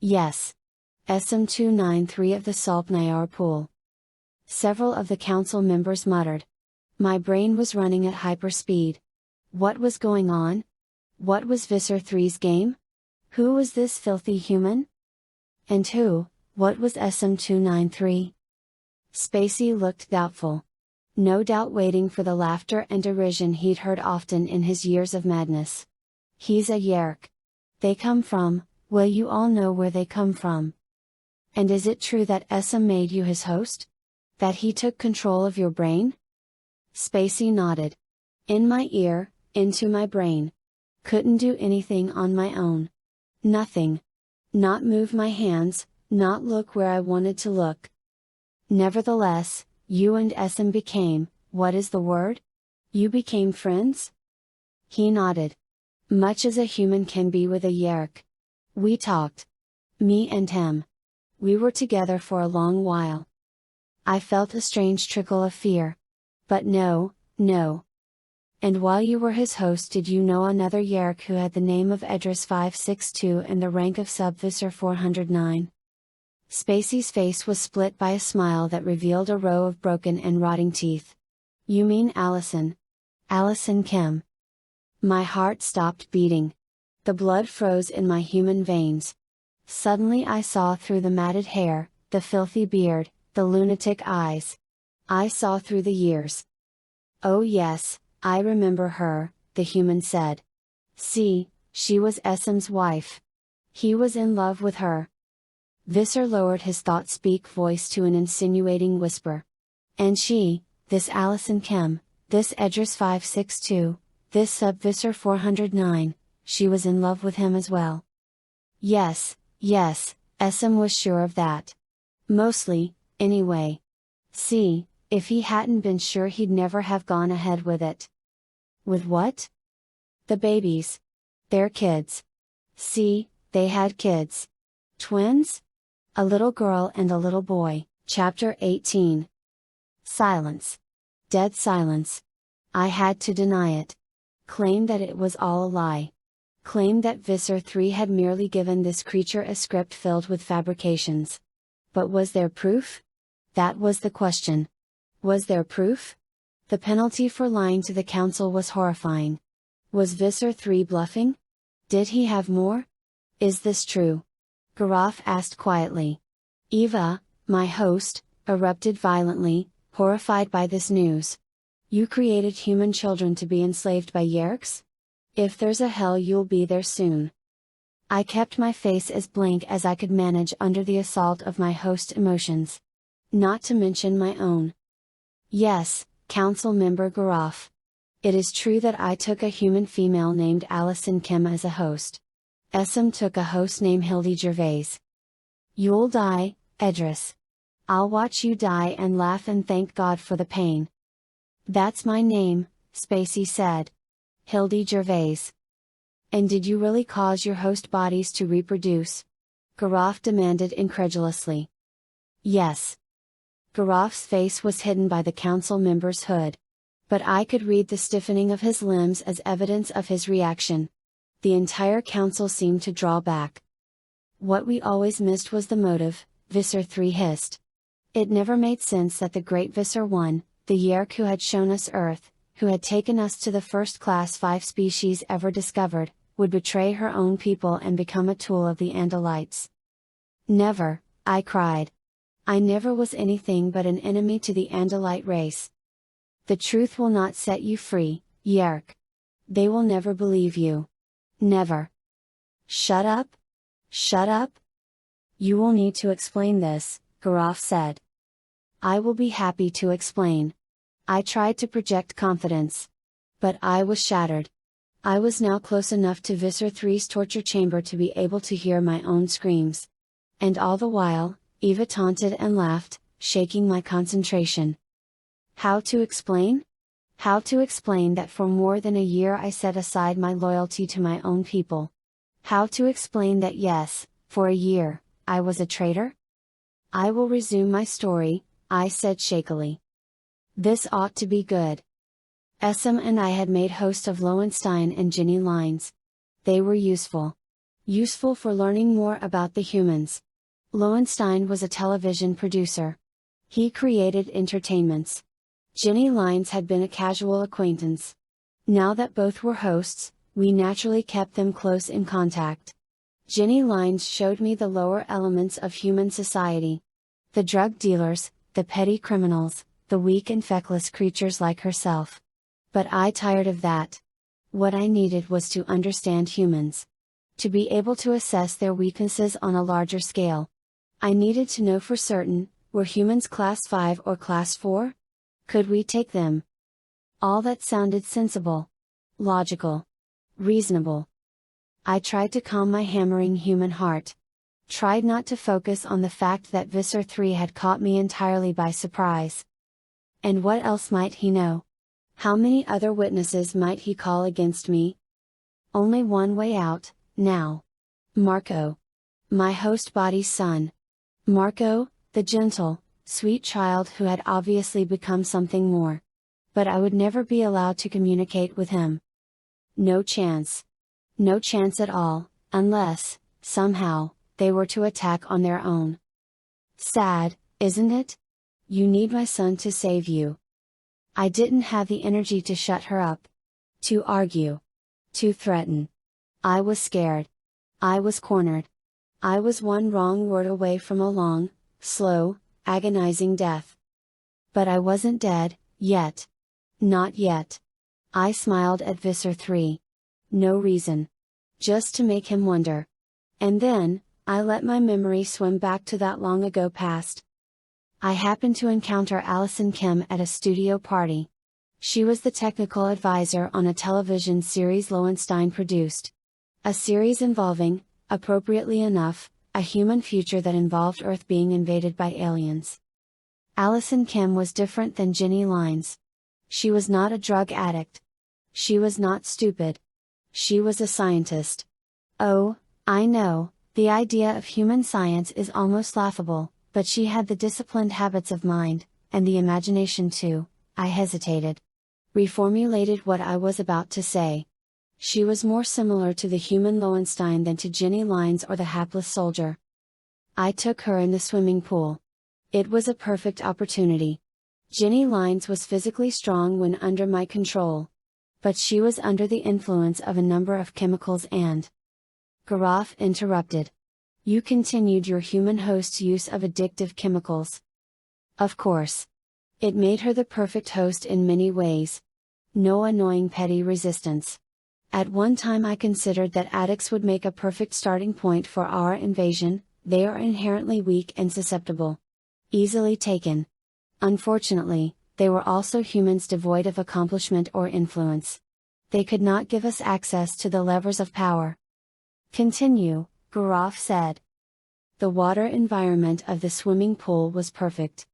Yes. SM-293 of the Salpnayar pool. Several of the council members muttered. My brain was running at hyperspeed. What was going on? What was Visser Three's game? Who was this filthy human? And what was SM-293? Spacey looked doubtful. No doubt waiting for the laughter and derision he'd heard often in his years of madness. He's a Yeerk. They come from, well you all know where they come from. And is it true that SM made you his host? That he took control of your brain? Spacey nodded. In my ear, into my brain. Couldn't do anything on my own. Nothing. Not move my hands, not look where I wanted to look. Nevertheless, you and SM became, what is the word? You became friends? He nodded. Much as a human can be with a Yeerk. We talked. Me and him. We were together for a long while. I felt a strange trickle of fear. But no. And while you were his host, did you know another Yeerk who had the name of Edriss 562 and the rank of Visser 409? Spacey's face was split by a smile that revealed a row of broken and rotting teeth. You mean Allison? Allison Kim. My heart stopped beating. The blood froze in my human veins. Suddenly I saw through the matted hair, the filthy beard, the lunatic eyes. I saw through the years. Oh yes, I remember her, the human said. See, she was Esm's wife. He was in love with her. Visser lowered his thought-speak voice to an insinuating whisper. And she, this Allison Kim, this Edriss 562, this Visser 409, she was in love with him as well. Yes, yes, Esm was sure of that. Mostly, anyway. See, if he hadn't been sure, he'd never have gone ahead with it. With what? The babies. Their kids. See, they had kids. Twins? A little girl and a little boy. Chapter 18. Silence. Dead silence. I had to deny it. Claim that it was all a lie. Claim that Visser Three had merely given this creature a script filled with fabrications. But was there proof? That was the question. Was there proof? The penalty for lying to the council was horrifying. Was Visser Three bluffing? Did he have more? Is this true? Garaf asked quietly. Eva, my host, erupted violently, horrified by this news. You created human children to be enslaved by Yeerks? If there's a hell, you'll be there soon. I kept my face as blank as I could manage under the assault of my host emotions. Not to mention my own. Yes, Council Member Garaf. It is true that I took a human female named Allison Kim as a host. Esm took a host named Hildy Gervais. You'll die, Edriss. I'll watch you die and laugh and thank God for the pain. That's my name, Spacey said. Hildy Gervais. And did you really cause your host bodies to reproduce? Garaf demanded incredulously. Yes. Garaf's face was hidden by the council member's hood. But I could read the stiffening of his limbs as evidence of his reaction. The entire council seemed to draw back. What we always missed was the motive, Visser Three hissed. It never made sense that the great Visser One, the Yeerk who had shown us Earth, who had taken us to the first class 5 species ever discovered, would betray her own people and become a tool of the Andalites. Never, I cried. I never was anything but an enemy to the Andalite race. The truth will not set you free, Yeerk. They will never believe you. Never. Shut up? Shut up? You will need to explain this, Garaf said. I will be happy to explain. I tried to project confidence. But I was shattered. I was now close enough to Visser Three's torture chamber to be able to hear my own screams. And all the while, Eva taunted and laughed, shaking my concentration. How to explain? How to explain that for more than a year I set aside my loyalty to my own people? How to explain that yes, for a year, I was a traitor? I will resume my story, I said shakily. This ought to be good. Esm and I had made host of Lowenstein and Ginny Lines. They were useful. Useful for learning more about the humans. Lowenstein was a television producer. He created entertainments. Ginny Lines had been a casual acquaintance. Now that both were hosts, we naturally kept them close in contact. Ginny Lines showed me the lower elements of human society. The drug dealers, the petty criminals, the weak and feckless creatures like herself. But I tired of that. What I needed was to understand humans. To be able to assess their weaknesses on a larger scale. I needed to know for certain, were humans class 5 or class 4? Could we take them? All that sounded sensible. Logical. Reasonable. I tried to calm my hammering human heart. Tried not to focus on the fact that Visser Three had caught me entirely by surprise. And what else might he know? How many other witnesses might he call against me? Only one way out, now. Marco. My host body's son. Marco, the gentle, sweet child who had obviously become something more. but I would never be allowed to communicate with him. No chance. No chance at all, unless, somehow, they were to attack on their own. Sad, isn't it? You need my son to save you. I didn't have the energy to shut her up. To argue. To threaten. I was scared. I was cornered. I was one wrong word away from a long, slow, agonizing death. But I wasn't dead, yet. Not yet. I smiled at Visser Three. No reason. Just to make him wonder. And then, I let my memory swim back to that long ago past. I happened to encounter Allison Kim at a studio party. She was the technical advisor on a television series Lowenstein produced. A series involving, appropriately enough, a human future that involved Earth being invaded by aliens. Allison Kim was different than Ginny Lines. She was not a drug addict. She was not stupid. She was a scientist. Oh, I know, the idea of human science is almost laughable, but she had the disciplined habits of mind, and the imagination too. I hesitated. Reformulated what I was about to say. She was more similar to the human Lowenstein than to Ginny Lines or the hapless soldier. I took her in the swimming pool. It was a perfect opportunity. Ginny Lines was physically strong when under my control. But she was under the influence of a number of chemicals and... Garaf interrupted. You continued your human host's use of addictive chemicals. Of course. It made her the perfect host in many ways. No annoying petty resistance. At one time I considered that addicts would make a perfect starting point for our invasion. They are inherently weak and susceptible. Easily taken. Unfortunately, they were also humans devoid of accomplishment or influence. They could not give us access to the levers of power. Continue, Garaf said. The water environment of the swimming pool was perfect.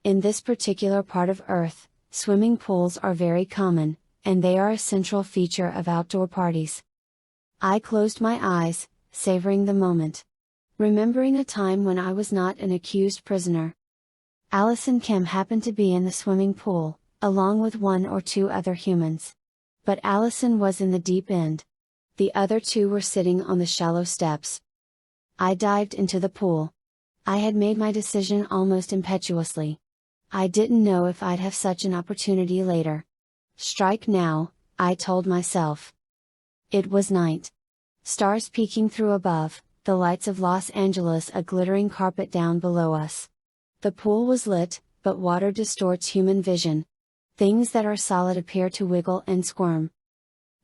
In this particular part of Earth, swimming pools are very common, and they are a central feature of outdoor parties. I closed my eyes, savoring the moment. Remembering a time when I was not an accused prisoner. Allison Kim happened to be in the swimming pool, along with one or two other humans. But Allison was in the deep end. The other two were sitting on the shallow steps. I dived into the pool. I had made my decision almost impetuously. I didn't know if I'd have such an opportunity later. Strike now, I told myself. It was night. Stars peeking through above, the lights of Los Angeles a glittering carpet down below us. The pool was lit, but water distorts human vision. Things that are solid appear to wiggle and squirm.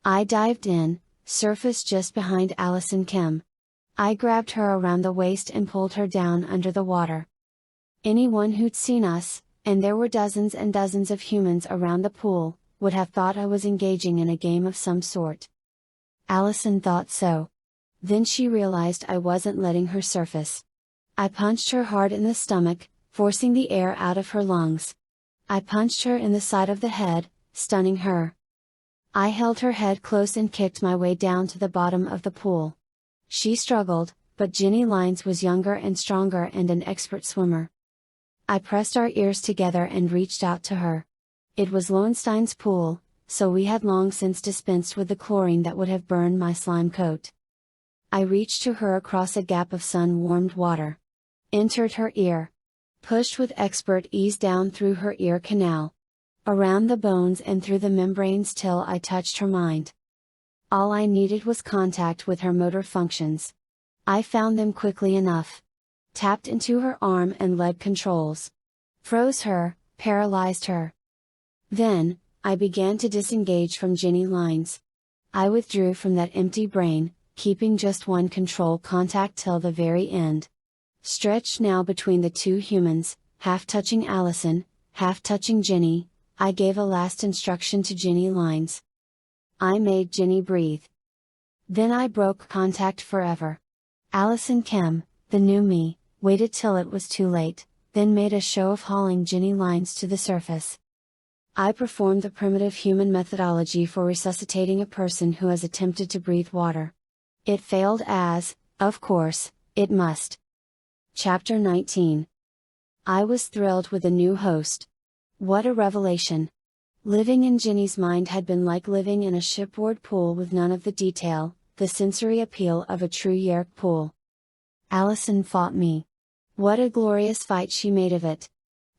I dived in, surface just behind Allison Kim. I grabbed her around the waist and pulled her down under the water. Anyone who'd seen us, and there were dozens and dozens of humans around the pool, would have thought I was engaging in a game of some sort. Allison thought so. Then she realized I wasn't letting her surface. I punched her hard in the stomach, forcing the air out of her lungs. I punched her in the side of the head, stunning her. I held her head close and kicked my way down to the bottom of the pool. She struggled, but Ginny Lines was younger and stronger and an expert swimmer. I pressed our ears together and reached out to her. It was Lowenstein's pool, so we had long since dispensed with the chlorine that would have burned my slime coat. I reached to her across a gap of sun-warmed water. Entered her ear. Pushed with expert ease down through her ear canal. Around the bones and through the membranes till I touched her mind. All I needed was contact with her motor functions. I found them quickly enough. Tapped into her arm and leg controls. Froze her, paralyzed her. Then, I began to disengage from Ginny Lines. I withdrew from that empty brain, keeping just one control contact till the very end. Stretched now between the two humans, half touching Allison, half touching Ginny, I gave a last instruction to Ginny Lines. I made Ginny breathe. Then I broke contact forever. Allison Kim, the new me, waited till it was too late, then made a show of hauling Ginny Lines to the surface. I performed the primitive human methodology for resuscitating a person who has attempted to breathe water. It failed as, of course, it must. Chapter 19. I was thrilled with the new host. What a revelation! Living in Ginny's mind had been like living in a shipboard pool with none of the detail, the sensory appeal of a true Yeerk pool. Allison fought me. What a glorious fight she made of it.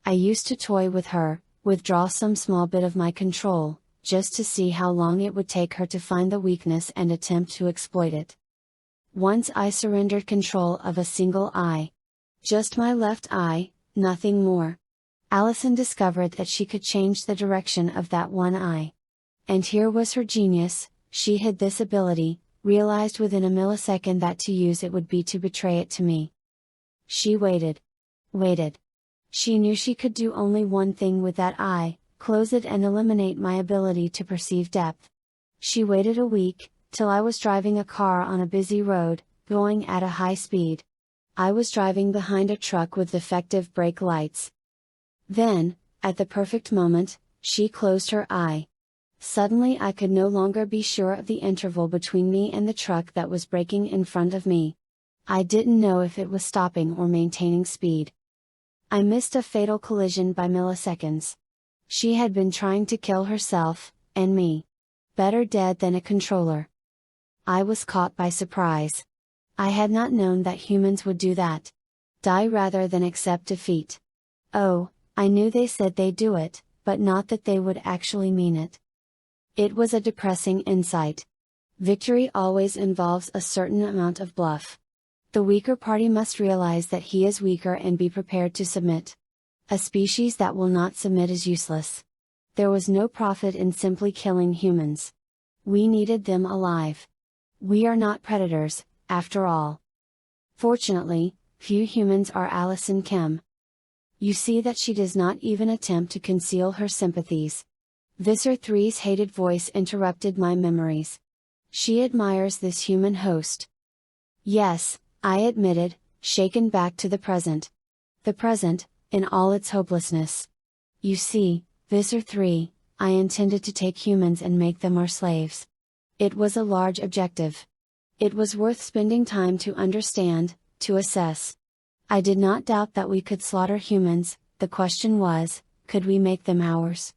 I used to toy with her, withdraw some small bit of my control, just to see how long it would take her to find the weakness and attempt to exploit it. Once I surrendered control of a single eye. Just my left eye, nothing more. Allison discovered that she could change the direction of that one eye. And here was her genius: she hid this ability, realized within a millisecond that to use it would be to betray it to me. She waited. Waited. She knew she could do only one thing with that eye: close it and eliminate my ability to perceive depth. She waited a week, till I was driving a car on a busy road, going at a high speed. I was driving behind a truck with defective brake lights. Then, at the perfect moment, she closed her eye. Suddenly I could no longer be sure of the interval between me and the truck that was braking in front of me. I didn't know if it was stopping or maintaining speed. I missed a fatal collision by milliseconds. She had been trying to kill herself, and me. Better dead than a controller. I was caught by surprise. I had not known that humans would do that. Die rather than accept defeat. Oh, I knew they said they'd do it, but not that they would actually mean it. It was a depressing insight. Victory always involves a certain amount of bluff. The weaker party must realize that he is weaker and be prepared to submit. A species that will not submit is useless. There was no profit in simply killing humans. We needed them alive. We are not predators, after all. Fortunately, few humans are Allison Kim. You see that she does not even attempt to conceal her sympathies. Visser Three's hated voice interrupted my memories. She admires this human host. Yes, I admitted, shaken back to the present. The present, in all its hopelessness. You see, Visser Three, I intended to take humans and make them our slaves. It was a large objective. It was worth spending time to understand, to assess. I did not doubt that we could slaughter humans. The question was, could we make them ours?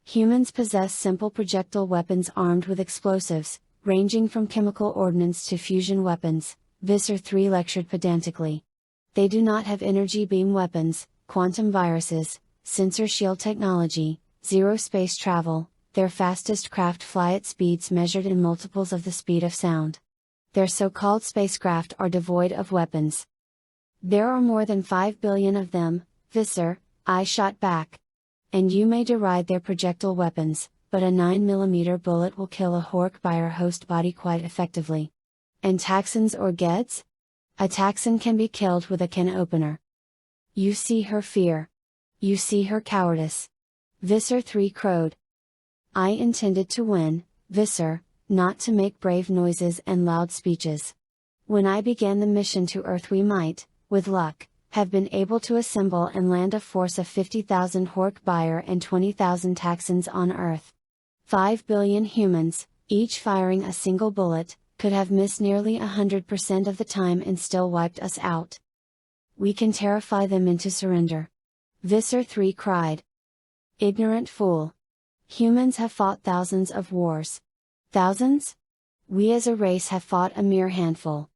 Humans possess simple projectile weapons armed with explosives, ranging from chemical ordnance to fusion weapons, Visser Three lectured pedantically. They do not have energy beam weapons, quantum viruses, sensor shield technology, zero space travel. Their fastest craft fly at speeds measured in multiples of the speed of sound. Their so-called spacecraft are devoid of weapons. There are more than 5 billion of them, Visser, I shot back. And you may deride their projectile weapons, but a 9mm bullet will kill a Hork by our host body quite effectively. And Taxons or Geds? A Taxon can be killed with a can opener. You see her fear. You see her cowardice. Visser Three crowed. I intended to win, Visser, not to make brave noises and loud speeches. When I began the mission to Earth we might, with luck, have been able to assemble and land a force of 50,000 Hork buyer and 20,000 Taxons on Earth. 5 billion humans, each firing a single bullet, could have missed nearly 100% of the time and still wiped us out. We can terrify them into surrender. Visser Three cried. Ignorant fool. Humans have fought thousands of wars. Thousands? We as a race have fought a mere handful.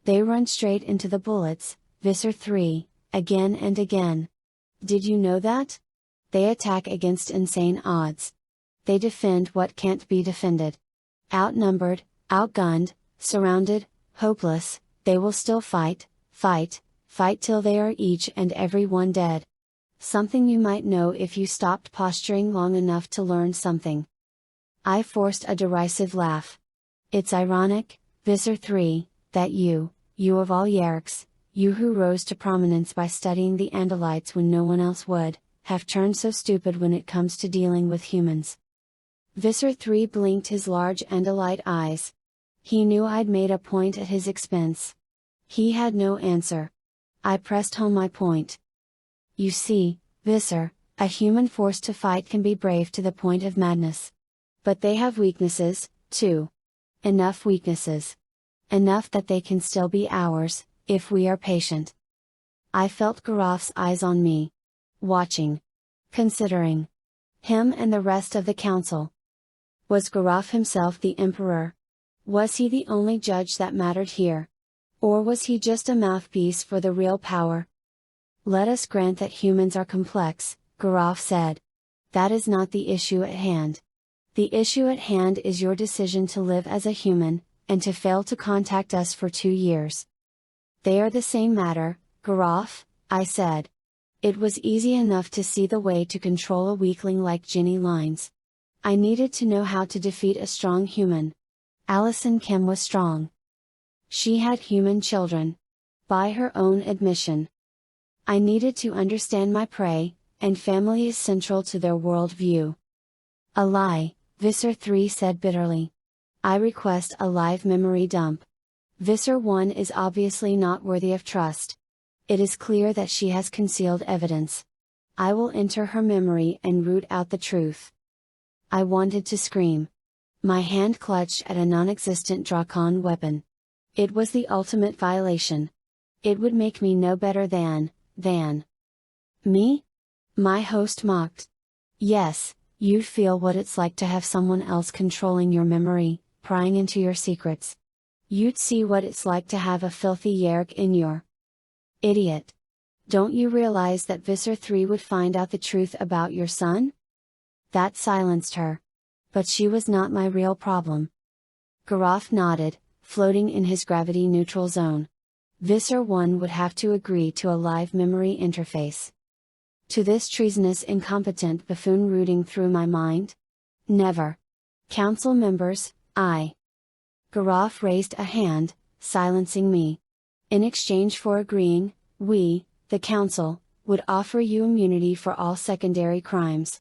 They run straight into the bullets, Visser Three, again and again. Did you know that? They attack against insane odds. They defend what can't be defended. Outnumbered, outgunned, surrounded, hopeless, they will still fight, fight, fight till they are each and every one dead. Something you might know if you stopped posturing long enough to learn something. I forced a derisive laugh. It's ironic, Visser Three, that you of all Yeerks, you who rose to prominence by studying the Andalites when no one else would, have turned so stupid when it comes to dealing with humans. Visser Three blinked his large Andalite eyes. He knew I'd made a point at his expense. He had no answer. I pressed home my point. You see, Visser, a human forced to fight can be brave to the point of madness. But they have weaknesses, too. Enough weaknesses. Enough that they can still be ours, if we are patient. I felt Garof's eyes on me. Watching. Considering. Him and the rest of the council. Was Garrof himself the emperor? Was he the only judge that mattered here? Or was he just a mouthpiece for the real power? Let us grant that humans are complex, Garrof said. That is not the issue at hand. The issue at hand is your decision to live as a human, and to fail to contact us for 2 years. They are the same matter, Garrof, I said. It was easy enough to see the way to control a weakling like Ginny Lines. I needed to know how to defeat a strong human. Allison Kim was strong. She had human children. By her own admission. I needed to understand my prey, and family is central to their worldview. A lie, Visser Three said bitterly. I request a live memory dump. Visser One is obviously not worthy of trust. It is clear that she has concealed evidence. I will enter her memory and root out the truth. I wanted to scream. My hand clutched at a non-existent Drakon weapon. It was the ultimate violation. It would make me no better than. Me? My host mocked. Yes, you'd feel what it's like to have someone else controlling your memory, prying into your secrets. You'd see what it's like to have a filthy Yeerk in your. Idiot. Don't you realize that Visser Three would find out the truth about your son? That silenced her. But she was not my real problem. Garrof nodded, floating in his gravity-neutral zone. Visser One would have to agree to a live memory interface. To this treasonous incompetent buffoon rooting through my mind? Never. Council members, Garrof raised a hand, silencing me. In exchange for agreeing, we, the council, would offer you immunity for all secondary crimes.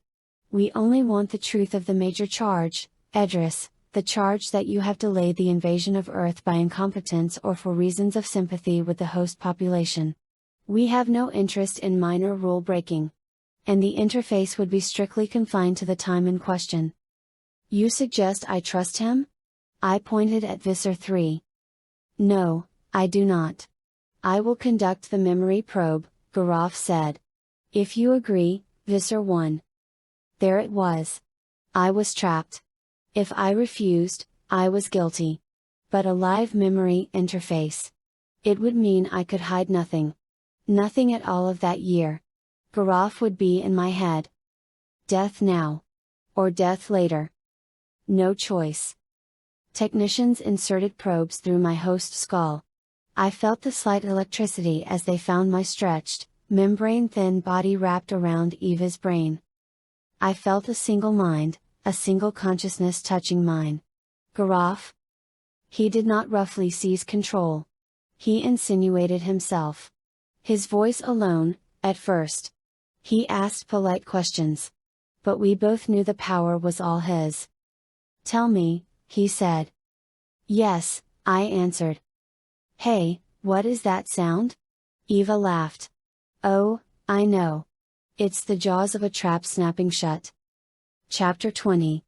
We only want the truth of the major charge, Edriss, the charge that you have delayed the invasion of Earth by incompetence or for reasons of sympathy with the host population. We have no interest in minor rule breaking. And the interface would be strictly confined to the time in question. You suggest I trust him? I pointed at Visser Three. No, I do not. I will conduct the memory probe, Garrof said. If you agree, Visser One. There it was. I was trapped. If I refused, I was guilty. But a live memory interface. It would mean I could hide nothing. Nothing at all of that year. Garrof would be in my head. Death now. Or death later. No choice. Technicians inserted probes through my host's skull. I felt the slight electricity as they found my stretched, membrane-thin body wrapped around Eva's brain. I felt a single mind, a single consciousness touching mine. Garrof? He did not roughly seize control. He insinuated himself. His voice alone, at first. He asked polite questions. But we both knew the power was all his. Tell me, he said. Yes, I answered. Hey, what is that sound? Eva laughed. Oh, I know. It's the jaws of a trap snapping shut. Chapter 20.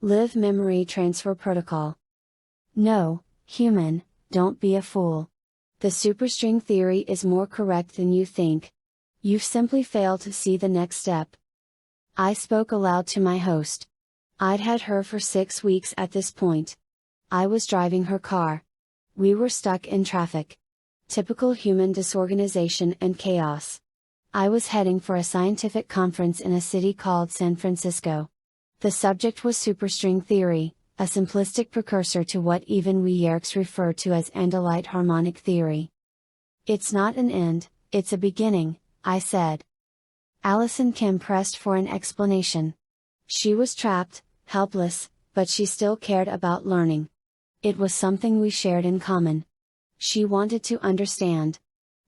Live Memory Transfer Protocol. No, human, don't be a fool. The superstring theory is more correct than you think. You've simply failed to see the next step. I spoke aloud to my host. I'd had her for 6 weeks at this point. I was driving her car. We were stuck in traffic. Typical human disorganization and chaos. I was heading for a scientific conference in a city called San Francisco. The subject was superstring theory, a simplistic precursor to what even we Yeerks refer to as Andalite harmonic theory. It's not an end, it's a beginning, I said. Allison Kim pressed for an explanation. She was trapped, helpless, but she still cared about learning. It was something we shared in common. She wanted to understand.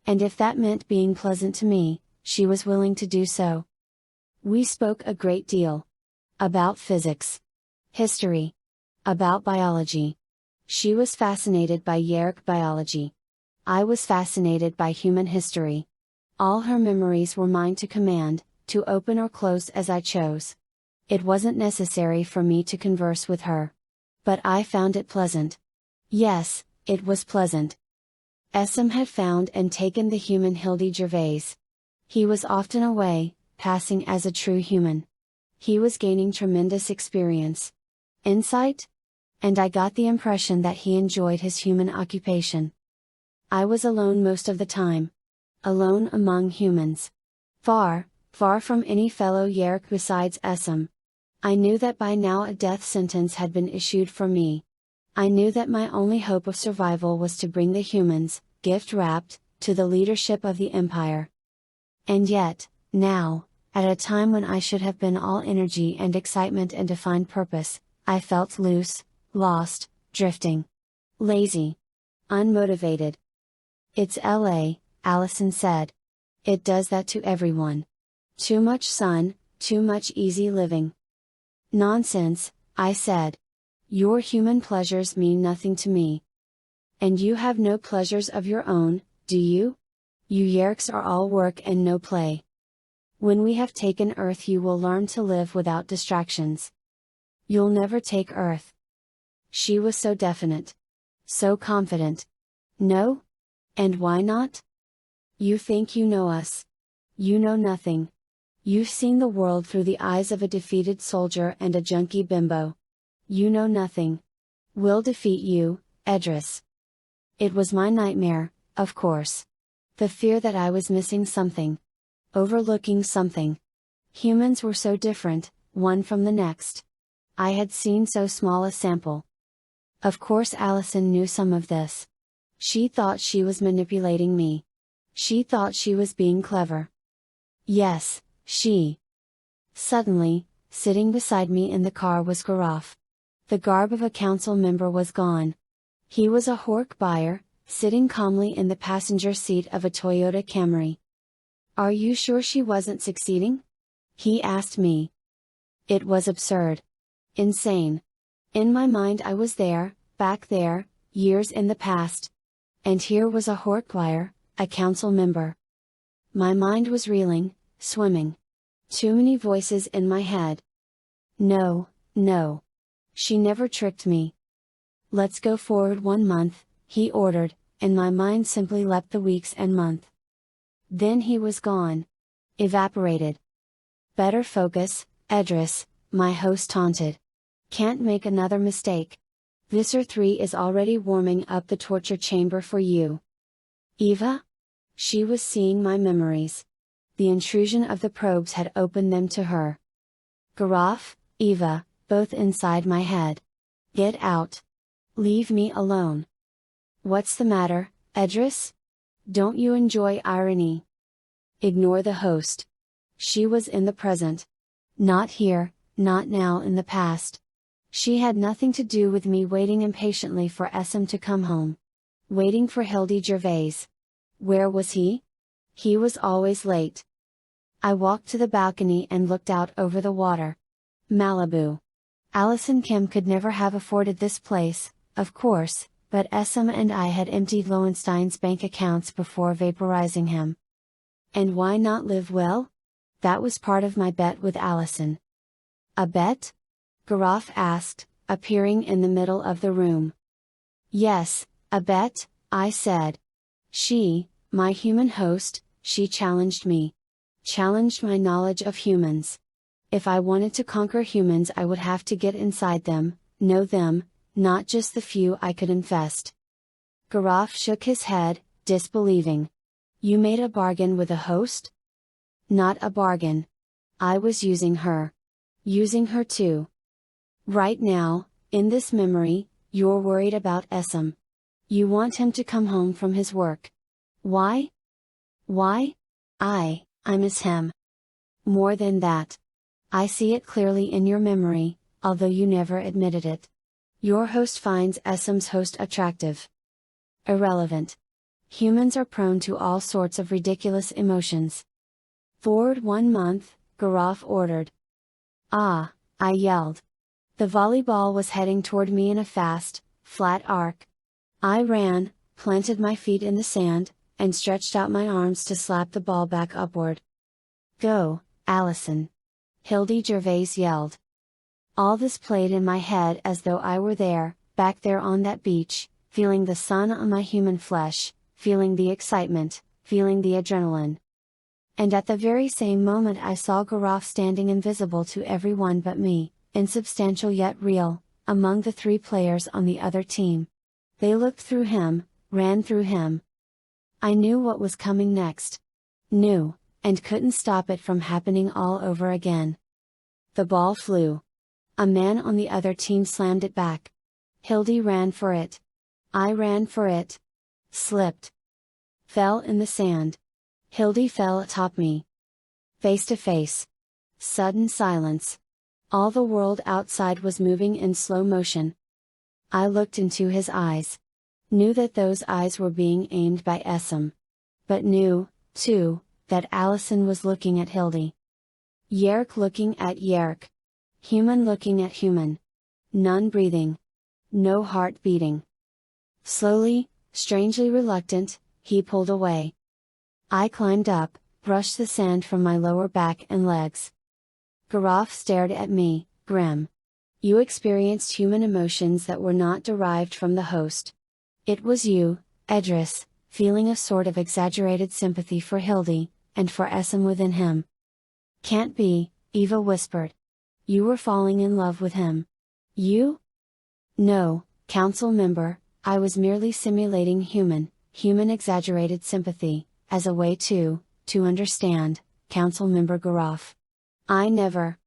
And if that meant being pleasant to me, she was willing to do so. We spoke a great deal. About physics. History. About biology. She was fascinated by Yeerk biology. I was fascinated by human history. All her memories were mine to command, to open or close as I chose. It wasn't necessary for me to converse with her. But I found it pleasant. Yes, it was pleasant. Essam had found and taken the human Hildy Gervais. He was often away, passing as a true human. He was gaining tremendous experience. Insight? And I got the impression that he enjoyed his human occupation. I was alone most of the time. Alone among humans. Far, far from any fellow Yeerk besides Essam. I knew that by now a death sentence had been issued for me. I knew that my only hope of survival was to bring the humans, gift-wrapped, to the leadership of the Empire. And yet, now, at a time when I should have been all energy and excitement and defined purpose, I felt loose, lost, drifting. Lazy. Unmotivated. "It's LA," Allison said. "It does that to everyone. Too much sun, too much easy living." "Nonsense," I said. "Your human pleasures mean nothing to me." "And you have no pleasures of your own, do you? You Yeerks are all work and no play. When we have taken Earth you will learn to live without distractions." "You'll never take Earth." She was so definite. So confident. "No? And why not?" "You think you know us. You know nothing. You've seen the world through the eyes of a defeated soldier and a junkie bimbo. You know nothing. We'll defeat you, Edriss." It was my nightmare, of course. The fear that I was missing something. Overlooking something. Humans were so different, one from the next. I had seen so small a sample. Of course Allison knew some of this. She thought she was manipulating me. She thought she was being clever. Yes, she. Suddenly, sitting beside me in the car was Garaf. The garb of a council member was gone. He was a Hork buyer, sitting calmly in the passenger seat of a Toyota Camry. "Are you sure she wasn't succeeding?" he asked me. It was absurd. Insane. In my mind I was there, back there, years in the past. And here was a Hork buyer, a council member. My mind was reeling, swimming. Too many voices in my head. No, no. She never tricked me. "Let's go forward 1 month, he ordered, and my mind simply leapt the weeks and month. Then he was gone. Evaporated. "Better focus, Edriss," my host taunted. "Can't make another mistake. Visser Three is already warming up the torture chamber for you." Eva? She was seeing my memories. The intrusion of the probes had opened them to her. Garaf, Eva, both inside my head. "Get out. Leave me alone." "What's the matter, Edriss? Don't you enjoy irony?" Ignore the host. She was in the present. Not here, not now, in the past. She had nothing to do with me waiting impatiently for Essam to come home. Waiting for Hildy Gervais. Where was he? He was always late. I walked to the balcony and looked out over the water. Malibu. Allison Kim could never have afforded this place, of course, but Essam and I had emptied Lowenstein's bank accounts before vaporizing him. And why not live well? That was part of my bet with Allison. "A bet?" Garaf asked, appearing in the middle of the room. "Yes, a bet," I said. She, my human host, she challenged me. Challenged my knowledge of humans. If I wanted to conquer humans I would have to get inside them, know them, not just the few I could infest. Garaf shook his head, disbelieving. "You made a bargain with a host?" "Not a bargain. I was using her. Using her too. Right now, in this memory, you're worried about Essam. You want him to come home from his work. Why? Why? I miss him. More than that. I see it clearly in your memory, although you never admitted it. Your host finds Essam's host attractive. Irrelevant. Humans are prone to all sorts of ridiculous emotions. Forward 1 month, Garaf ordered. "Ah," I yelled. The volleyball was heading toward me in a fast, flat arc. I ran, planted my feet in the sand, and stretched out my arms to slap the ball back upward. "Go, Allison!" Hildy Gervais yelled. All this played in my head as though I were there, back there on that beach, feeling the sun on my human flesh, feeling the excitement, feeling the adrenaline. And at the very same moment I saw Garaf standing invisible to everyone but me, insubstantial yet real, among the 3 players on the other team. They looked through him, ran through him. I knew what was coming next. Knew, and couldn't stop it from happening all over again. The ball flew. A man on the other team slammed it back. Hildy ran for it. I ran for it. Slipped. Fell in the sand. Hildy fell atop me. Face to face. Sudden silence. All the world outside was moving in slow motion. I looked into his eyes. Knew that those eyes were being aimed by Essam. But knew, too, that Allison was looking at Hildy. Yeerk looking at Yeerk. Human looking at human. None breathing. No heart beating. Slowly, strangely reluctant, he pulled away. I climbed up, brushed the sand from my lower back and legs. Garaf stared at me, grim. You experienced human emotions that were not derived from the host. It was you, Edriss, feeling a sort of exaggerated sympathy for Hildy, and for Essam within him. Can't be, Eva whispered. You were falling in love with him. You? No, council member, I was merely simulating human exaggerated sympathy, as a way to understand, council member Garaf. I never.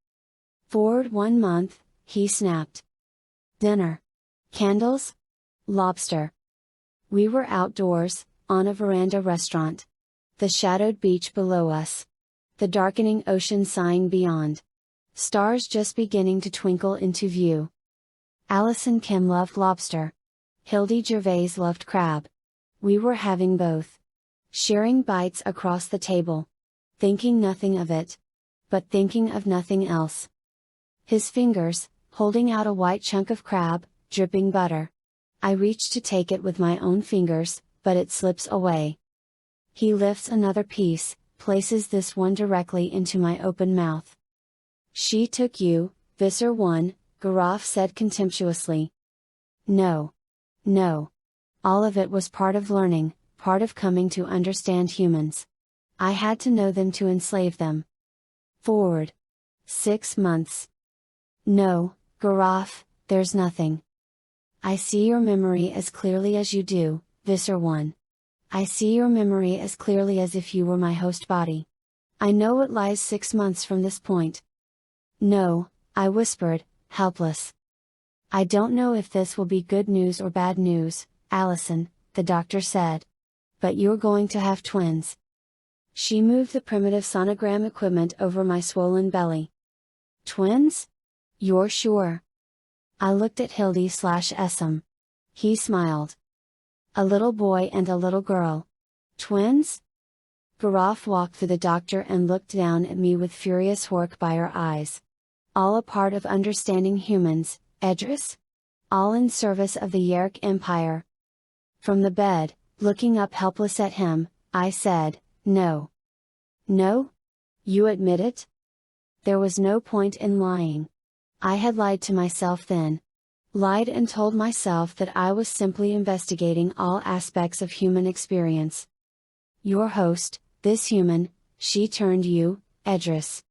Forward 1 month, he snapped. Dinner. Candles? Lobster. We were outdoors, on a veranda restaurant. The shadowed beach below us. The darkening ocean sighing beyond. Stars just beginning to twinkle into view. Allison Kim loved lobster. Hildy Gervais loved crab. We were having both. Sharing bites across the table. Thinking nothing of it. But thinking of nothing else. His fingers, holding out a white chunk of crab, dripping butter. I reach to take it with my own fingers, but it slips away. He lifts another piece, places this one directly into my open mouth. She took you, Visser One, Garaf said contemptuously. No. No. All of it was part of learning, part of coming to understand humans. I had to know them to enslave them. Forward. 6 months. No, Garaf, there's nothing. I see your memory as clearly as you do, Visser One. I see your memory as clearly as if you were my host body. I know what lies 6 months from this point. No, I whispered, helpless. I don't know if this will be good news or bad news, Allison, the doctor said. But you're going to have twins. She moved the primitive sonogram equipment over my swollen belly. Twins? You're sure? I looked at Hildy/Essam. He smiled. A little boy and a little girl. Twins? Garaf walked through the doctor and looked down at me with furious Hork-Buyer eyes. All a part of understanding humans, Edriss? All in service of the Yeerk Empire. From the bed, looking up helpless at him, I said, no. No? You admit it? There was no point in lying. I had lied to myself then. Lied and told myself that I was simply investigating all aspects of human experience. Your host, this human, she turned you, Edriss.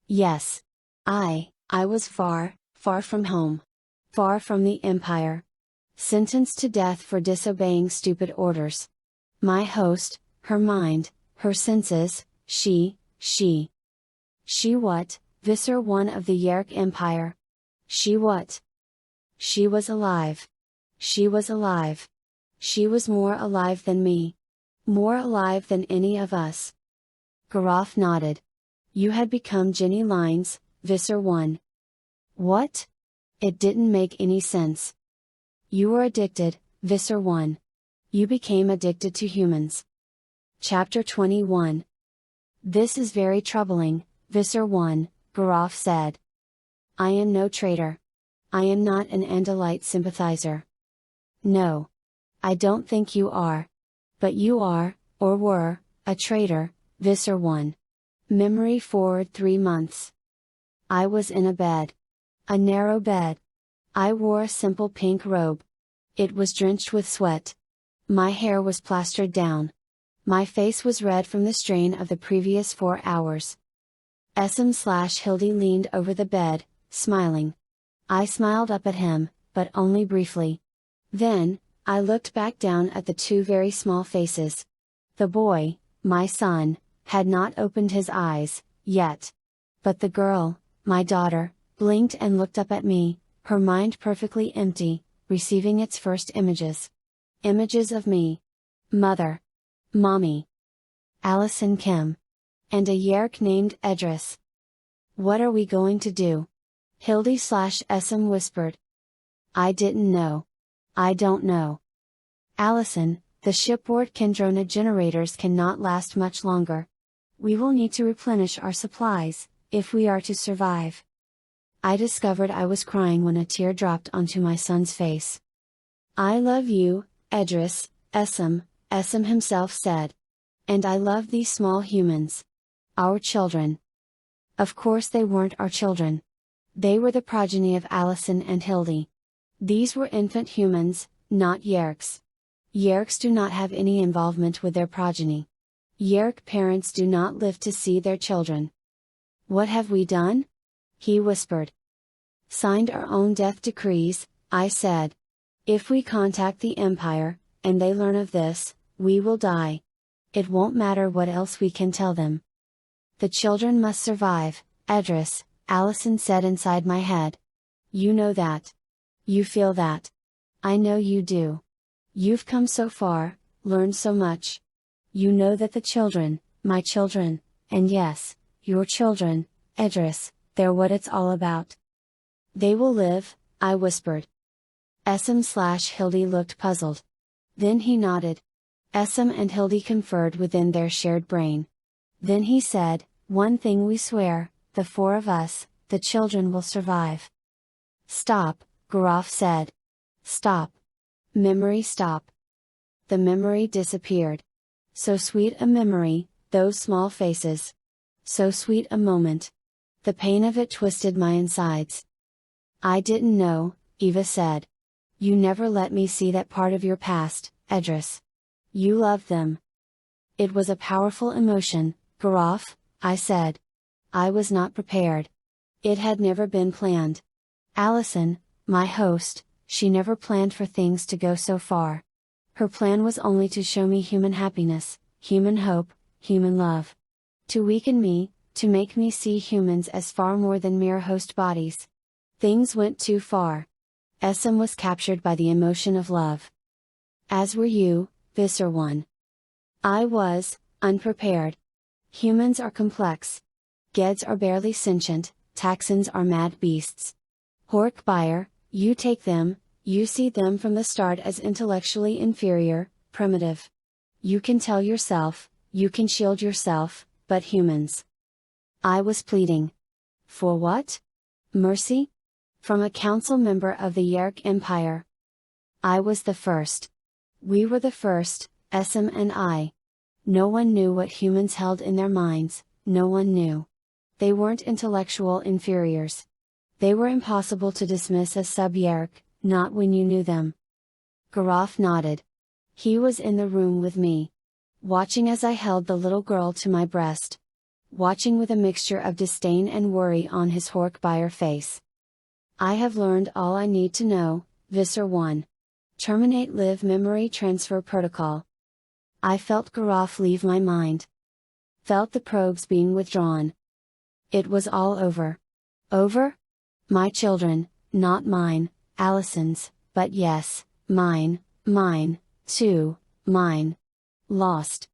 Yes. I was far, far from home. Far from the Empire. Sentenced to death for disobeying stupid orders. My host, her mind, her senses, she what, Visser One of the Yeerk Empire? She what? She was alive. She was alive. She was more alive than me. More alive than any of us. Garaf nodded. You had become Jenny Lines, Visser One. What? It didn't make any sense. You were addicted, Visser One. You became addicted to humans. Chapter 21. This is very troubling, Visser One, Garaf said. I am no traitor. I am not an Andalite sympathizer. No. I don't think you are. But you are, or were, a traitor, Visser One. Memory forward 3 months. I was in a bed. A narrow bed. I wore a simple pink robe. It was drenched with sweat. My hair was plastered down. My face was red from the strain of the previous 4 hours. Hildy leaned over the bed, smiling. I smiled up at him, but only briefly. Then, I looked back down at the 2 very small faces. The boy, my son, had not opened his eyes, yet. But the girl, my daughter, blinked and looked up at me, her mind perfectly empty, receiving its first images. Images of me. Mother. Mommy. Allison Kim. And a Yeerk named Edriss. What are we going to do? Hildy/SM whispered. I didn't know. I don't know. Allison, the shipboard Kendrona generators cannot last much longer. We will need to replenish our supplies, if we are to survive. I discovered I was crying when a tear dropped onto my son's face. I love you, Edriss, SM himself said. And I love these small humans. Our children. Of course they weren't our children. They were the progeny of Allison and Hildy. These were infant humans, not Yeerks. Yeerks do not have any involvement with their progeny. Yeerk parents do not live to see their children. What have we done? He whispered. Signed our own death decrees, I said. If we contact the Empire, and they learn of this, we will die. It won't matter what else we can tell them. The children must survive, Edriss, Allison said inside my head. You know that. You feel that. I know you do. You've come so far, learned so much. You know that the children, my children, and yes, your children, Edriss, they're what it's all about. They will live, I whispered. Hildy looked puzzled. Then he nodded. And Hildy conferred within their shared brain. Then he said, one thing we swear, the 4 of us, the children will survive. Stop, Garaf said. Stop. Memory stop. The memory disappeared. So sweet a memory, those small faces. So sweet a moment. The pain of it twisted my insides. I didn't know, Eva said. You never let me see that part of your past, Edriss. You loved them. It was a powerful emotion, Garaf, I said. I was not prepared. It had never been planned. Allison, my host, she never planned for things to go so far. Her plan was only to show me human happiness, human hope, human love. To weaken me, to make me see humans as far more than mere host bodies. Things went too far. SM was captured by the emotion of love. As were you, Visser One. I was, unprepared. Humans are complex. Geds are barely sentient, Taxons are mad beasts. Hork-Buyer, you take them, you see them from the start as intellectually inferior, primitive. You can tell yourself, you can shield yourself, but humans. I was pleading. For what? Mercy? From a council member of the Yeerk Empire. I was the first. We were the first, SM and I. No one knew what humans held in their minds, no one knew. They weren't intellectual inferiors. They were impossible to dismiss as sub-Yeerk, not when you knew them. Garaf nodded. He was in the room with me. Watching as I held the little girl to my breast. Watching with a mixture of disdain and worry on his Hork-Buyer face. I have learned all I need to know, Visser One. Terminate live memory transfer protocol. I felt Garaf leave my mind. Felt the probes being withdrawn. It was all over. Over? My children, not mine, Allison's, but yes, mine, too, mine. Lost.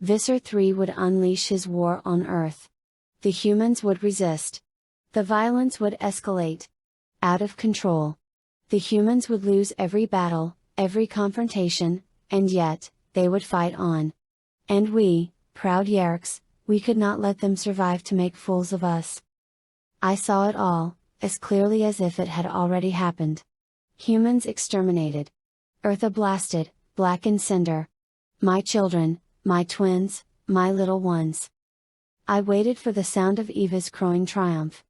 Visser Three would unleash his war on Earth. The humans would resist. The violence would escalate. Out of control. The humans would lose every battle, every confrontation, and yet, they would fight on. And we, proud Yeerks, we could not let them survive to make fools of us. I saw it all, as clearly as if it had already happened. Humans exterminated. Earth blasted, black and cinder. My children, my twins, my little ones. I waited for the sound of Eva's crowing triumph.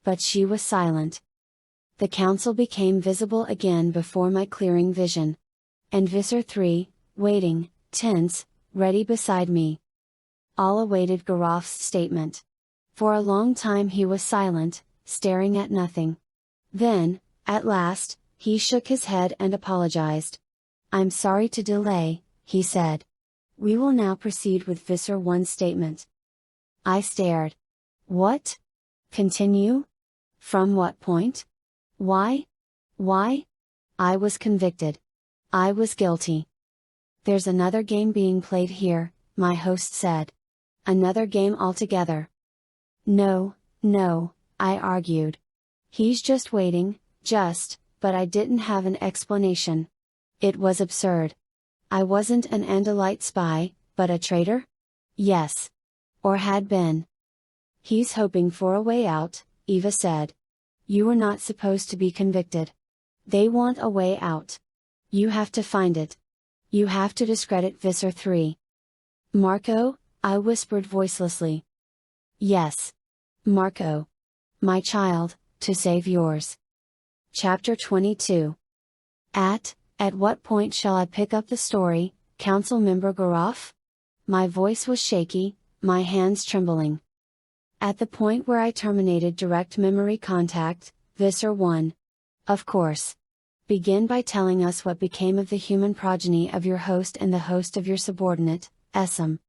But she was silent. The council became visible again before my clearing vision. And Visser Three, waiting, tense, ready beside me. All awaited Garof's statement. For a long time he was silent, staring at nothing. Then, at last, he shook his head and apologized. "I'm sorry to delay," he said. "We will now proceed with Visser One's statement." I stared. What? Continue? From what point? Why? Why? I was convicted. I was guilty. "There's another game being played here," my host said. "Another game altogether." No, I argued. "He's just waiting, but I didn't have an explanation. It was absurd. I wasn't an Andalite spy, but a traitor? Yes. Or had been." "He's hoping for a way out," Eva said. "You were not supposed to be convicted. They want a way out. You have to find it. You have to discredit Visser Three." "Marco?" I whispered voicelessly. "Yes. Marco. My child, to save yours." Chapter 22. At what point shall I pick up the story, Council Member Garof? My voice was shaky, my hands trembling. "At the point where I terminated direct memory contact, Visser One. Of course. Begin by telling us what became of the human progeny of your host and the host of your subordinate, Essam."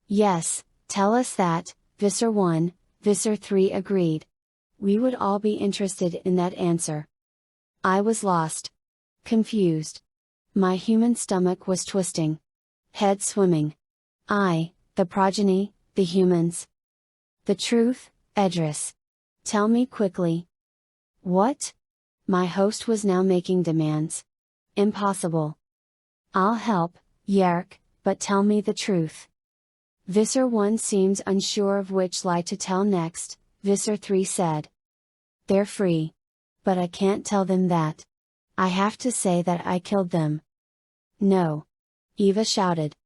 "Yes, tell us that, Visser One," Visser Three agreed. "We would all be interested in that answer." I was lost. Confused. My human stomach was twisting. Head swimming. The progeny, the humans. "The truth, Edriss. Tell me quickly." "What?" My host was now making demands. "Impossible." "I'll help, Yeerk, but tell me the truth." Visser One seemed unsure of which lie to tell next. Visser Three said. "They're free. But I can't tell them that. I have to say that I killed them." "No!" Eva shouted.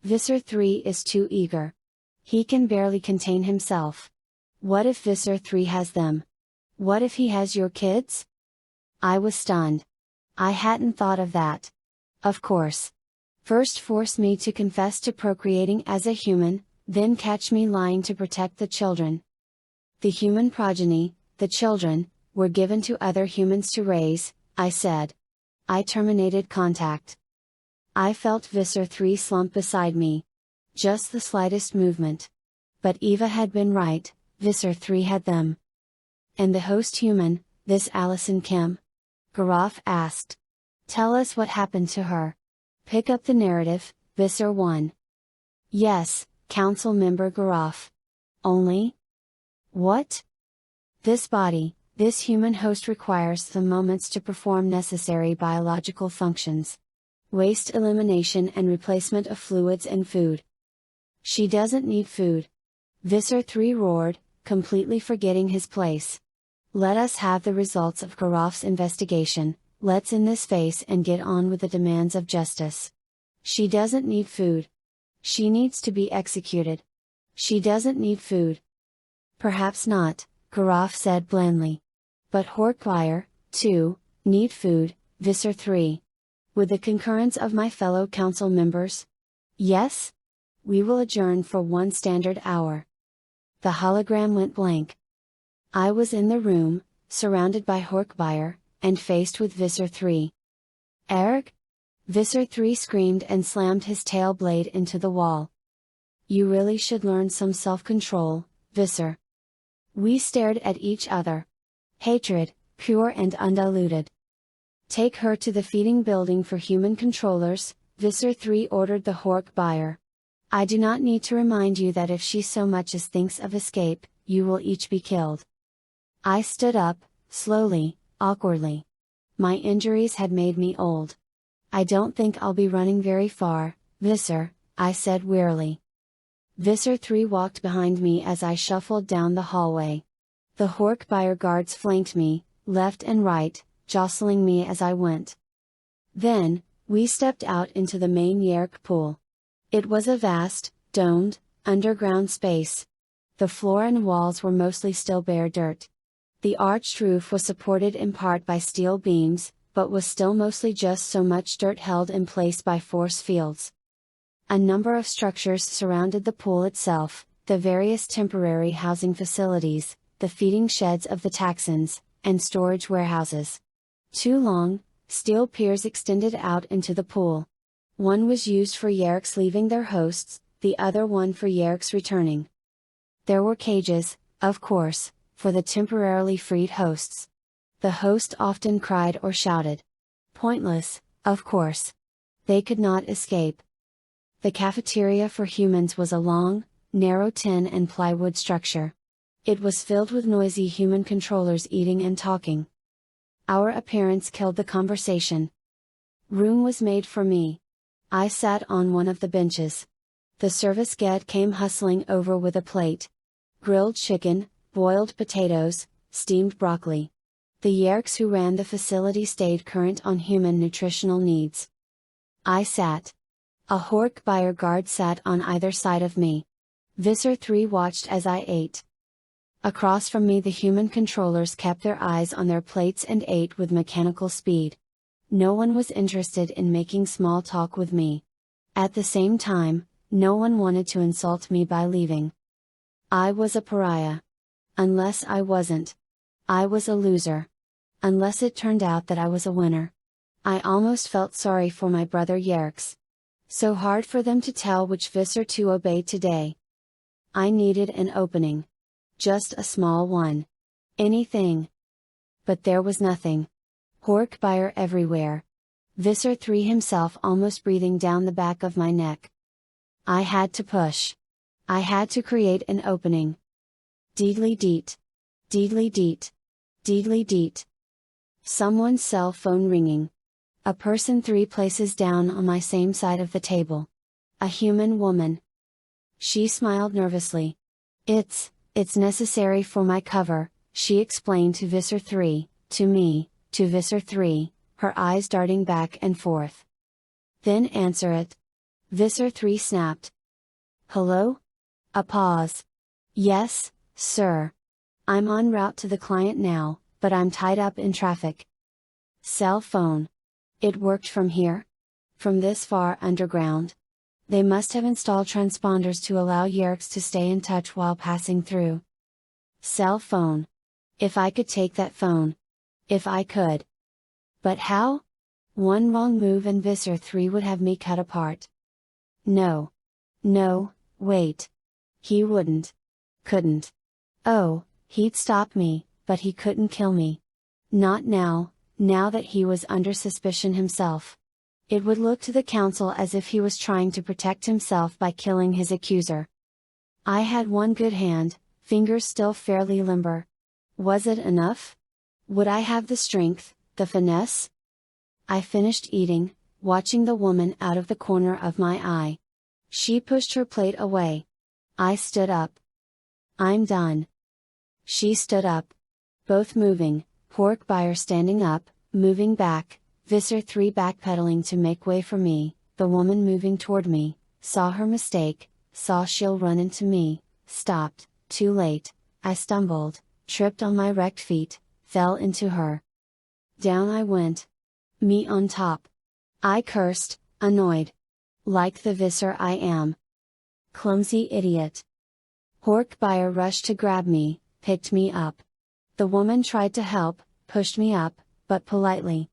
"Visser Three is too eager. He can barely contain himself. What if Visser Three has them? What if he has your kids?" I was stunned. I hadn't thought of that. Of course. First force me to confess to procreating as a human, then catch me lying to protect the children. "The human progeny, the children, were given to other humans to raise," I said. I terminated contact. I felt Visser Three slump beside me. Just the slightest movement. But Eva had been right, Visser Three had them. "And the host human, this Allison Kim?" Garof asked. "Tell us what happened to her. Pick up the narrative, Visser One." "Yes, Council Member Garof. Only? What? This body, this human host requires the moments to perform necessary biological functions. Waste elimination and replacement of fluids and food. She doesn't need food." Visser Three roared, completely forgetting his place. "Let us have the results of Garof's investigation, let's end this face and get on with the demands of justice. She doesn't need food. She needs to be executed. She doesn't need food." "Perhaps not," Garof said blandly. "But Horkfire, too, need food, Visser Three. With the concurrence of my fellow council members? Yes? We will adjourn for 1 standard hour." The hologram went blank. I was in the room, surrounded by Horkfire, and faced with Visser Three. "Erg?" Visser Three screamed and slammed his tail blade into the wall. "You really should learn some self-control, Visser." We stared at each other. Hatred, pure and undiluted. "Take her to the feeding building for human controllers," Visser Three ordered the Hork buyer. "I do not need to remind you that if she so much as thinks of escape, you will each be killed." I stood up, slowly, awkwardly. My injuries had made me old. "I don't think I'll be running very far, Visser," I said wearily. Visser Three walked behind me as I shuffled down the hallway. The Hork buyer guards flanked me, left and right, jostling me as I went. Then, we stepped out into the main Yeerk pool. It was a vast, domed, underground space. The floor and walls were mostly still bare dirt. The arched roof was supported in part by steel beams, but was still mostly just so much dirt held in place by force fields. A number of structures surrounded the pool itself, the various temporary housing facilities, the feeding sheds of the Taxons, and storage warehouses. Two long, steel piers extended out into the pool. One was used for Yeerks leaving their hosts, the other one for Yeerks returning. There were cages, of course, for the temporarily freed hosts. The host often cried or shouted. Pointless, of course. They could not escape. The cafeteria for humans was a long, narrow tin and plywood structure. It was filled with noisy human controllers eating and talking. Our appearance killed the conversation. Room was made for me. I sat on one of the benches. The service guard came hustling over with a plate. Grilled chicken, boiled potatoes, steamed broccoli. The Yeerks who ran the facility stayed current on human nutritional needs. I sat. A Hork buyer guard sat on either side of me. Visser Three watched as I ate. Across from me the human controllers kept their eyes on their plates and ate with mechanical speed. No one was interested in making small talk with me. At the same time, no one wanted to insult me by leaving. I was a pariah. Unless I wasn't. I was a loser. Unless it turned out that I was a winner. I almost felt sorry for my brother Yeerks. So hard for them to tell which Visser to obey today. I needed an opening. Just a small one. Anything. But there was nothing. Hork buyer everywhere. Visser Three himself almost breathing down the back of my neck. I had to push. I had to create an opening. Deedly deet. Deedly deet. Deedly deet. Someone's cell phone ringing. A person 3 places down on my same side of the table. A human woman. She smiled nervously. It's necessary for my cover, she explained to Visser Three, to me, to Visser Three, her eyes darting back and forth. Then answer it. Visser Three snapped. Hello? A pause. Yes, sir. I'm en route to the client now, but I'm tied up in traffic. Cell phone. It worked from here? From this far underground? They must have installed transponders to allow Yeerks to stay in touch while passing through. Cell phone. If I could take that phone. If I could. But how? One wrong move and Visser Three would have me cut apart. No. No, wait. He wouldn't. Couldn't. Oh, he'd stop me, but he couldn't kill me. Not now, now that he was under suspicion himself. It would look to the council as if he was trying to protect himself by killing his accuser. I had one good hand, fingers still fairly limber. Was it enough? Would I have the strength, the finesse? I finished eating, watching the woman out of the corner of my eye. She pushed her plate away. I stood up. I'm done. She stood up. Both moving, Hork buyer standing up, moving back, Visser Three backpedaling to make way for me, the woman moving toward me, saw her mistake, saw she'll run into me, stopped, too late, I stumbled, tripped on my wrecked feet, fell into her. Down I went. Me on top. I cursed, annoyed. Like the Visser I am. Clumsy idiot. Hork buyer rushed to grab me, picked me up. The woman tried to help, pushed me up, but politely.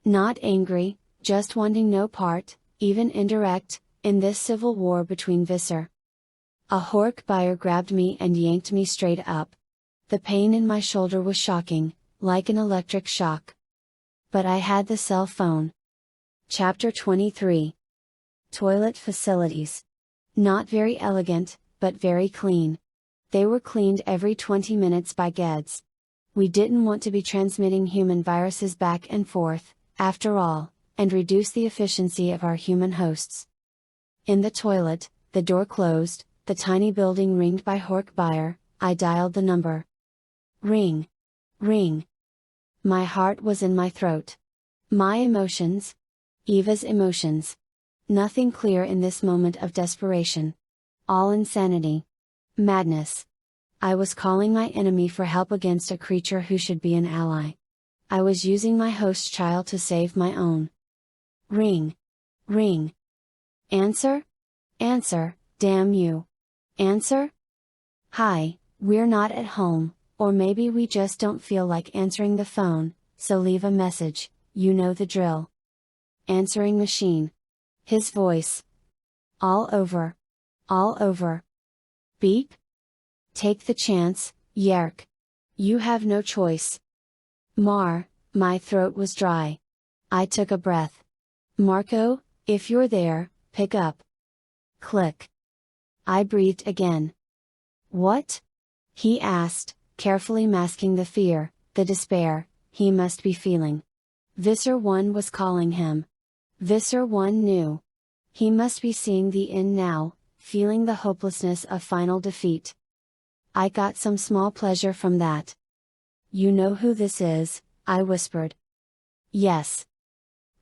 Not angry, just wanting no part, even indirect, in this civil war between Visser. A Hork buyer grabbed me and yanked me straight up. The pain in my shoulder was shocking, like an electric shock. But I had the cell phone. Chapter 23. Toilet facilities. Not very elegant, but very clean. They were cleaned every 20 minutes by Geds. We didn't want to be transmitting human viruses back and forth, after all, and reduce the efficiency of our human hosts. In the toilet, the door closed, the tiny building ringed by Hork buyer, I dialed the number. Ring. Ring. My heart was in my throat. My emotions. Eva's emotions. Nothing clear in this moment of desperation. All insanity. Madness. I was calling my enemy for help against a creature who should be an ally. I was using my host child to save my own. Ring. Ring. Answer? Answer, damn you. Answer? Hi, we're not at home, or maybe we just don't feel like answering the phone, so leave a message, you know the drill. Answering machine. His voice. All over. All over. Beep? Take the chance, Yeerk. You have no choice. My throat was dry. I took a breath. Marco, if you're there, pick up. Click. I breathed again. What? He asked, carefully masking the fear, the despair, he must be feeling. Visser One was calling him. Visser One knew. He must be seeing the end now, feeling the hopelessness of final defeat. I got some small pleasure from that. You know who this is, I whispered. Yes.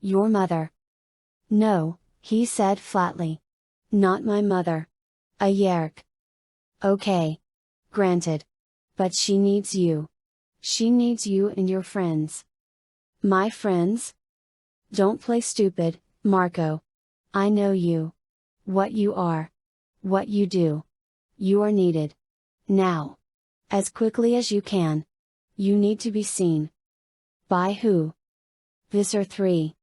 Your mother. No, he said flatly. Not my mother. A Yeerk. Okay. Granted. But she needs you. She needs you and your friends. My friends? Don't play stupid, Marco. I know you. What you are. What you do. You are needed. Now. As quickly as you can. You need to be seen. By who? Visser Three.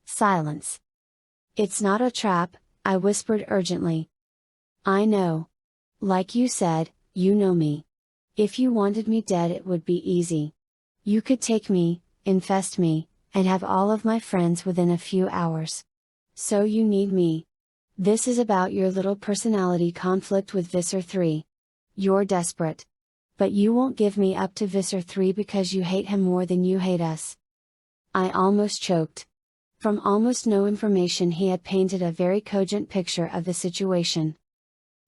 Silence. It's not a trap, I whispered urgently. I know. Like you said, you know me. If you wanted me dead it would be easy. You could take me, infest me, and have all of my friends within a few hours. So you need me. This is about your little personality conflict with Visser Three. You're desperate. But you won't give me up to Visser Three because you hate him more than you hate us. I almost choked. From almost no information he had painted a very cogent picture of the situation.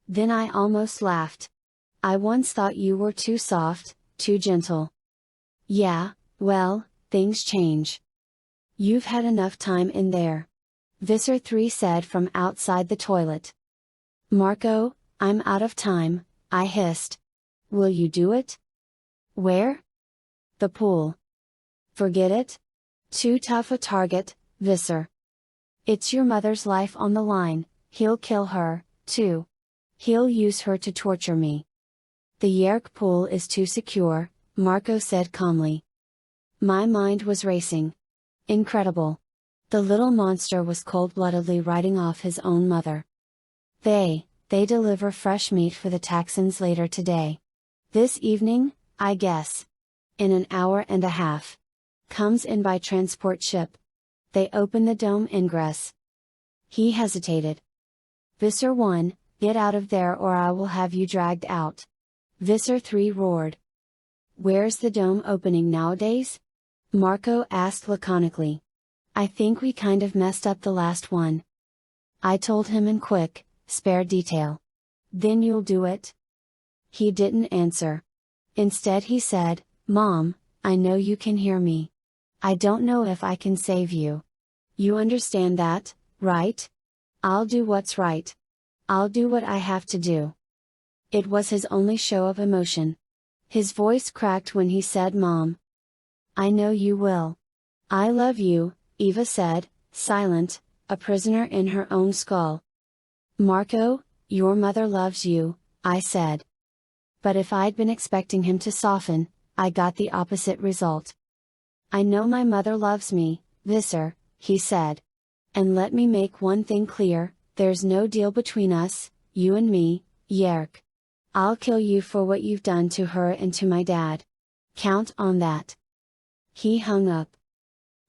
Then I almost laughed. I once thought you were too soft, too gentle. Yeah, well, things change. You've had enough time in there. Visser Three said from outside the toilet. Marco, I'm out of time, I hissed. Will you do it? Where? The pool. Forget it? Too tough a target, Visser. It's your mother's life on the line, he'll kill her, too. He'll use her to torture me. The Yeerk pool is too secure, Marco said calmly. My mind was racing. Incredible. The little monster was cold-bloodedly writing off his own mother. They deliver fresh meat for the Taxons later today. This evening, I guess. In an hour and a half. Comes in by transport ship. They open the dome ingress. He hesitated. Visser One, get out of there or I will have you dragged out. Visser Three roared. Where's the dome opening nowadays? Marco asked laconically. I think we kind of messed up the last one. I told him in quick, spare detail. Then you'll do it? He didn't answer. Instead he said, Mom, I know you can hear me. I don't know if I can save you. You understand that, right? I'll do what's right. I'll do what I have to do. It was his only show of emotion. His voice cracked when he said Mom. I know you will. I love you, Eva said, silent, a prisoner in her own skull. Marco, your mother loves you, I said. But if I'd been expecting him to soften, I got the opposite result. I know my mother loves me, Visser, he said. And let me make one thing clear, there's no deal between us, you and me, Yeerk. I'll kill you for what you've done to her and to my dad. Count on that. He hung up.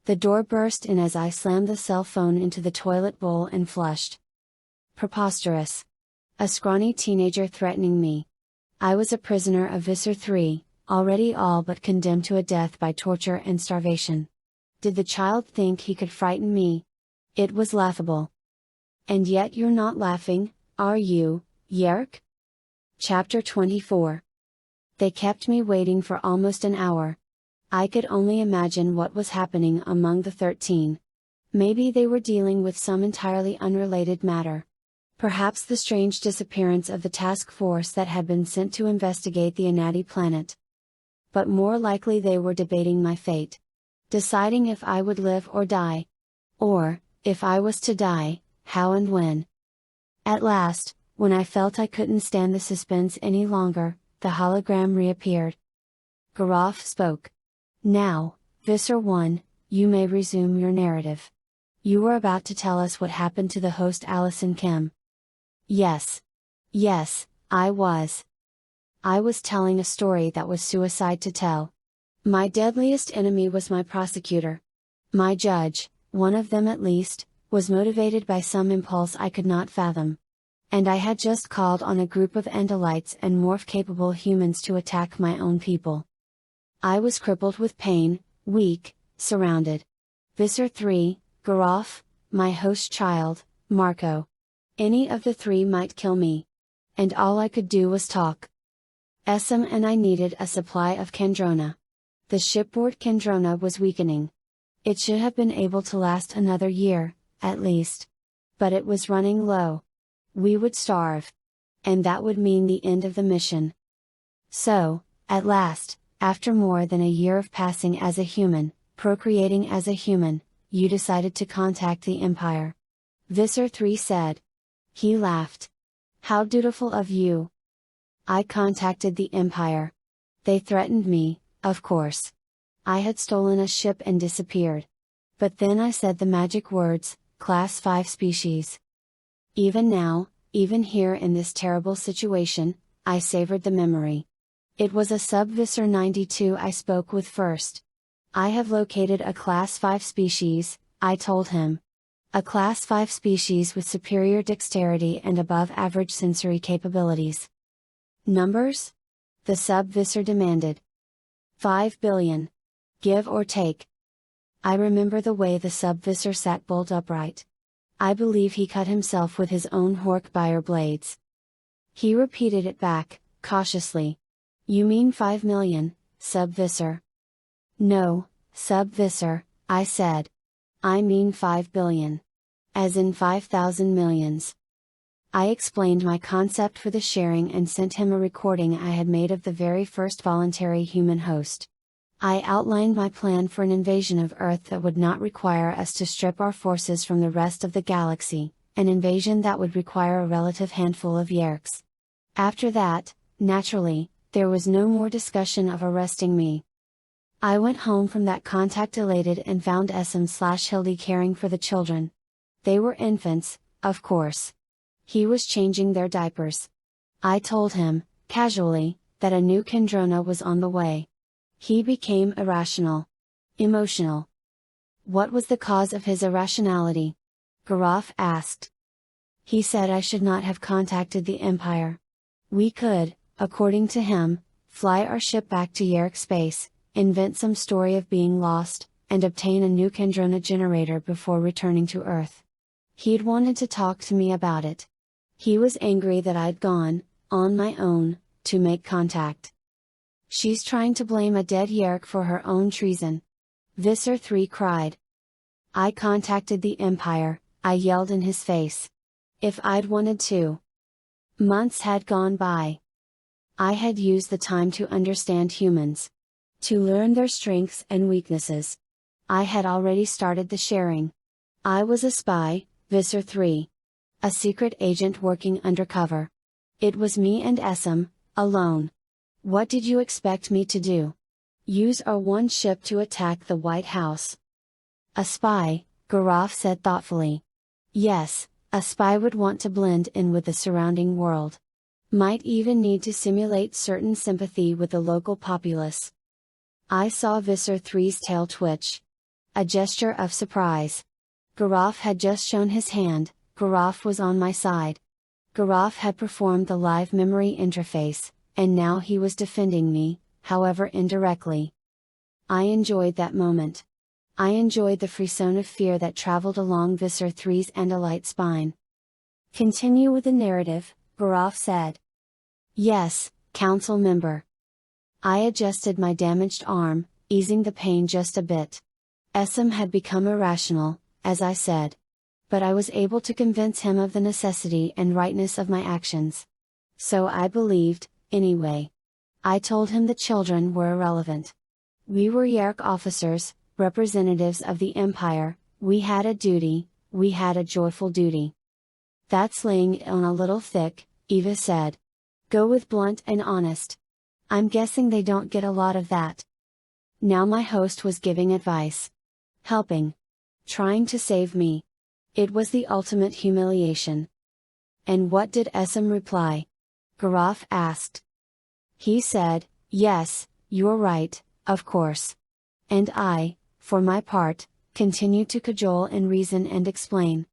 The door burst in as I slammed the cell phone into the toilet bowl and flushed. Preposterous. A scrawny teenager threatening me. I was a prisoner of Visser Three, already all but condemned to a death by torture and starvation. Did the child think he could frighten me? It was laughable. And yet you're not laughing, are you, Yeerk? Chapter 24. They kept me waiting for almost an hour. I could only imagine what was happening among the 13. Maybe they were dealing with some entirely unrelated matter. Perhaps the strange disappearance of the task force that had been sent to investigate the Anati planet. But more likely they were debating my fate. Deciding if I would live or die. Or, if I was to die, how and when. At last, when I felt I couldn't stand the suspense any longer, the hologram reappeared. Garrof spoke. Now, Visser One, you may resume your narrative. You were about to tell us what happened to the host Allison Kim. Yes. Yes, I was. I was telling a story that was suicide to tell. My deadliest enemy was my prosecutor. My judge, one of them at least, was motivated by some impulse I could not fathom. And I had just called on a group of Andalites and morph-capable humans to attack my own people. I was crippled with pain, weak, surrounded. Visser Three, Garrof, my host child, Marco. Any of the three might kill me. And all I could do was talk. Essam and I needed a supply of Kandrona. The shipboard Kandrona was weakening. It should have been able to last another year, at least. But it was running low. We would starve. And that would mean the end of the mission. So, at last, after more than a year of passing as a human, procreating as a human, you decided to contact the Empire. Visser Three said. He laughed. How dutiful of you. I contacted the Empire. They threatened me, of course. I had stolen a ship and disappeared. But then I said the magic words, Class 5 species. Even now, even here in this terrible situation, I savored the memory. It was a sub-Visser 92 I spoke with first. I have located a Class 5 species, I told him. A Class 5 species with superior dexterity and above average sensory capabilities. Numbers? The sub-Visser demanded. 5 billion. Give or take. I remember the way the sub-Visser sat bolt upright. I believe he cut himself with his own Hork-Buyer blades. He repeated it back, cautiously. You mean 5 million, sub-Visser? No, sub-Visser, I said. I mean 5 billion. As in 5,000 millions. I explained my concept for the sharing and sent him a recording I had made of the very first voluntary human host. I outlined my plan for an invasion of Earth that would not require us to strip our forces from the rest of the galaxy, an invasion that would require a relative handful of Yeerks. After that, naturally, there was no more discussion of arresting me. I went home from that contact elated and found Essam/Hildy caring for the children. They were infants, of course. He was changing their diapers. I told him, casually, that a new Kandrona was on the way. He became irrational. Emotional. What was the cause of his irrationality? Garrof asked. He said I should not have contacted the Empire. We could, according to him, fly our ship back to Yeerk space, invent some story of being lost, and obtain a new Kandrona generator before returning to Earth. He'd wanted to talk to me about it. He was angry that I'd gone, on my own, to make contact. She's trying to blame a dead Yeerk for her own treason. Visser Three cried. I contacted the Empire, I yelled in his face. If I'd wanted to. Months had gone by. I had used the time to understand humans. To learn their strengths and weaknesses. I had already started the sharing. I was a spy, Visser Three. A secret agent working undercover. It was me and Essam, alone. What did you expect me to do? Use our one ship to attack the White House? A spy, Garrof said thoughtfully. Yes, a spy would want to blend in with the surrounding world. Might even need to simulate certain sympathy with the local populace. I saw Visser Three's tail twitch. A gesture of surprise. Garrof had just shown his hand, Garrof was on my side. Garrof had performed the live memory interface, and now he was defending me, however indirectly. I enjoyed that moment. I enjoyed the frisson of fear that traveled along Visser Three's Andalite spine. Continue with the narrative, Garrof said. Yes, council member. I adjusted my damaged arm, easing the pain just a bit. Essam had become irrational, as I said. But I was able to convince him of the necessity and rightness of my actions. So I believed, anyway. I told him the children were irrelevant. We were Yeerk officers, representatives of the Empire, we had a duty, we had a joyful duty. That's laying it on a little thick, Eva said. Go with blunt and honest. I'm guessing they don't get a lot of that. Now my host was giving advice. Helping. Trying to save me. It was the ultimate humiliation. And what did Essam reply? Garaf asked. He said, yes, you're right, of course. And I, for my part, continued to cajole and reason and explain.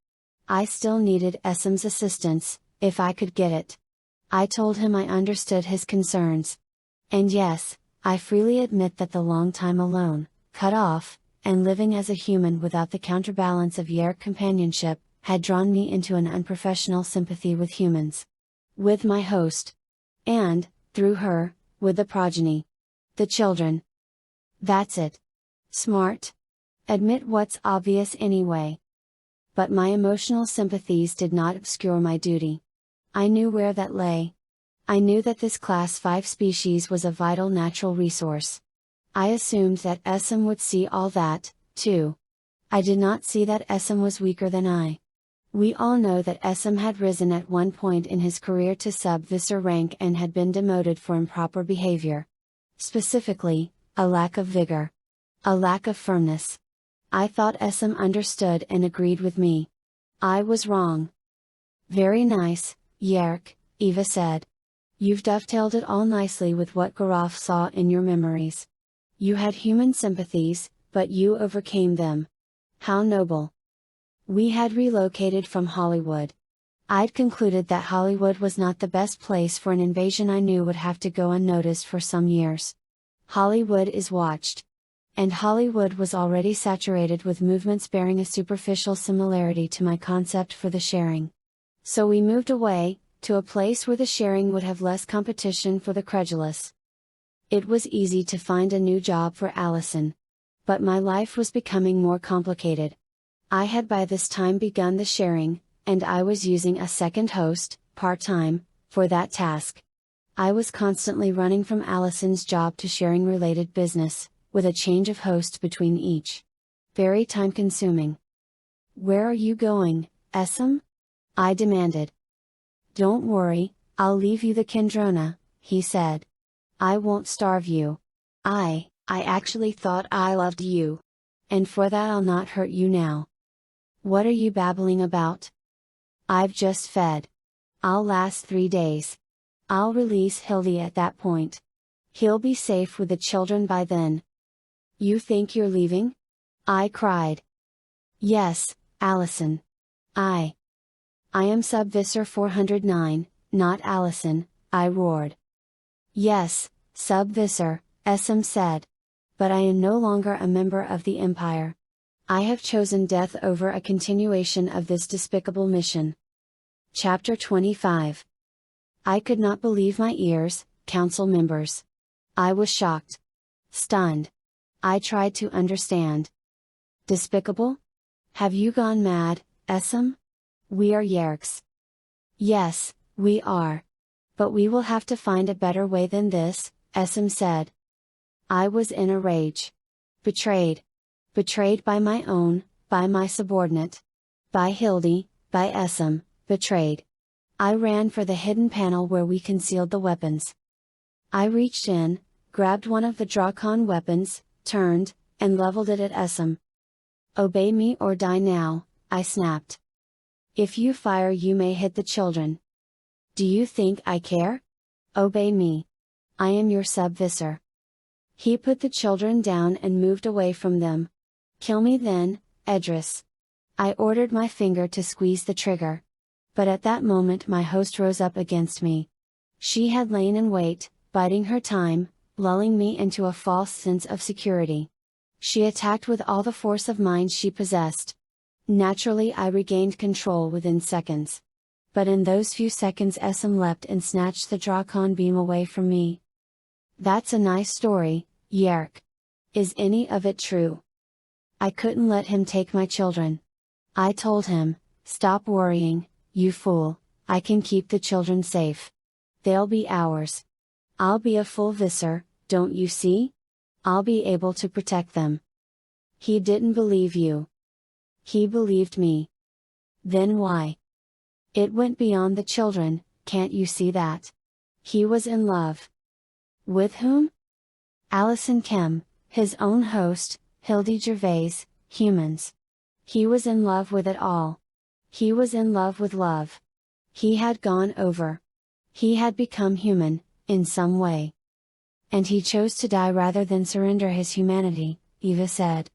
I still needed Essam's assistance, if I could get it. I told him I understood his concerns. And yes, I freely admit that the long time alone, cut off, and living as a human without the counterbalance of Yeerk companionship, had drawn me into an unprofessional sympathy with humans. With my host. And, through her, with the progeny. The children. That's it. Smart? Admit what's obvious anyway. But my emotional sympathies did not obscure my duty. I knew where that lay. I knew that this Class 5 species was a vital natural resource. I assumed that Essam would see all that, too. I did not see that Essam was weaker than I. We all know that Essam had risen at one point in his career to sub-Visser rank and had been demoted for improper behavior. Specifically, a lack of vigor. A lack of firmness. I thought Essam understood and agreed with me. I was wrong. Very nice, Yeerk, Eva said. You've dovetailed it all nicely with what Garaf saw in your memories. You had human sympathies, but you overcame them. How noble. We had relocated from Hollywood. I'd concluded that Hollywood was not the best place for an invasion I knew would have to go unnoticed for some years. Hollywood is watched. And Hollywood was already saturated with movements bearing a superficial similarity to my concept for the sharing. So we moved away, to a place where the sharing would have less competition for the credulous. It was easy to find a new job for Allison. But my life was becoming more complicated. I had by this time begun the sharing, and I was using a second host, part-time, for that task. I was constantly running from Allison's job to sharing related business, with a change of host between each. Very time-consuming. Where are you going, Essam? I demanded. Don't worry, I'll leave you the Kendrona, he said. I won't starve you. I actually thought I loved you. And for that I'll not hurt you now. What are you babbling about? I've just fed. I'll last 3 days. I'll release Hildy at that point. He'll be safe with the children by then. You think you're leaving? I cried. Yes, Allison. I am Sub-Visser 409, not Allison, I roared. Yes, Sub-Visser, Essam said. But I am no longer a member of the Empire. I have chosen death over a continuation of this despicable mission. Chapter 25. I could not believe my ears, council members. I was shocked. Stunned. I tried to understand. Despicable? Have you gone mad, Essam? We are Yeerks. Yes, we are. But we will have to find a better way than this, Essam said. I was in a rage. Betrayed. Betrayed by my own, by my subordinate. By Hildy, by Essam, betrayed. I ran for the hidden panel where we concealed the weapons. I reached in, grabbed one of the Drakon weapons, turned, and leveled it at Essam. Obey me or die now, I snapped. If you fire you may hit the children. Do you think I care? Obey me. I am your sub-visser. He put the children down and moved away from them. Kill me then, Edriss. I ordered my finger to squeeze the trigger. But at that moment my host rose up against me. She had lain in wait, biding her time, lulling me into a false sense of security. She attacked with all the force of mind she possessed. Naturally I regained control within seconds. But in those few seconds Essam leapt and snatched the Drakon beam away from me. That's a nice story, Yeerk. Is any of it true? I couldn't let him take my children. I told him, stop worrying, you fool, I can keep the children safe. They'll be ours. I'll be a full Visser, don't you see? I'll be able to protect them. He didn't believe you. He believed me. Then why? It went beyond the children, can't you see that? He was in love. With whom? Allison Kim, his own host, Hildy Gervais, humans. He was in love with it all. He was in love with love. He had gone over. He had become human, in some way. And he chose to die rather than surrender his humanity, Eva said.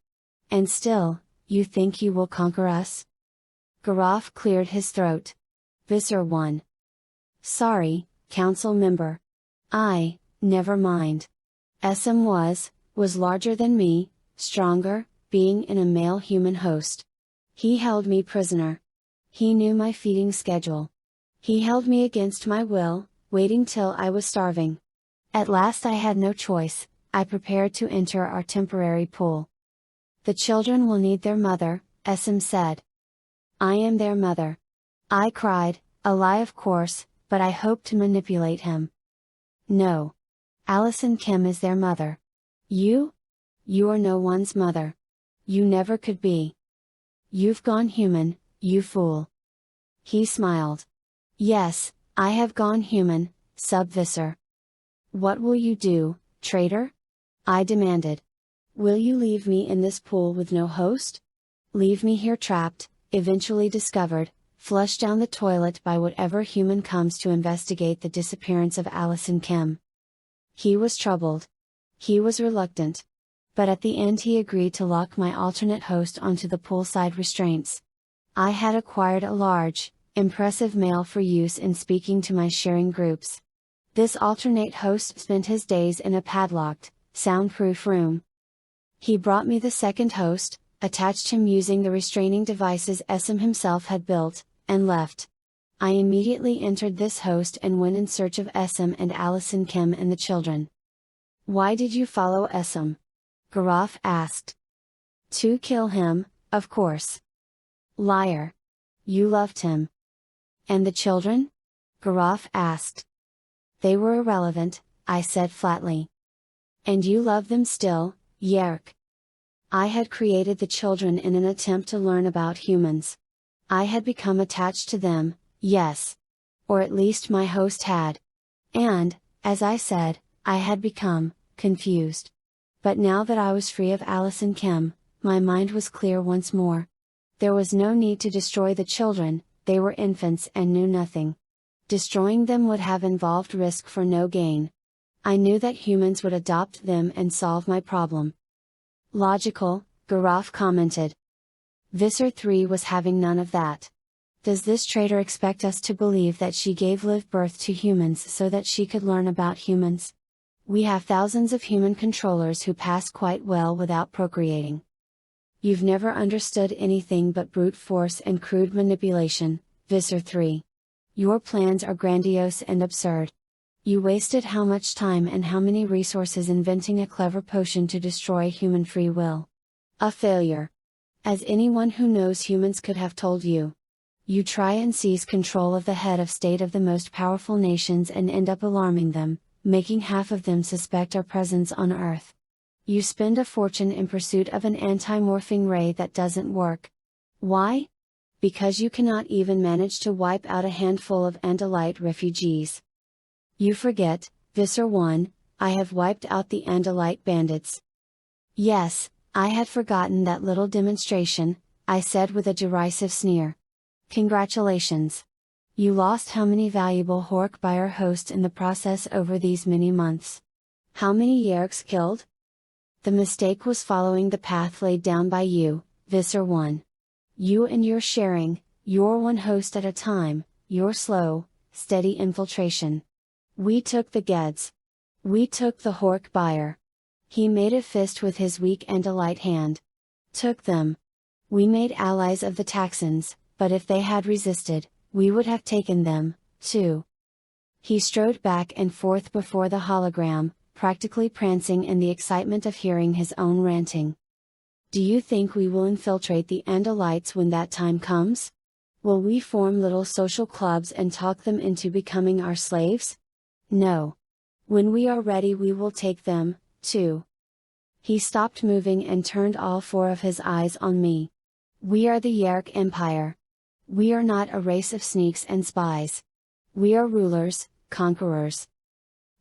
And still, you think you will conquer us? Garaf cleared his throat. Visser One. Sorry, council member. Never mind. SM was larger than me, stronger, being in a male human host. He held me prisoner. He knew my feeding schedule. He held me against my will, waiting till I was starving. At last I had no choice, I prepared to enter our temporary pool. The children will need their mother, SM said. I am their mother. I cried, a lie of course, but I hoped to manipulate him. No. Allison Kim is their mother. You? You are no one's mother. You never could be. You've gone human, you fool. He smiled. Yes, I have gone human, Sub-Visser. What will you do, traitor? I demanded. Will you leave me in this pool with no host? Leave me here trapped, eventually discovered, flushed down the toilet by whatever human comes to investigate the disappearance of Allison Kim. He was troubled. He was reluctant. But at the end he agreed to lock my alternate host onto the poolside restraints. I had acquired a large, impressive mail for use in speaking to my sharing groups. This alternate host spent his days in a padlocked, soundproof room. He brought me the second host, attached him using the restraining devices SM himself had built, and left. I immediately entered this host and went in search of SM and Allison Kim and the children. Why did you follow SM? Garaf asked. To kill him, of course. Liar. You loved him. And the children? Garaf asked. They were irrelevant, I said flatly. And you love them still, Yeerk. I had created the children in an attempt to learn about humans. I had become attached to them, yes. Or at least my host had. And, as I said, I had become confused. But now that I was free of Allison Kim, my mind was clear once more. There was no need to destroy the children, they were infants and knew nothing. Destroying them would have involved risk for no gain. I knew that humans would adopt them and solve my problem. Logical, Garaf commented. Visser Three was having none of that. Does this traitor expect us to believe that she gave live birth to humans so that she could learn about humans? We have thousands of human controllers who pass quite well without procreating. You've never understood anything but brute force and crude manipulation, Visser Three. Your plans are grandiose and absurd. You wasted how much time and how many resources inventing a clever potion to destroy human free will. A failure. As anyone who knows humans could have told you. You try and seize control of the head of state of the most powerful nations and end up alarming them, making half of them suspect our presence on Earth. You spend a fortune in pursuit of an anti-morphing ray that doesn't work. Why? Because you cannot even manage to wipe out a handful of Andalite refugees. You forget, Visser One, I have wiped out the Andalite bandits. Yes, I had forgotten that little demonstration, I said with a derisive sneer. Congratulations! You lost how many valuable Hork buyer hosts in the process over these many months? How many Yeerks killed? The mistake was following the path laid down by you, Visser One. You and your sharing, your one host at a time, your slow, steady infiltration. We took the Geds. We took the Hork buyer. He made a fist with his weak Andalite hand. Took them. We made allies of the Taxons, but if they had resisted, we would have taken them, too. He strode back and forth before the hologram, practically prancing in the excitement of hearing his own ranting. Do you think we will infiltrate the Andalites when that time comes? Will we form little social clubs and talk them into becoming our slaves? No. When we are ready we will take them, too. He stopped moving and turned all four of his eyes on me. We are the Yeerk Empire. We are not a race of sneaks and spies. We are rulers, conquerors.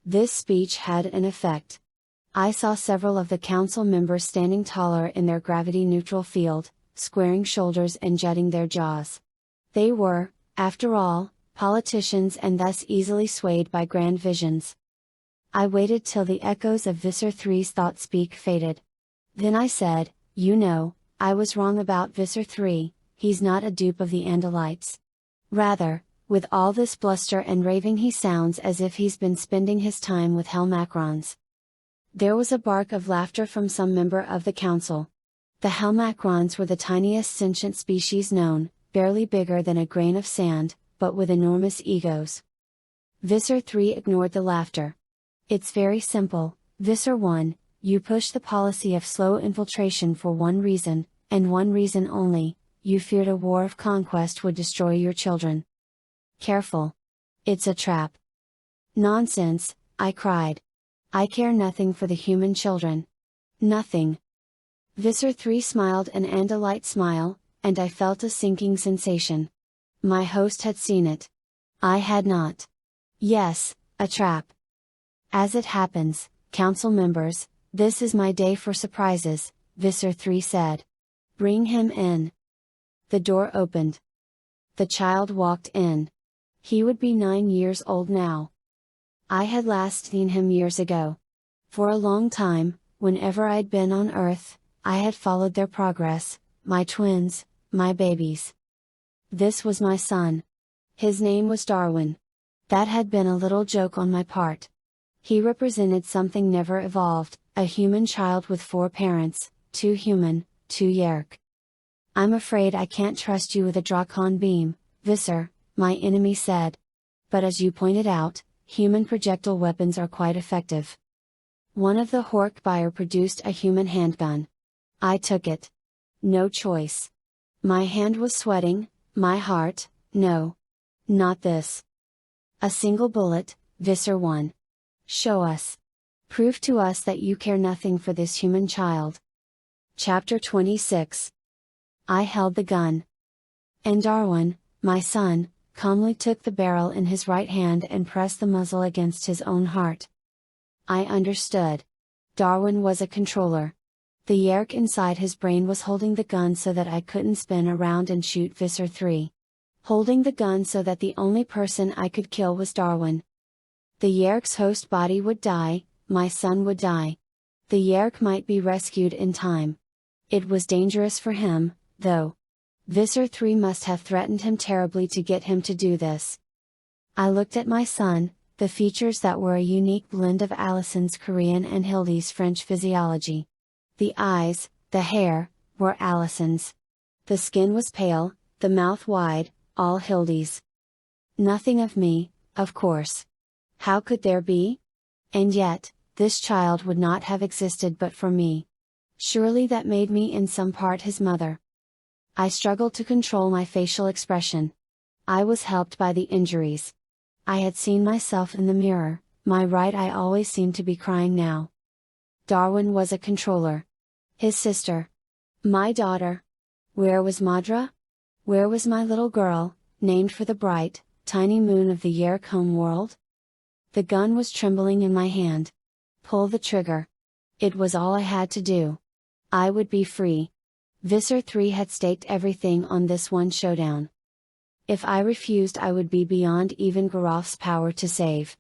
This speech had an effect. I saw several of the council members standing taller in their gravity-neutral field, squaring shoulders and jutting their jaws. They were, after all, politicians and thus easily swayed by grand visions. I waited till the echoes of Visser Three's thought-speak faded. Then I said, "You know, I was wrong about Visser Three, he's not a dupe of the Andalites. Rather, with all this bluster and raving he sounds as if he's been spending his time with Helmacrons." There was a bark of laughter from some member of the council. The Helmacrons were the tiniest sentient species known, barely bigger than a grain of sand, but with enormous egos. Visser Three ignored the laughter. "It's very simple, Visser One, you push the policy of slow infiltration for one reason, and one reason only: you feared a war of conquest would destroy your children. Careful. It's a trap." "Nonsense," I cried. "I care nothing for the human children. Nothing." Visser Three smiled an Andalite smile, and I felt a sinking sensation. My host had seen it. I had not. "Yes, a trap. As it happens, council members, this is my day for surprises," Visser Three said. "Bring him in." The door opened. The child walked in. He would be 9 years old now. I had last seen him years ago. For a long time, whenever I'd been on Earth, I had followed their progress, my twins, my babies. This was my son. His name was Darwin. That had been a little joke on my part. He represented something never evolved, a human child with 4 parents, 2 human, 2 Yeerk. "I'm afraid I can't trust you with a Drakon beam, Visser," my enemy said. "But as you pointed out, human projectile weapons are quite effective." One of the Hork buyer produced a human handgun. I took it. No choice. My hand was sweating, my heart, no. Not this. "A single bullet, Visser One. Show us. Prove to us that you care nothing for this human child." Chapter 26. I held the gun. And Darwin, my son, calmly took the barrel in his right hand and pressed the muzzle against his own heart. I understood. Darwin was a controller. The Yeerk inside his brain was holding the gun so that I couldn't spin around and shoot Visser Three. Holding the gun so that the only person I could kill was Darwin. The Yeerk's host body would die, my son would die. The Yeerk might be rescued in time. It was dangerous for him, though. Visser Three must have threatened him terribly to get him to do this. I looked at my son, the features that were a unique blend of Allison's Korean and Hildy's French physiology. The eyes, the hair, were Allison's. The skin was pale, the mouth wide, all Hildy's. Nothing of me, of course. How could there be? And yet, this child would not have existed but for me. Surely that made me in some part his mother. I struggled to control my facial expression. I was helped by the injuries. I had seen myself in the mirror, my right eye always seemed to be crying now. Darwin was a controller. His sister. My daughter. Where was Madra? Where was my little girl, named for the bright, tiny moon of the Yeerk home world? The gun was trembling in my hand. Pull the trigger. It was all I had to do. I would be free. Visser Three had staked everything on this one showdown. If I refused, I would be beyond even Garof's power to save.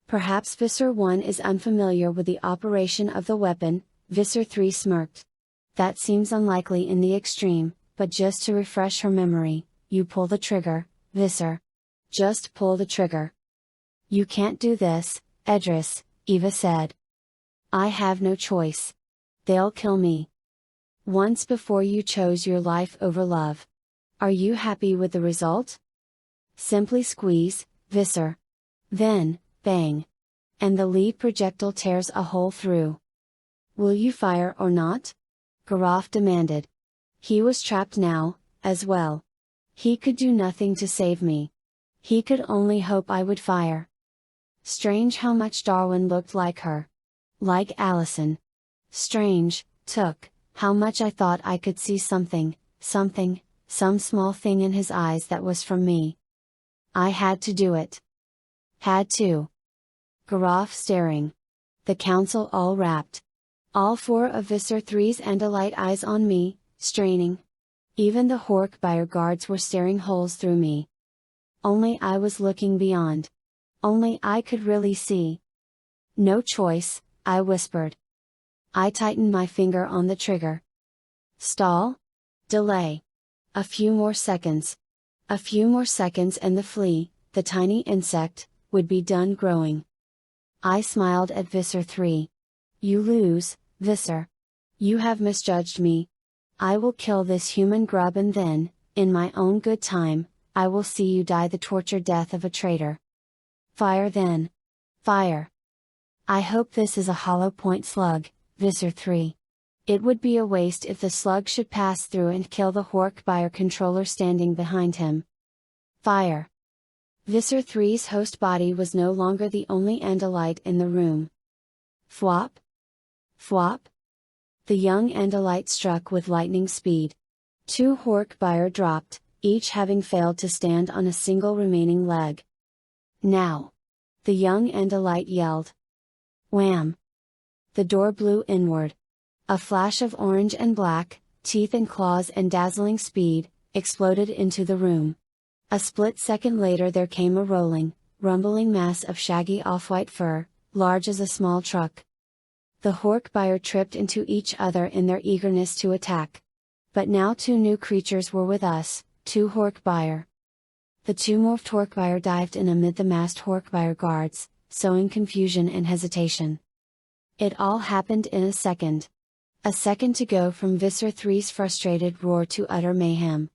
Perhaps Visser One is unfamiliar with the operation of the weapon, Visser Three smirked. That seems unlikely in the extreme, but just to refresh her memory, you pull the trigger, Visser. Just pull the trigger. You can't do this, Edriss, Eva said. I have no choice. They'll kill me. Once before you chose your life over love. Are you happy with the result? Simply squeeze, Visser. Then, bang. And the lead projectile tears a hole through. Will you fire or not? Garof demanded. He was trapped now, as well. He could do nothing to save me. He could only hope I would fire. Strange how much Darwin looked like her. Like Allison. Strange, took, how much I thought I could see something, some small thing in his eyes that was from me. I had to do it. Had to. Garrof staring. The council all rapt. All four of Visser Three's Andalite eyes on me, straining. Even the Hork-Buyer guards were staring holes through me. Only I was looking beyond. Only I could really see. No choice, I whispered. I tightened my finger on the trigger. Stall? Delay. A few more seconds. A few more seconds and the flea, the tiny insect, would be done growing. I smiled at Visser Three. You lose, Visser. You have misjudged me. I will kill this human grub and then, in my own good time, I will see you die the tortured death of a traitor. Fire then. Fire. I hope this is a hollow point slug, Visser Three. It would be a waste if the slug should pass through and kill the Hork-Buyer controller standing behind him. Fire. Visser Three's host body was no longer the only Andalite in the room. Fwop? Fwop? The young Andalite struck with lightning speed. 2 Hork-Buyer dropped, each having failed to stand on a single remaining leg. Now! The young Andalite yelled. Wham! The door blew inward. A flash of orange and black, teeth and claws and dazzling speed, exploded into the room. A split second later there came a rolling, rumbling mass of shaggy off-white fur, large as a small truck. The Hork-Buyer tripped into each other in their eagerness to attack. But now 2 new creatures were with us, 2 Hork-Buyer. The 2 morphed Hork-Buyer dived in amid the massed Hork-Buyer guards, sowing confusion and hesitation. It all happened in a second. A second to go from Visser Three's frustrated roar to utter mayhem.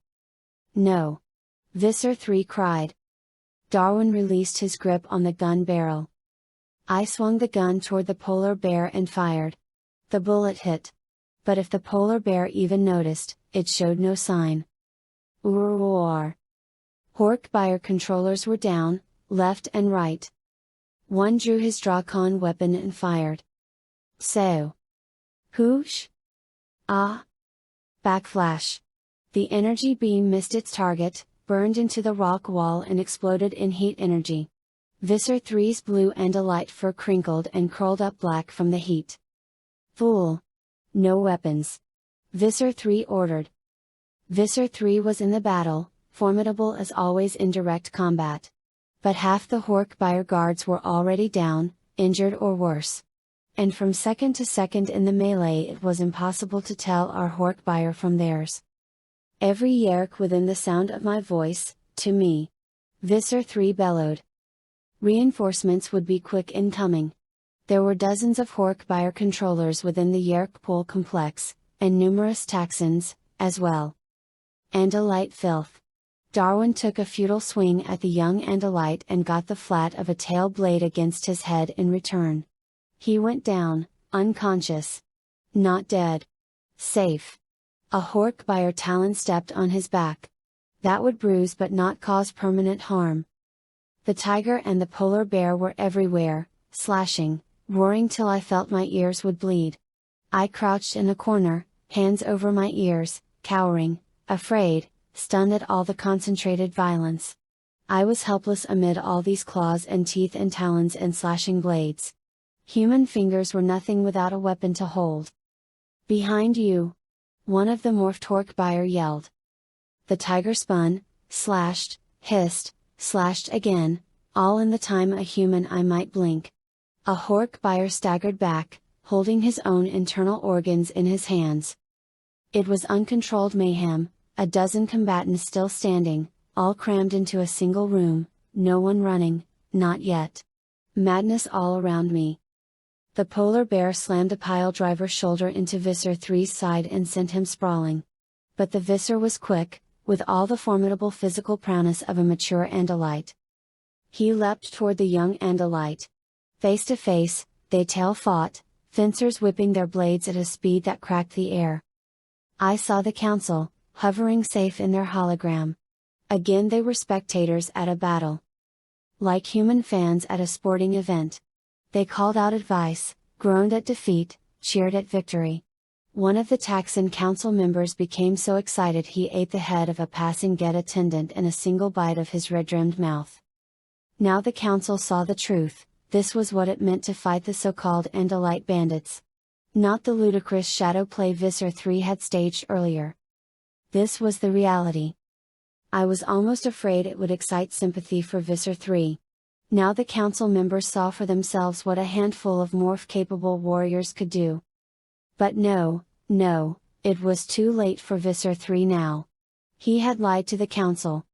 No! Visser Three cried. Darwin released his grip on the gun barrel. I swung the gun toward the polar bear and fired. The bullet hit. But if the polar bear even noticed, it showed no sign. Roar! Hork-Buyer controllers were down, left and right. One drew his Drakon weapon and fired. So. Whoosh! Ah! Backflash! The energy beam missed its target, burned into the rock wall and exploded in heat energy. Visser Three's blue Andalite fur crinkled and curled up black from the heat. Fool! No weapons! Visser Three ordered. Visser Three was in the battle, formidable as always in direct combat. But half the Hork-Buyer guards were already down, injured or worse. And from second to second in the melee it was impossible to tell our Hork-Buyer from theirs. Every Yeerk within the sound of my voice, to me. Visser Three bellowed. Reinforcements would be quick in coming. There were dozens of Hork-Buyer controllers within the Yeerk pool complex, and numerous Taxons, as well. Andalite filth. Darwin took a futile swing at the young Andalite and got the flat of a tail blade against his head in return. He went down, unconscious. Not dead. Safe. A Hork-Buyer talon stepped on his back. That would bruise but not cause permanent harm. The tiger and the polar bear were everywhere, slashing, roaring till I felt my ears would bleed. I crouched in a corner, hands over my ears, cowering, afraid, stunned at all the concentrated violence. I was helpless amid all these claws and teeth and talons and slashing blades. Human fingers were nothing without a weapon to hold. Behind you! One of the morphed Hork-Buyer yelled. The tiger spun, slashed, hissed, slashed again, all in the time a human eye might blink. A Hork-Buyer staggered back, holding his own internal organs in his hands. It was uncontrolled mayhem, a dozen combatants still standing, all crammed into a single room, no one running, not yet. Madness all around me. The polar bear slammed a piledriver shoulder into Visser Three's side and sent him sprawling. But the Visser was quick, with all the formidable physical prowess of a mature Andalite. He leapt toward the young Andalite. Face to face, they tail fought, fencers whipping their blades at a speed that cracked the air. I saw the council, hovering safe in their hologram. Again they were spectators at a battle. Like human fans at a sporting event. They called out advice, groaned at defeat, cheered at victory. One of the Taxon Council members became so excited he ate the head of a passing Get attendant in a single bite of his red-rimmed mouth. Now the council saw the truth. This was what it meant to fight the so-called Andalite bandits. Not the ludicrous shadow play Visser Three had staged earlier. This was the reality. I was almost afraid it would excite sympathy for Visser Three. Now the council members saw for themselves what a handful of morph-capable warriors could do. But no, it was too late for Visser Three now. He had lied to the council.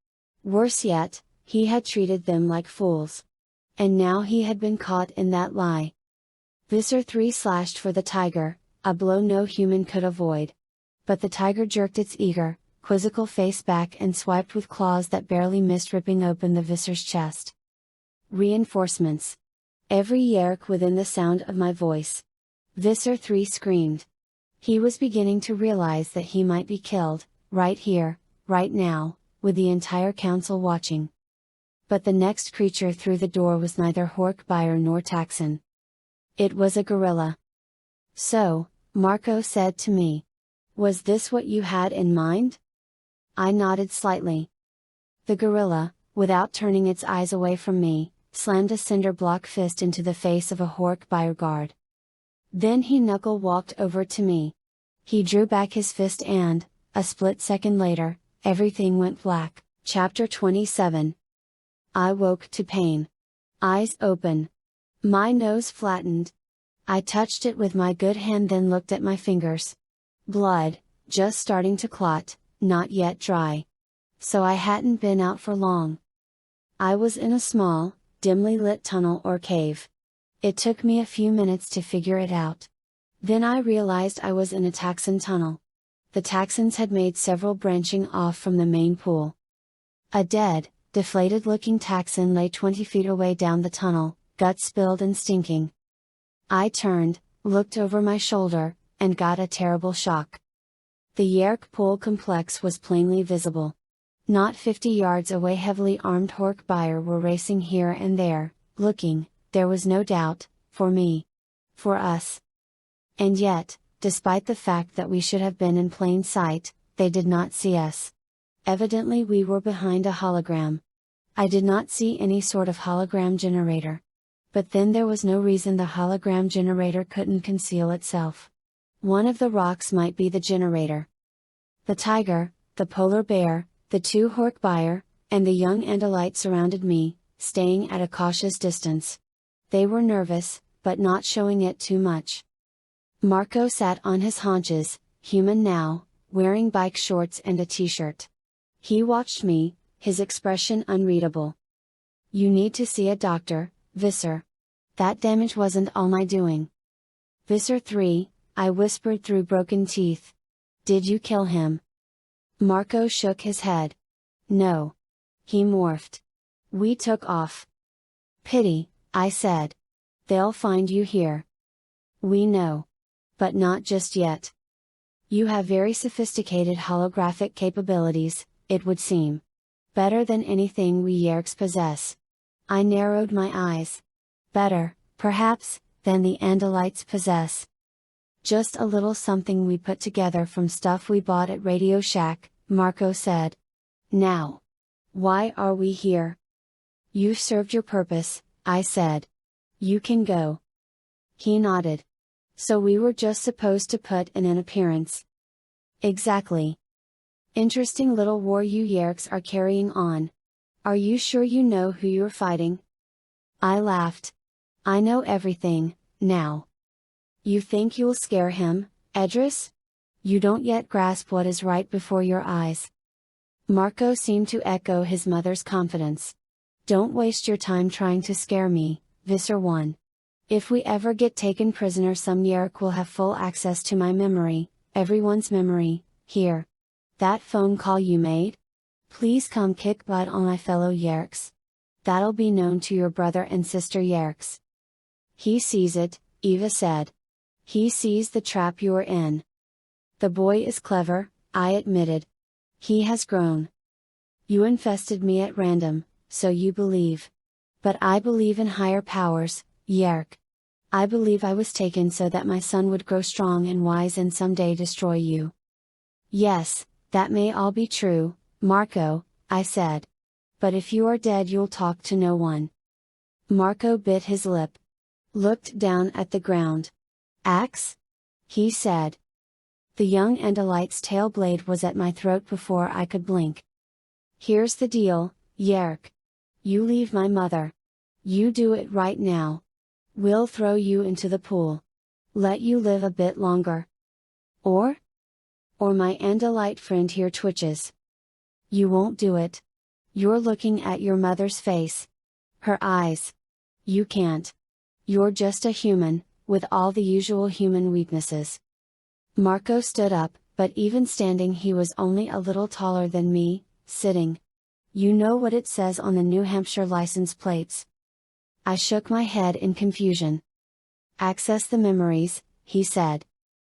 Worse yet, he had treated them like fools. And now he had been caught in that lie. Visser Three slashed for the tiger, a blow no human could avoid. But the tiger jerked its eager, quizzical face back and swiped with claws that barely missed ripping open the Visser's chest. Reinforcements. Every Yeerk within the sound of my voice. Visser Three screamed. He was beginning to realize that he might be killed, right here, right now, with the entire council watching. But the next creature through the door was neither Hork-Buyer nor Taxon. It was a gorilla. So, Marco said to me. Was this what you had in mind? I nodded slightly. The gorilla, without turning its eyes away from me, slammed a cinder block fist into the face of a Hork-Buyer guard. Then he knuckle-walked over to me. He drew back his fist and, a split second later, everything went black. Chapter 27. I woke to pain. Eyes open. My nose flattened. I touched it with my good hand, then looked at my fingers. Blood, just starting to clot, not yet dry. So I hadn't been out for long. I was in a small, dimly lit tunnel or cave. It took me a few minutes to figure it out. Then I realized I was in a Taxon tunnel. The Taxons had made several branching off from the main pool. A dead, deflated-looking Taxon lay 20 feet away down the tunnel, guts spilled and stinking. I turned, looked over my shoulder, and got a terrible shock. The Yeerk pool complex was plainly visible. Not 50 yards away, heavily armed Hork-Buyer were racing here and there, looking, there was no doubt, for me. For us. And yet, despite the fact that we should have been in plain sight, they did not see us. Evidently we were behind a hologram. I did not see any sort of hologram generator. But then there was no reason the hologram generator couldn't conceal itself. One of the rocks might be the generator. The tiger, the polar bear, the two Hork-Buyer, and the young Andalite surrounded me, staying at a cautious distance. They were nervous, but not showing it too much. Marco sat on his haunches, human now, wearing bike shorts and a t-shirt. He watched me, his expression unreadable. You need to see a doctor, Visser. That damage wasn't all my doing. Visser Three, I whispered through broken teeth. Did you kill him? Marco shook his head. No. He morphed. We took off. Pity, I said. They'll find you here. We know. But not just yet. You have very sophisticated holographic capabilities, it would seem. Better than anything we Yeerks possess. I narrowed my eyes. Better, perhaps, than the Andalites possess. Just a little something we put together from stuff we bought at Radio Shack, Marco said. Now. Why are we here? You've served your purpose, I said. You can go. He nodded. So we were just supposed to put in an appearance. Exactly. Interesting little war you Yeerks are carrying on. Are you sure you know who you're fighting? I laughed. I know everything, now. You think you'll scare him, Edriss? You don't yet grasp what is right before your eyes. Marco seemed to echo his mother's confidence. Don't waste your time trying to scare me, Visser One. If we ever get taken prisoner, some Yeerk will have full access to my memory, everyone's memory, here. That phone call you made? Please come kick butt on my fellow Yeerks. That'll be known to your brother and sister Yeerks. He sees it, Eva said. He sees the trap you're in. The boy is clever, I admitted. He has grown. You infested me at random, so you believe. But I believe in higher powers, Yeerk. I believe I was taken so that my son would grow strong and wise and someday destroy you. Yes, that may all be true, Marco, I said. But if you are dead you'll talk to no one. Marco bit his lip. Looked down at the ground. Axe? He said. The young Andalite's tail blade was at my throat before I could blink. Here's the deal, Yeerk. You leave my mother. You do it right now. We'll throw you into the pool. Let you live a bit longer. Or my Andalite friend here twitches. You won't do it. You're looking at your mother's face. Her eyes. You can't. You're just a human, with all the usual human weaknesses. Marco stood up, but even standing he was only a little taller than me, sitting. You know what it says on the New Hampshire license plates? I shook my head in confusion. Access the memories, he said.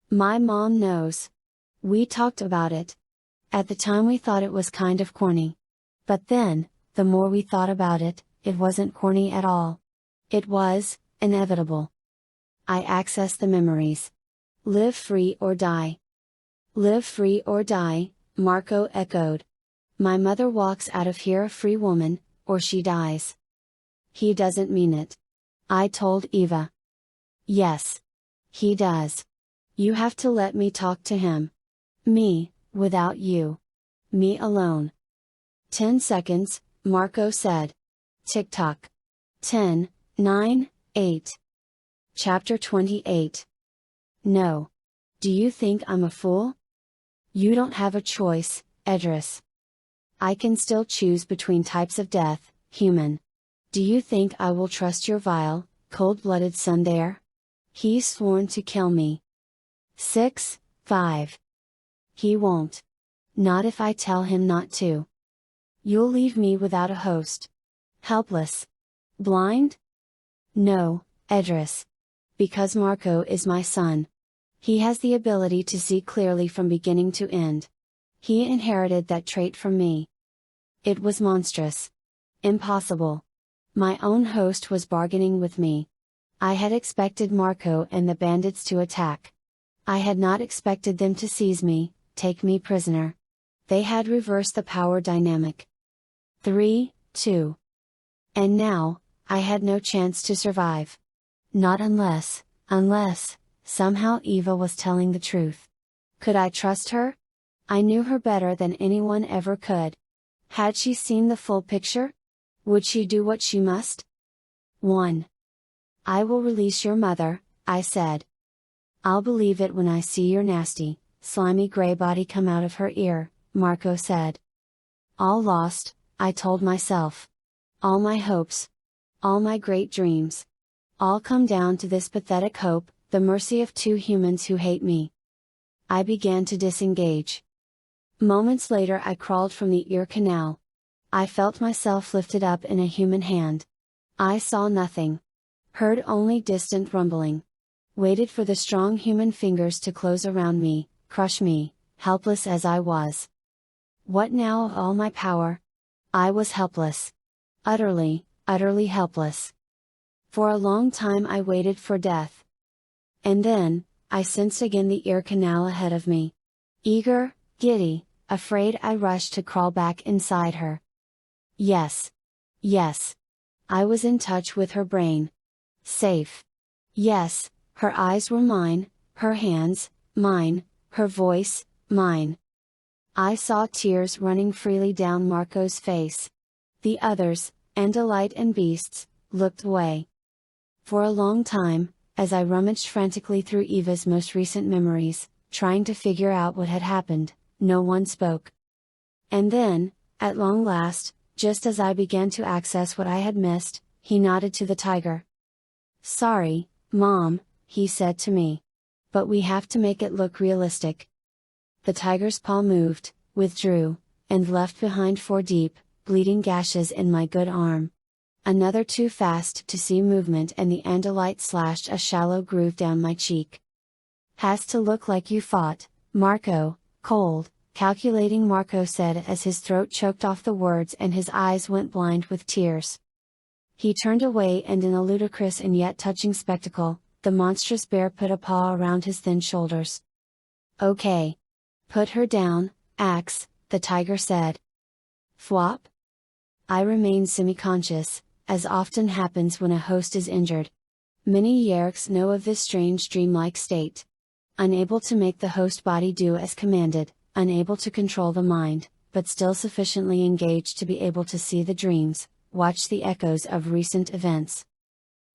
My mom knows. We talked about it. At the time we thought it was kind of corny. But then, the more we thought about it, it wasn't corny at all. It was inevitable. I accessed the memories. Live free or die. Live free or die, Marco echoed. My mother walks out of here a free woman, or she dies. He doesn't mean it. I told Eva. Yes. He does. You have to let me talk to him. Me, without you. Me alone. 10 seconds, Marco said. Tick-tock. 10, 9, 8. Chapter 28. No. Do you think I'm a fool? You don't have a choice, Edriss. I can still choose between types of death, human. Do you think I will trust your vile, cold-blooded son there? He's sworn to kill me. 6, 5. He won't. Not if I tell him not to. You'll leave me without a host. Helpless. Blind? No, Edriss. Because Marco is my son. He has the ability to see clearly from beginning to end. He inherited that trait from me. It was monstrous. Impossible. My own host was bargaining with me. I had expected Marco and the bandits to attack. I had not expected them to seize me, take me prisoner. They had reversed the power dynamic. 3, 2. And now, I had no chance to survive. Not unless, somehow Eva was telling the truth. Could I trust her? I knew her better than anyone ever could. Had she seen the full picture? Would she do what she must? 1. I will release your mother, I said. I'll believe it when I see your nasty, slimy gray body come out of her ear, Marco said. All lost, I told myself. All my hopes. All my great dreams. All come down to this pathetic hope, the mercy of 2 humans who hate me. I began to disengage. Moments later I crawled from the ear canal. I felt myself lifted up in a human hand. I saw nothing. Heard only distant rumbling. Waited for the strong human fingers to close around me, crush me, helpless as I was. What now of all my power? I was helpless. Utterly, utterly helpless. For a long time I waited for death. And then, I sensed again the ear canal ahead of me. Eager, giddy, afraid I rushed to crawl back inside her. Yes. Yes. I was in touch with her brain. Safe. Yes, her eyes were mine, her hands, mine, her voice, mine. I saw tears running freely down Marco's face. The others, Andalite and beasts, looked away. For a long time, as I rummaged frantically through Eva's most recent memories, trying to figure out what had happened, no one spoke. And then, at long last, just as I began to access what I had missed, he nodded to the tiger. Sorry, Mom, he said to me. But we have to make it look realistic. The tiger's paw moved, withdrew, and left behind 4 deep, bleeding gashes in my good arm. Another too fast to see movement and the Andalite slashed a shallow groove down my cheek. Has to look like you fought, Marco, cold, calculating Marco said as his throat choked off the words and his eyes went blind with tears. He turned away and in a ludicrous and yet touching spectacle, the monstrous bear put a paw around his thin shoulders. Okay. Put her down, Axe, the tiger said. Thwop? I remained semi-conscious, as often happens when a host is injured. Many Yeerks know of this strange dreamlike state. Unable to make the host body do as commanded, unable to control the mind, but still sufficiently engaged to be able to see the dreams, watch the echoes of recent events.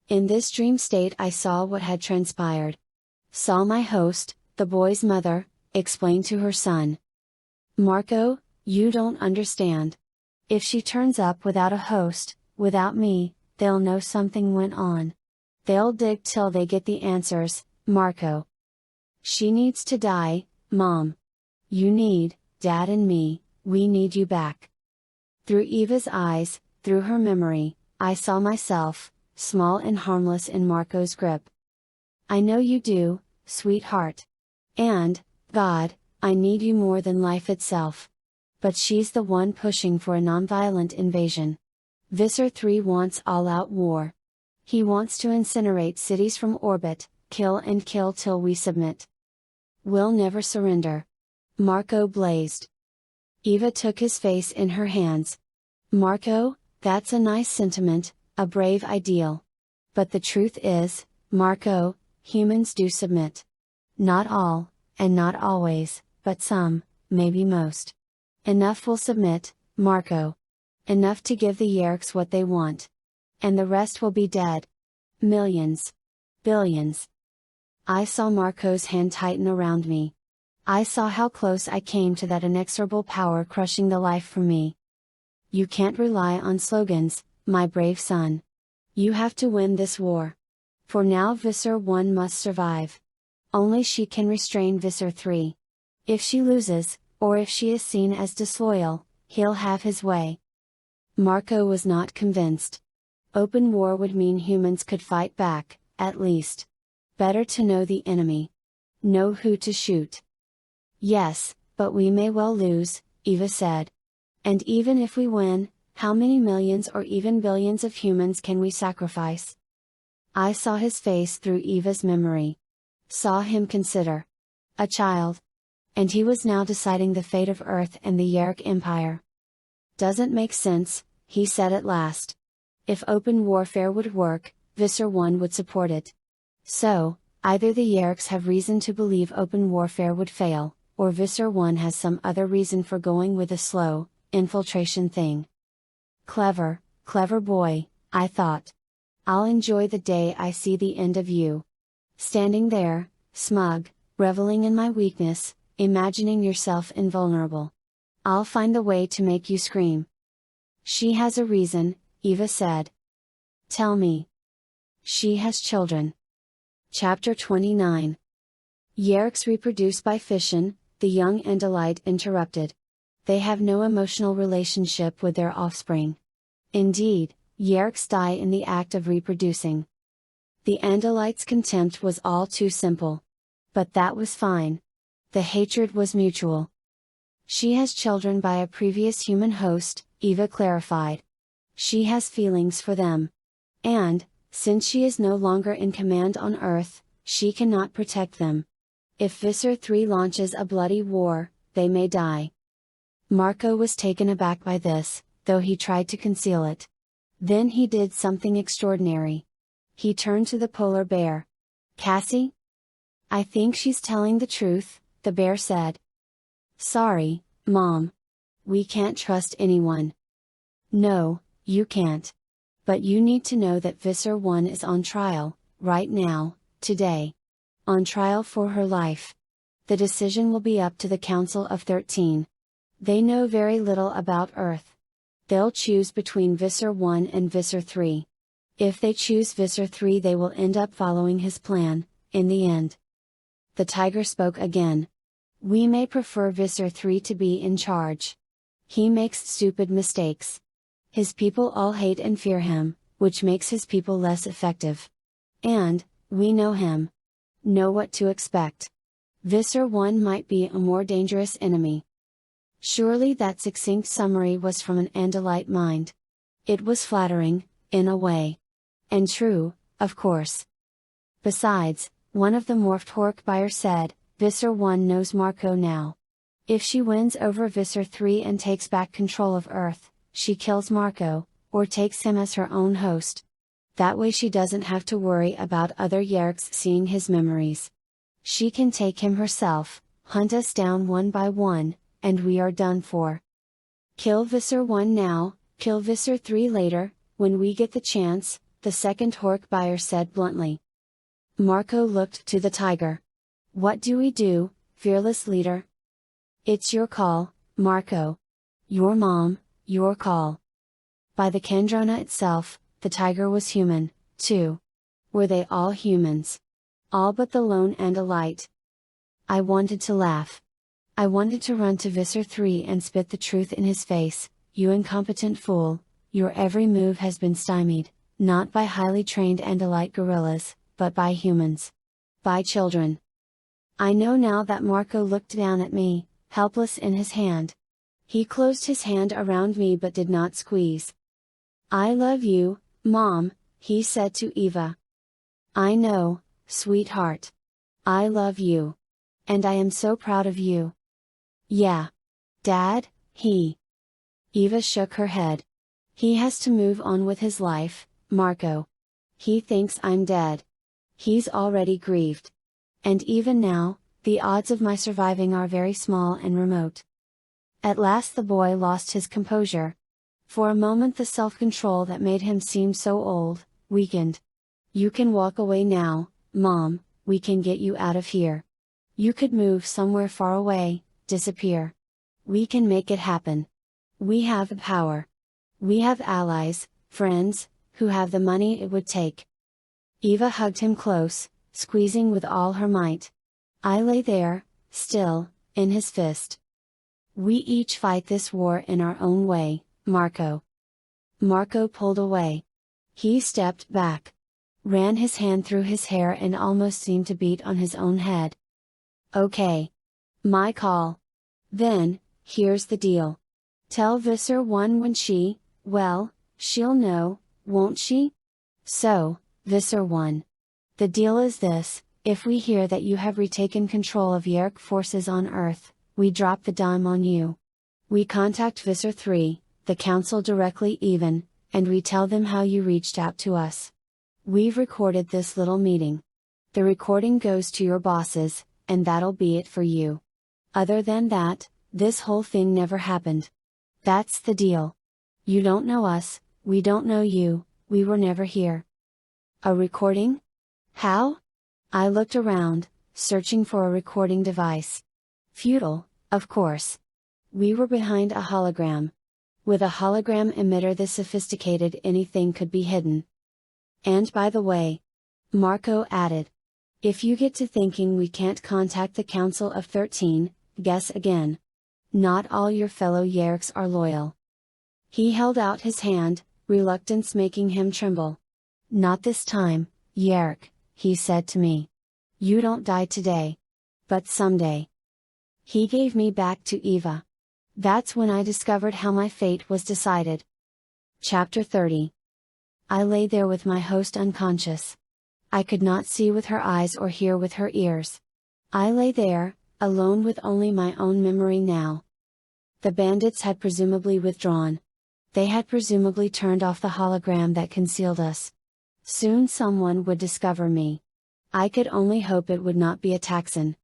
In this dream state I saw what had transpired. Saw my host, the boy's mother, explain to her son. Marco, you don't understand. If she turns up without a host, without me, they'll know something went on. They'll dig till they get the answers, Marco. She needs to die, Mom. You need, Dad and me, we need you back. Through Eva's eyes, through her memory, I saw myself, small and harmless in Marco's grip. I know you do, sweetheart. And, God, I need you more than life itself. But she's the one pushing for a nonviolent invasion. Visser Three wants all-out war. He wants to incinerate cities from orbit, kill and kill till we submit. We'll never surrender. Marco blazed. Eva took his face in her hands. Marco, that's a nice sentiment, a brave ideal. But the truth is, Marco, humans do submit. Not all, and not always, but some, maybe most. Enough will submit, Marco. Enough to give the Yeerks what they want. And the rest will be dead. Millions. Billions. I saw Marco's hand tighten around me. I saw how close I came to that inexorable power crushing the life from me. You can't rely on slogans, my brave son. You have to win this war. For now Visser One must survive. Only she can restrain Visser Three. If she loses, or if she is seen as disloyal, he'll have his way. Marco was not convinced. Open war would mean humans could fight back, at least. Better to know the enemy. Know who to shoot. Yes, but we may well lose, Eva said. And even if we win, how many millions or even billions of humans can we sacrifice? I saw his face through Eva's memory. Saw him consider. A child. And he was now deciding the fate of Earth and the Yeerk Empire. Doesn't make sense, he said at last. If open warfare would work, Visser One would support it. So, either the Yeerks have reason to believe open warfare would fail, or Visser One has some other reason for going with a slow, infiltration thing. Clever, clever boy, I thought. I'll enjoy the day I see the end of you. Standing there, smug, reveling in my weakness, imagining yourself invulnerable. I'll find the way to make you scream. She has a reason, Eva said. Tell me. She has children. Chapter 29. Yeerks reproduce by fission, the young Andalite interrupted. They have no emotional relationship with their offspring. Indeed, Yeerks die in the act of reproducing. The Andalite's contempt was all too simple. But that was fine. The hatred was mutual. She has children by a previous human host, Eva clarified. She has feelings for them. And, since she is no longer in command on Earth, she cannot protect them. If Visser Three launches a bloody war, they may die. Marco was taken aback by this, though he tried to conceal it. Then he did something extraordinary. He turned to the polar bear. Cassie? I think she's telling the truth, the bear said. Sorry, Mom. We can't trust anyone. No, you can't. But you need to know that Visser One is on trial, right now, today. On trial for her life. The decision will be up to the Council of 13. They know very little about Earth. They'll choose between Visser One and Visser Three. If they choose Visser Three, they will end up following his plan, in the end. The tiger spoke again. We may prefer Visser Three to be in charge. He makes stupid mistakes. His people all hate and fear him, which makes his people less effective. And, we know him. Know what to expect. Visser One might be a more dangerous enemy. Surely that succinct summary was from an Andalite mind. It was flattering, in a way. And true, of course. Besides, one of the morphed Hork buyers said, Visser One knows Marco now. If she wins over Visser Three and takes back control of Earth, she kills Marco, or takes him as her own host. That way she doesn't have to worry about other Yeerks seeing his memories. She can take him herself, hunt us down one by one, and we are done for. Kill Visser One now, kill Visser Three later, when we get the chance, the second Hork buyer said bluntly. Marco looked to the tiger. What do we do, fearless leader? It's your call, Marco. Your mom, your call. By the Kendrona itself, the tiger was human, too. Were they all humans? All but the lone Andalite. I wanted to laugh. I wanted to run to Visser Three and spit the truth in his face. You incompetent fool, your every move has been stymied, not by highly trained Andalite gorillas, but by humans. By children. I know now that Marco looked down at me, helpless in his hand. He closed his hand around me but did not squeeze. I love you, Mom, he said to Eva. I know, sweetheart. I love you. And I am so proud of you. Yeah. Dad, Eva shook her head. He has to move on with his life, Marco. He thinks I'm dead. He's already grieved. And even now, the odds of my surviving are very small and remote. At last the boy lost his composure. For a moment the self-control that made him seem so old, weakened. You can walk away now, Mom, we can get you out of here. You could move somewhere far away, disappear. We can make it happen. We have the power. We have allies, friends, who have the money it would take. Eva hugged him close, squeezing with all her might. I lay there, still, in his fist. We each fight this war in our own way, Marco. Marco pulled away. He stepped back. Ran his hand through his hair and almost seemed to beat on his own head. Okay. My call. Then, here's the deal. Tell Visser One when she'll know, won't she? So, Visser One. The deal is this, if we hear that you have retaken control of Yeerk forces on Earth, we drop the dime on you. We contact Visser Three, the council directly even, and we tell them how you reached out to us. We've recorded this little meeting. The recording goes to your bosses, and that'll be it for you. Other than that, this whole thing never happened. That's the deal. You don't know us, we don't know you, we were never here. A recording? How? I looked around, searching for a recording device. Futile, of course. We were behind a hologram. With a hologram emitter this sophisticated anything could be hidden. And by the way, Marco added, if you get to thinking we can't contact the Council of 13, guess again. Not all your fellow Yeerks are loyal. He held out his hand, reluctance making him tremble. Not this time, Yeerk, he said to me. You don't die today. But someday. He gave me back to Eva. That's when I discovered how my fate was decided. Chapter 30. I lay there with my host unconscious. I could not see with her eyes or hear with her ears. I lay there, alone with only my own memory now. The bandits had presumably withdrawn. They had presumably turned off the hologram that concealed us. Soon someone would discover me. I could only hope it would not be a Taxon.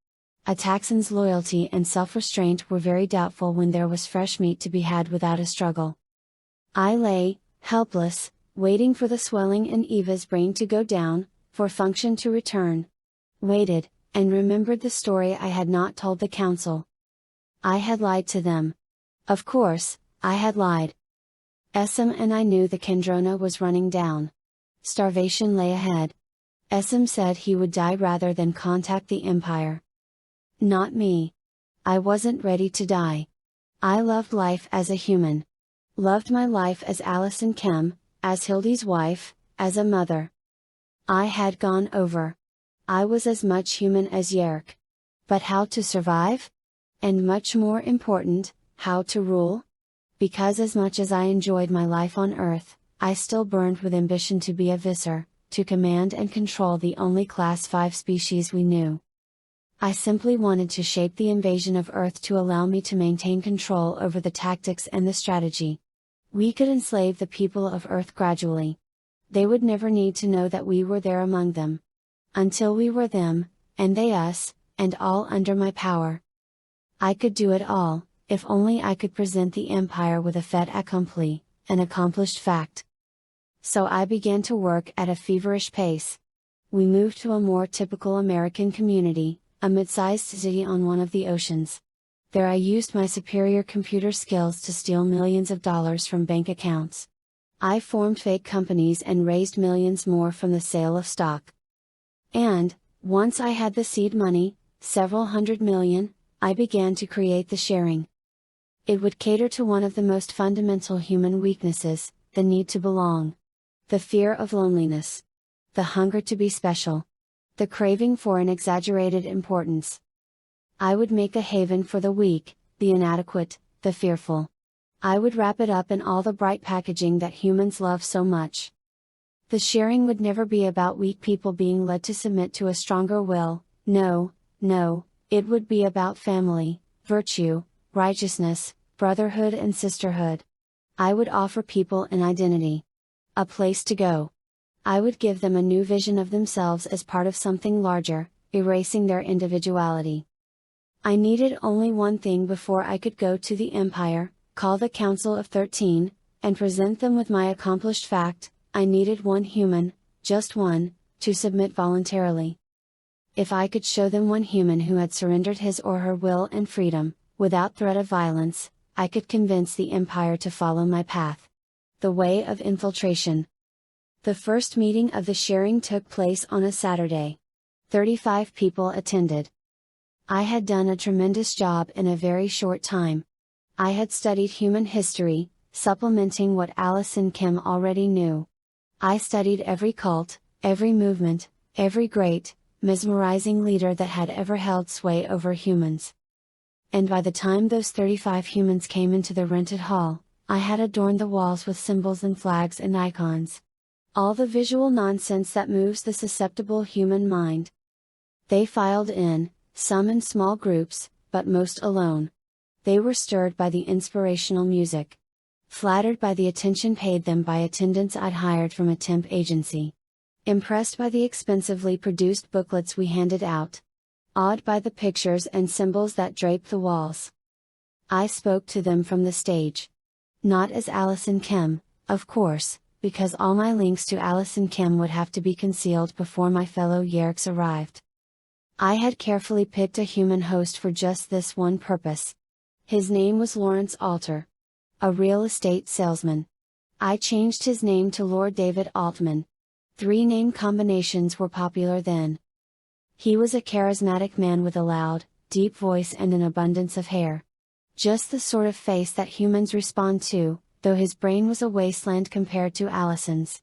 A Taxon's loyalty and self-restraint were very doubtful when there was fresh meat to be had without a struggle. I lay, helpless, waiting for the swelling in Eva's brain to go down, for function to return. Waited, and remembered the story I had not told the council. I had lied to them. Of course, I had lied. Essam and I knew the Kendrona was running down. Starvation lay ahead. Essam said he would die rather than contact the Empire. Not me. I wasn't ready to die. I loved life as a human. Loved my life as Alison Kem, as Hildy's wife, as a mother. I had gone over. I was as much human as Yeerk. But how to survive? And much more important, how to rule? Because as much as I enjoyed my life on Earth, I still burned with ambition to be a Visser, to command and control the only Class 5 species we knew. I simply wanted to shape the invasion of Earth to allow me to maintain control over the tactics and the strategy. We could enslave the people of Earth gradually. They would never need to know that we were there among them. Until we were them, and they us, and all under my power. I could do it all, if only I could present the Empire with a fait accompli, an accomplished fact. So I began to work at a feverish pace. We moved to a more typical American community, a mid-sized city on one of the oceans. There I used my superior computer skills to steal millions of dollars from bank accounts. I formed fake companies and raised millions more from the sale of stock. And, once I had the seed money, several hundred million, I began to create the sharing. It would cater to one of the most fundamental human weaknesses, the need to belong. The fear of loneliness. The hunger to be special. The craving for an exaggerated importance. I would make a haven for the weak, the inadequate, the fearful. I would wrap it up in all the bright packaging that humans love so much. The sharing would never be about weak people being led to submit to a stronger will, no, it would be about family, virtue, righteousness, brotherhood and sisterhood. I would offer people an identity. A place to go. I would give them a new vision of themselves as part of something larger, erasing their individuality. I needed only one thing before I could go to the Empire, call the Council of 13, and present them with my accomplished fact. I needed one human, just one, to submit voluntarily. If I could show them one human who had surrendered his or her will and freedom, without threat of violence, I could convince the Empire to follow my path. The way of infiltration. The first meeting of the sharing took place on a Saturday. 35 people attended. I had done a tremendous job in a very short time. I had studied human history, supplementing what Alice and Kim already knew. I studied every cult, every movement, every great, mesmerizing leader that had ever held sway over humans. And by the time those 35 humans came into the rented hall, I had adorned the walls with symbols and flags and icons. All the visual nonsense that moves the susceptible human mind. They filed in, some in small groups, but most alone. They were stirred by the inspirational music. Flattered by the attention paid them by attendants I'd hired from a temp agency. Impressed by the expensively produced booklets we handed out. Awed by the pictures and symbols that draped the walls. I spoke to them from the stage. Not as Alice and Kim, of course, because all my links to Alice and Kim would have to be concealed before my fellow Yeerks arrived. I had carefully picked a human host for just this one purpose. His name was Lawrence Alter. A real estate salesman. I changed his name to Lord David Altman. 3 name combinations were popular then. He was a charismatic man with a loud, deep voice and an abundance of hair. Just the sort of face that humans respond to, though his brain was a wasteland compared to Allison's.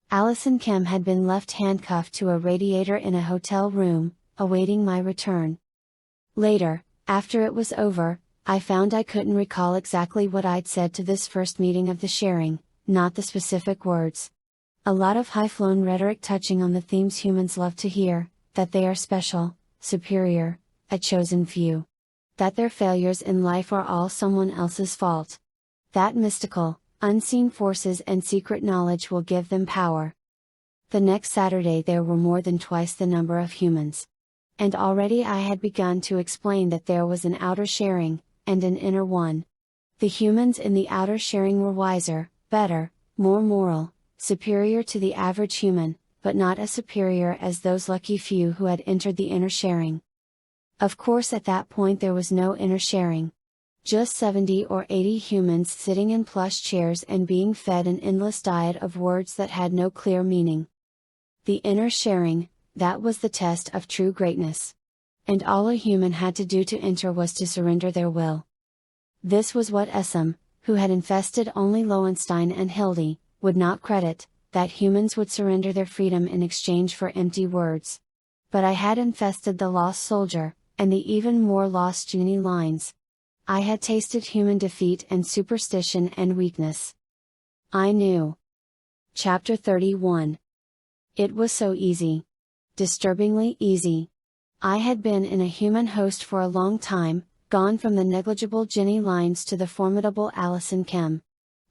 Alice and Kim had been left handcuffed to a radiator in a hotel room, awaiting my return. Later, after it was over, I found I couldn't recall exactly what I'd said to this first meeting of the sharing, not the specific words. A lot of high-flown rhetoric touching on the themes humans love to hear, that they are special, superior, a chosen few. That their failures in life are all someone else's fault. That mystical, unseen forces and secret knowledge will give them power. The next Saturday there were more than twice the number of humans. And already I had begun to explain that there was an outer sharing, and an inner one. The humans in the outer sharing were wiser, better, more moral, superior to the average human, but not as superior as those lucky few who had entered the inner sharing. Of course at that point there was no inner sharing. Just 70 or 80 humans sitting in plush chairs and being fed an endless diet of words that had no clear meaning. The inner sharing, that was the test of true greatness. And all a human had to do to enter was to surrender their will. This was what Essam, who had infested only Lowenstein and Hildy, would not credit, that humans would surrender their freedom in exchange for empty words. But I had infested the lost soldier, and the even more lost Junie lines. I had tasted human defeat and superstition and weakness. I knew. Chapter 31. It was so easy. Disturbingly easy. I had been in a human host for a long time, gone from the negligible Jenny Lines to the formidable Allison Kim.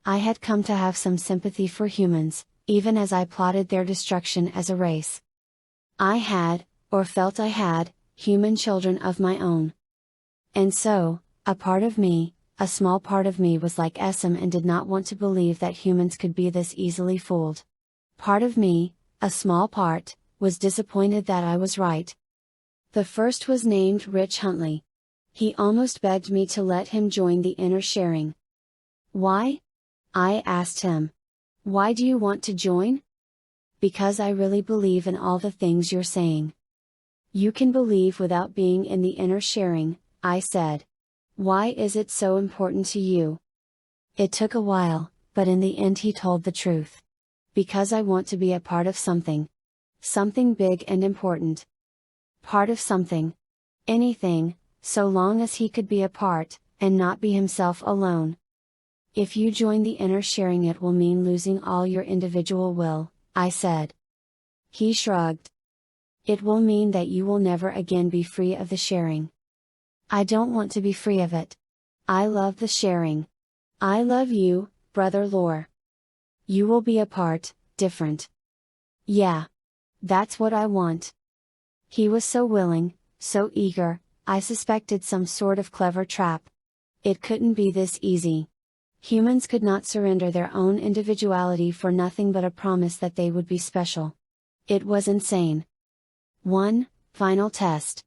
I had come to have some sympathy for humans, even as I plotted their destruction as a race. I had, or felt I had, human children of my own. And so, a part of me, a small part of me was like Essam and did not want to believe that humans could be this easily fooled. Part of me, a small part, was disappointed that I was right. The first was named Rich Huntley. He almost begged me to let him join the inner sharing. Why? I asked him. Why do you want to join? Because I really believe in all the things you're saying. You can believe without being in the inner sharing, I said. Why is it so important to you? It took a while, but in the end he told the truth. Because I want to be a part of something. Something big and important. Part of something. Anything, so long as he could be a part, and not be himself alone. If you join the inner sharing, it will mean losing all your individual will, I said. He shrugged. It will mean that you will never again be free of the sharing. I don't want to be free of it. I love the sharing. I love you, Brother Lore. You will be a part, different. Yeah. That's what I want. He was so willing, so eager, I suspected some sort of clever trap. It couldn't be this easy. Humans could not surrender their own individuality for nothing but a promise that they would be special. It was insane. One final test.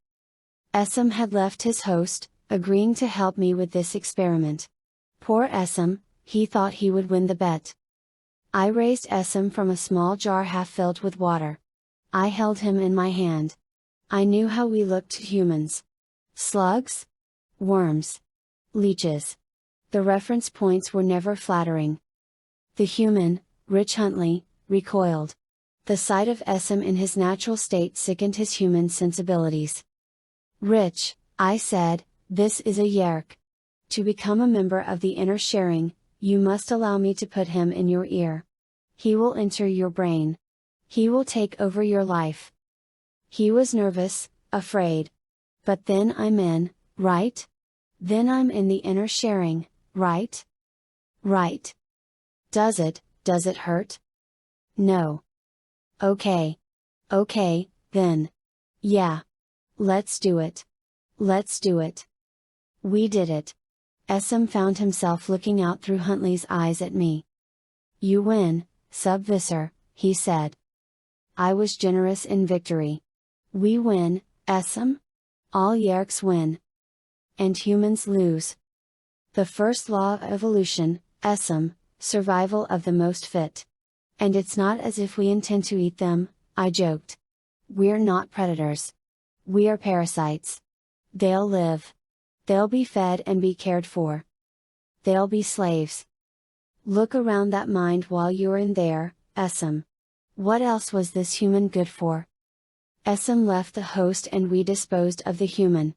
Essam had left his host, agreeing to help me with this experiment. Poor Essam, he thought he would win the bet. I raised Essam from a small jar half filled with water. I held him in my hand. I knew how we looked to humans. Slugs? Worms? Leeches? The reference points were never flattering. The human, Rich Huntley, recoiled. The sight of Essam in his natural state sickened his human sensibilities. Rich, I said, this is a Yeerk. To become a member of the inner sharing, you must allow me to put him in your ear. He will enter your brain. He will take over your life. He was nervous, afraid. But then I'm in, right? Then I'm in the inner sharing, right? Right. Does it hurt? No. Okay. Okay, then. Yeah. Let's do it. Let's do it. We did it. Essam found himself looking out through Huntley's eyes at me. You win, Sub-Visser, he said. I was generous in victory. We win, Essam? All Yeerks win. And humans lose. The first law of evolution, Essam, survival of the most fit. And it's not as if we intend to eat them, I joked. We're not predators. We are parasites. They'll live. They'll be fed and be cared for. They'll be slaves. Look around that mind while you're in there, Essam. What else was this human good for? Essam left the host and we disposed of the human.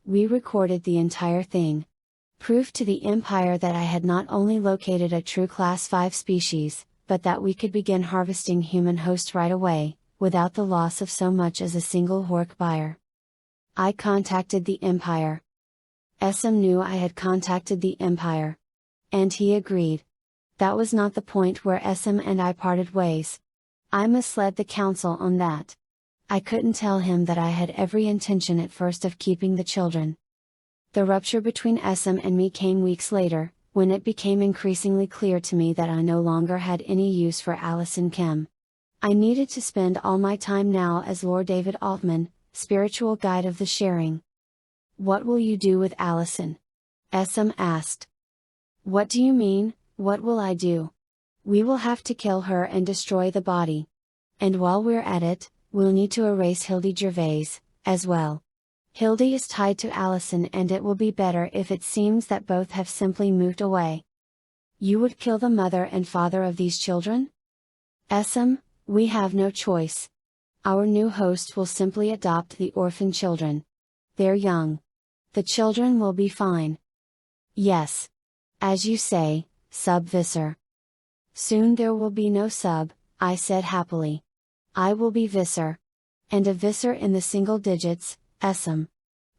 We recorded the entire thing. Proof to the Empire that I had not only located a true Class 5 species, but that we could begin harvesting human hosts right away, without the loss of so much as a single Yeerk buyer. I contacted the Empire. Essam knew I had contacted the Empire. And he agreed. That was not the point where Essam and I parted ways. I misled the Council on that. I couldn't tell him that I had every intention at first of keeping the children. The rupture between Essam and me came weeks later, when it became increasingly clear to me that I no longer had any use for Allison Kim. I needed to spend all my time now as Lord David Altman, spiritual guide of the sharing. What will you do with Allison? Essam asked. What do you mean, what will I do? We will have to kill her and destroy the body. And while we're at it, we'll need to erase Hildy Gervais, as well. Hildy is tied to Allison and it will be better if it seems that both have simply moved away. You would kill the mother and father of these children? Essam, we have no choice. Our new host will simply adopt the orphan children. They're young. The children will be fine. Yes. As you say, Sub-Visser. Soon there will be no sub, I said happily. I will be Visser. And a Visser in the single digits, SM.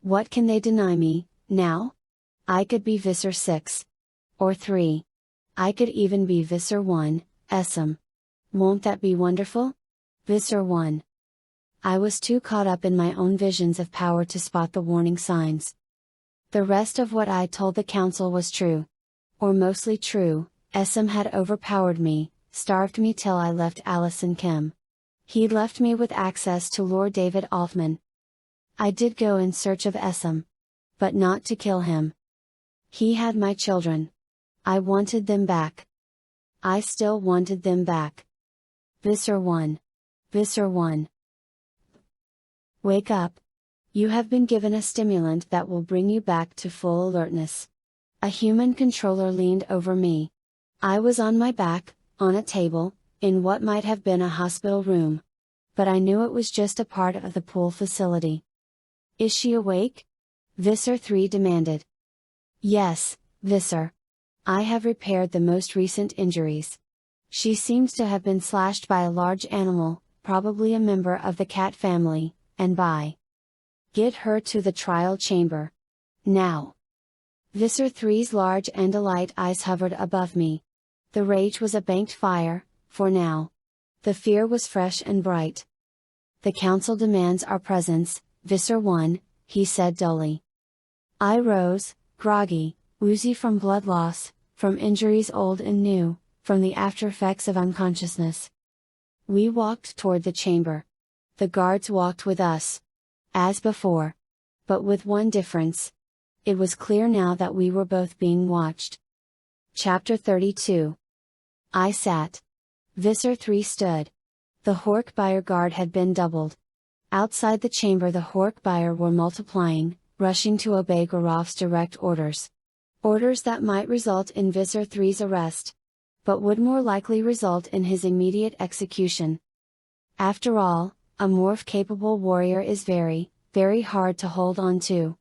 What can they deny me, now? I could be Visser 6. Or 3. I could even be Visser One, SM. Won't that be wonderful? Visser One. I was too caught up in my own visions of power to spot the warning signs. The rest of what I told the council was true. Or mostly true. SM had overpowered me, starved me till I left Alice and Kim. He'd left me with access to Lord David Altman. I did go in search of SM. But not to kill him. He had my children. I wanted them back. I still wanted them back. Visser One. Visser One. Wake up. You have been given a stimulant that will bring you back to full alertness. A human controller leaned over me. I was on my back, on a table, in what might have been a hospital room. But I knew it was just a part of the pool facility. Is she awake? Visser Three demanded. Yes, Visser. I have repaired the most recent injuries. She seems to have been slashed by a large animal, probably a member of the cat family, and by. Get her to the trial chamber. Now. Visser Three's large and alight eyes hovered above me. The rage was a banked fire, for now. The fear was fresh and bright. The council demands our presence, Visser One, he said dully. I rose, groggy, woozy from blood loss, from injuries old and new, from the after-effects of unconsciousness. We walked toward the chamber. The guards walked with us. As before. But with one difference. It was clear now that we were both being watched. Chapter 32. I sat. Visser Three stood. The Hork-Buyer guard had been doubled. Outside the chamber the Hork-Buyer were multiplying, rushing to obey Garof's direct orders. Orders that might result in Visser Three's arrest. But would more likely result in his immediate execution. After all, a morph-capable warrior is very, very hard to hold on to.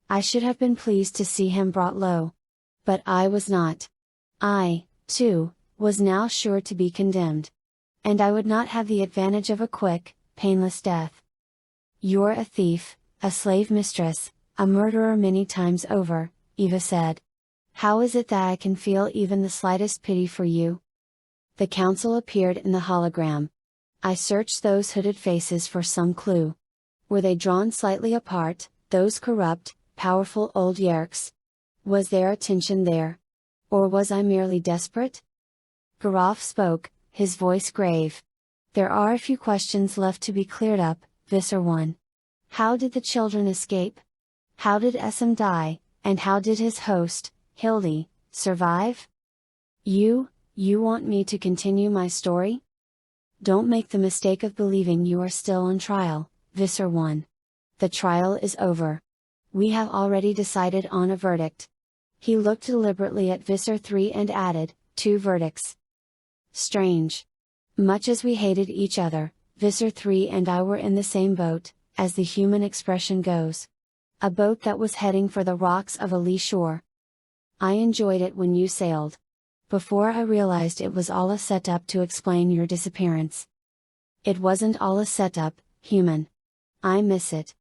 I should have been pleased to see him brought low. But I was not. I, too, was now sure to be condemned. And I would not have the advantage of a quick, painless death. You're a thief, a slave mistress, a murderer many times over, Eva said. How is it that I can feel even the slightest pity for you? The council appeared in the hologram. I searched those hooded faces for some clue. Were they drawn slightly apart, those corrupt, powerful old Yeerks? Was there a tension there? Or was I merely desperate? Garof spoke, his voice grave. There are a few questions left to be cleared up, Visser One. How did the children escape? How did SM die, and how did his host, Hildy, survive? You want me to continue my story? Don't make the mistake of believing you are still on trial, Visser One. The trial is over. We have already decided on a verdict. He looked deliberately at Visser Three and added, 2 verdicts. Strange. Much as we hated each other, Visser Three and I were in the same boat, as the human expression goes. A boat that was heading for the rocks of a lee shore. I enjoyed it when you sailed. Before I realized it was all a setup to explain your disappearance. It wasn't all a setup, human. I miss it.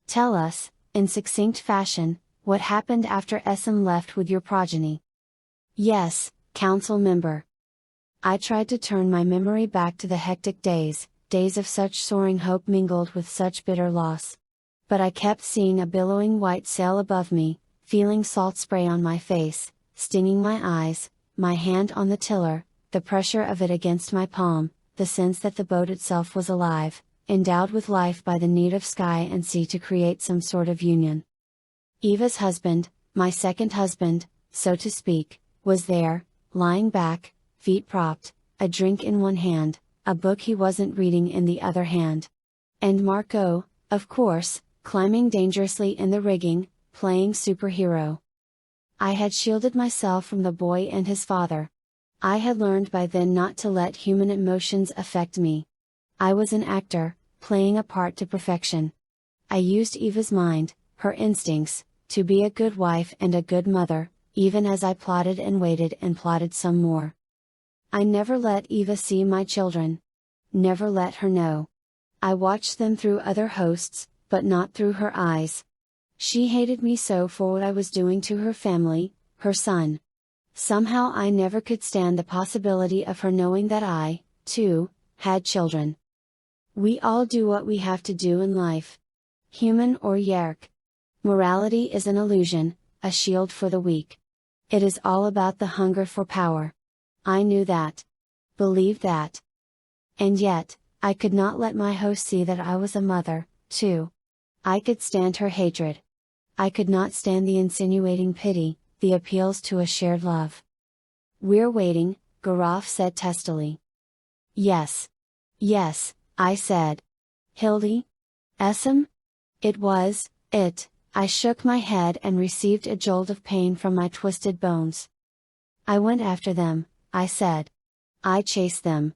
Tell us, in succinct fashion, what happened after SM left with your progeny. Yes, council member. I tried to turn my memory back to the hectic days, days of such soaring hope mingled with such bitter loss. But I kept seeing a billowing white sail above me, feeling salt spray on my face, stinging my eyes, my hand on the tiller, the pressure of it against my palm, the sense that the boat itself was alive, endowed with life by the need of sky and sea to create some sort of union. Eva's husband, my second husband, so to speak, was there, lying back, feet propped, a drink in one hand, a book he wasn't reading in the other hand. And Marco, of course, climbing dangerously in the rigging, playing superhero. I had shielded myself from the boy and his father. I had learned by then not to let human emotions affect me. I was an actor, playing a part to perfection. I used Eva's mind, her instincts, to be a good wife and a good mother, even as I plotted and waited and plotted some more. I never let Eva see my children. never let her know. I watched them through other hosts, but not through her eyes. She hated me so for what I was doing to her family, her son. Somehow I never could stand the possibility of her knowing that I, too, had children. We all do what we have to do in life. Human or Yeerk. Morality is an illusion, a shield for the weak. It is all about the hunger for power. I knew that. Believed that. And yet, I could not let my host see that I was a mother, too. I could stand her hatred. I could not stand the insinuating pity, the appeals to a shared love. "We're waiting," Garaf said testily. "Yes. Yes," I said. "Hildy? Essem?" It was, it. I shook my head and received a jolt of pain from my twisted bones. "I went after them," I said. "I chased them.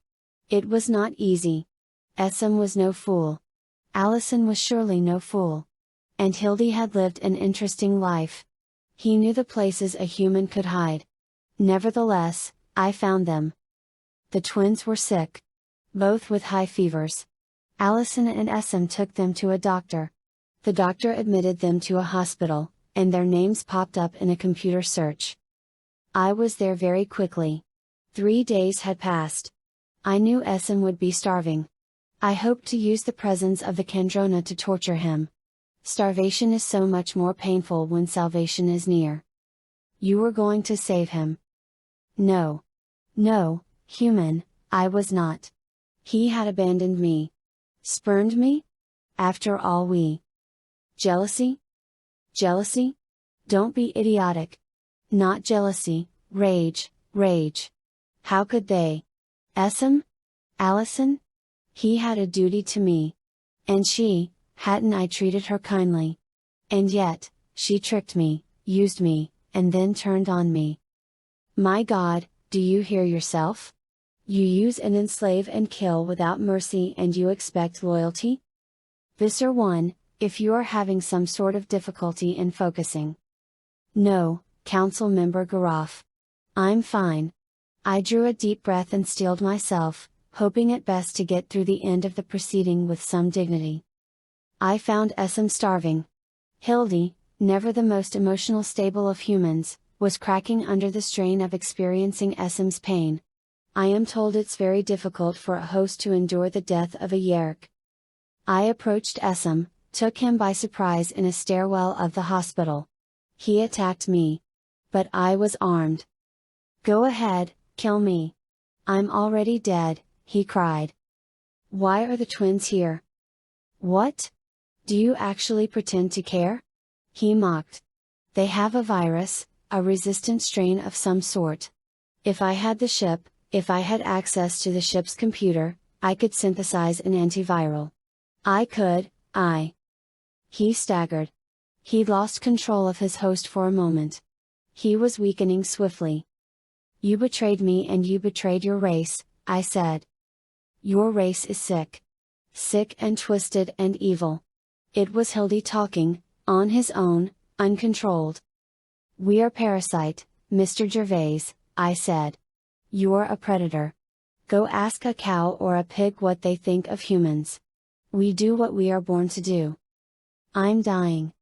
It was not easy. Essem was no fool. Allison was surely no fool. And Hildy had lived an interesting life. He knew the places a human could hide. Nevertheless, I found them. The twins were sick. Both with high fevers. Allison and Essem took them to a doctor. The doctor admitted them to a hospital, and their names popped up in a computer search. I was there very quickly. 3 days had passed. I knew Essem would be starving. I hoped to use the presence of the Kandrona to torture him. Starvation is so much more painful when salvation is near. "You were going to save him." "No. No, human, I was not. He had abandoned me. Spurned me? After all we. Jealousy? Jealousy? Don't be idiotic. Not jealousy, rage, rage. How could they? Essem? Allison? He had a duty to me. And she, hadn't I treated her kindly? And yet, she tricked me, used me, and then turned on me. My God, do you hear yourself? You use and enslave and kill without mercy and you expect loyalty? Visser One, if you are having some sort of difficulty in focusing. No, Council Member Garaf. I'm fine. I drew a deep breath and steeled myself, hoping at best to get through the end of the proceeding with some dignity. I found Essem starving. Hildy, never the most emotional stable of humans, was cracking under the strain of experiencing Essem's pain. I am told it's very difficult for a host to endure the death of a Yeerk. I approached Essem, took him by surprise in a stairwell of the hospital. He attacked me. But I was armed. "Go ahead, kill me. I'm already dead," he cried. "Why are the twins here?" "What? Do you actually pretend to care?" he mocked. "They have a virus, a resistant strain of some sort. If I had the ship, if I had access to the ship's computer, I could synthesize an antiviral. I could, He staggered. He'd lost control of his host for a moment. He was weakening swiftly. "You betrayed me and you betrayed your race," I said. "Your race is sick. Sick and twisted and evil." It was Hildy talking, on his own, uncontrolled. "We are parasite, Mr. Gervais," I said. "You're a predator. Go ask a cow or a pig what they think of humans. We do what we are born to do." "I'm dying."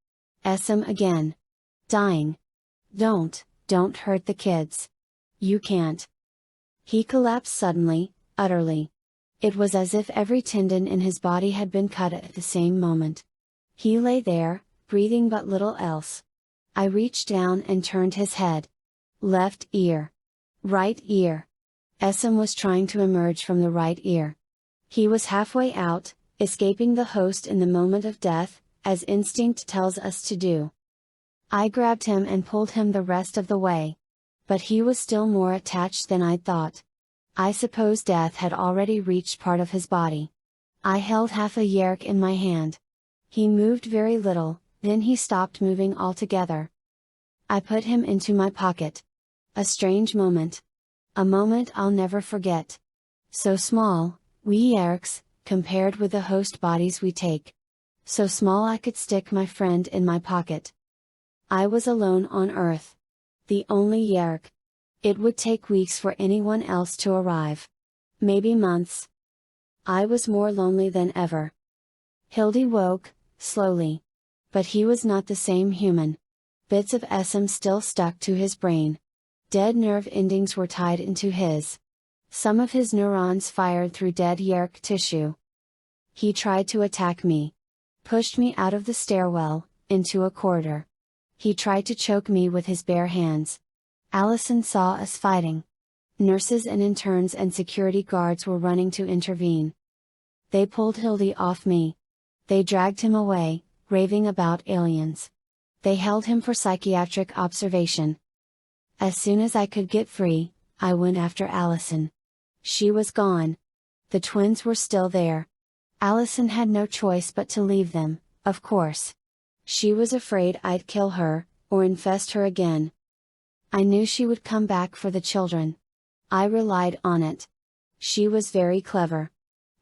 Essem again. "Dying. Don't hurt the kids. You can't." He collapsed suddenly, utterly. It was as if every tendon in his body had been cut at the same moment. He lay there, breathing but little else. I reached down and turned his head. Left ear. Right ear. Essem was trying to emerge from the right ear. He was halfway out, escaping the host in the moment of death, as instinct tells us to do. I grabbed him and pulled him the rest of the way. But he was still more attached than I'd thought. I suppose death had already reached part of his body. I held half a Yeerk in my hand. He moved very little, then he stopped moving altogether. I put him into my pocket. A strange moment. A moment I'll never forget. So small, we Yeerks, compared with the host bodies we take. So small I could stick my friend in my pocket. I was alone on Earth. The only Yeerk. It would take weeks for anyone else to arrive. Maybe months. I was more lonely than ever. Hildy woke, slowly. But he was not the same human. Bits of SM still stuck to his brain. Dead nerve endings were tied into his. Some of his neurons fired through dead Yeerk tissue. He tried to attack me. Pushed me out of the stairwell, into a corridor. He tried to choke me with his bare hands. Allison saw us fighting. Nurses and interns and security guards were running to intervene. They pulled Hildy off me. They dragged him away, raving about aliens. They held him for psychiatric observation. As soon as I could get free, I went after Allison. She was gone. The twins were still there. Allison had no choice but to leave them, of course. She was afraid I'd kill her, or infest her again. I knew she would come back for the children. I relied on it. She was very clever.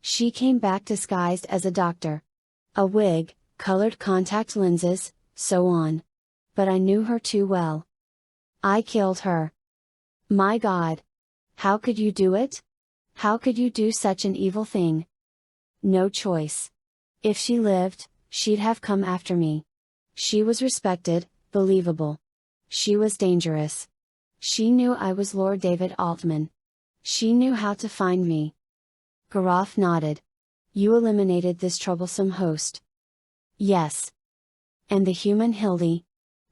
She came back disguised as a doctor. A wig, colored contact lenses, so on. But I knew her too well. I killed her. My God! How could you do it? How could you do such an evil thing? No choice. If she lived, she'd have come after me. She was respected, believable. She was dangerous. She knew I was Lord David Altman. She knew how to find me. Garrof nodded. You eliminated this troublesome host. Yes. And the human Hildy?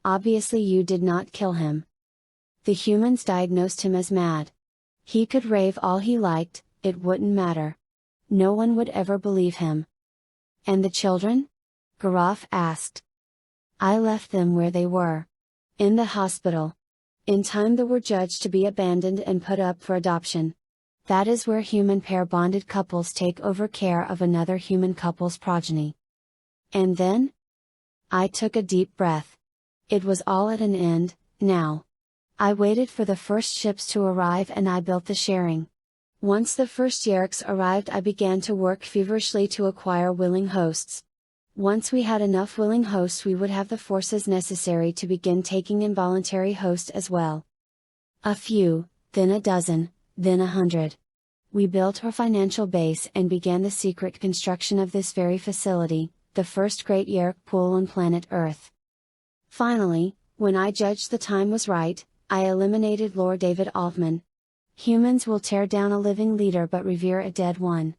Obviously you did not kill him. The humans diagnosed him as mad. He could rave all he liked, it wouldn't matter. No one would ever believe him. And the children? Garrof asked. I left them where they were. In the hospital. In time they were judged to be abandoned and put up for adoption. That is where human pair-bonded couples take over care of another human couple's progeny. And then? I took a deep breath. It was all at an end, now. I waited for the first ships to arrive and I built the sharing. Once the first Yeerks arrived I began to work feverishly to acquire willing hosts. Once we had enough willing hosts we would have the forces necessary to begin taking involuntary hosts as well. A few, then a dozen, then 100. We built our financial base and began the secret construction of this very facility, the first great Yeerk pool on planet Earth. Finally, when I judged the time was right, I eliminated Lord David Altman. Humans will tear down a living leader but revere a dead one.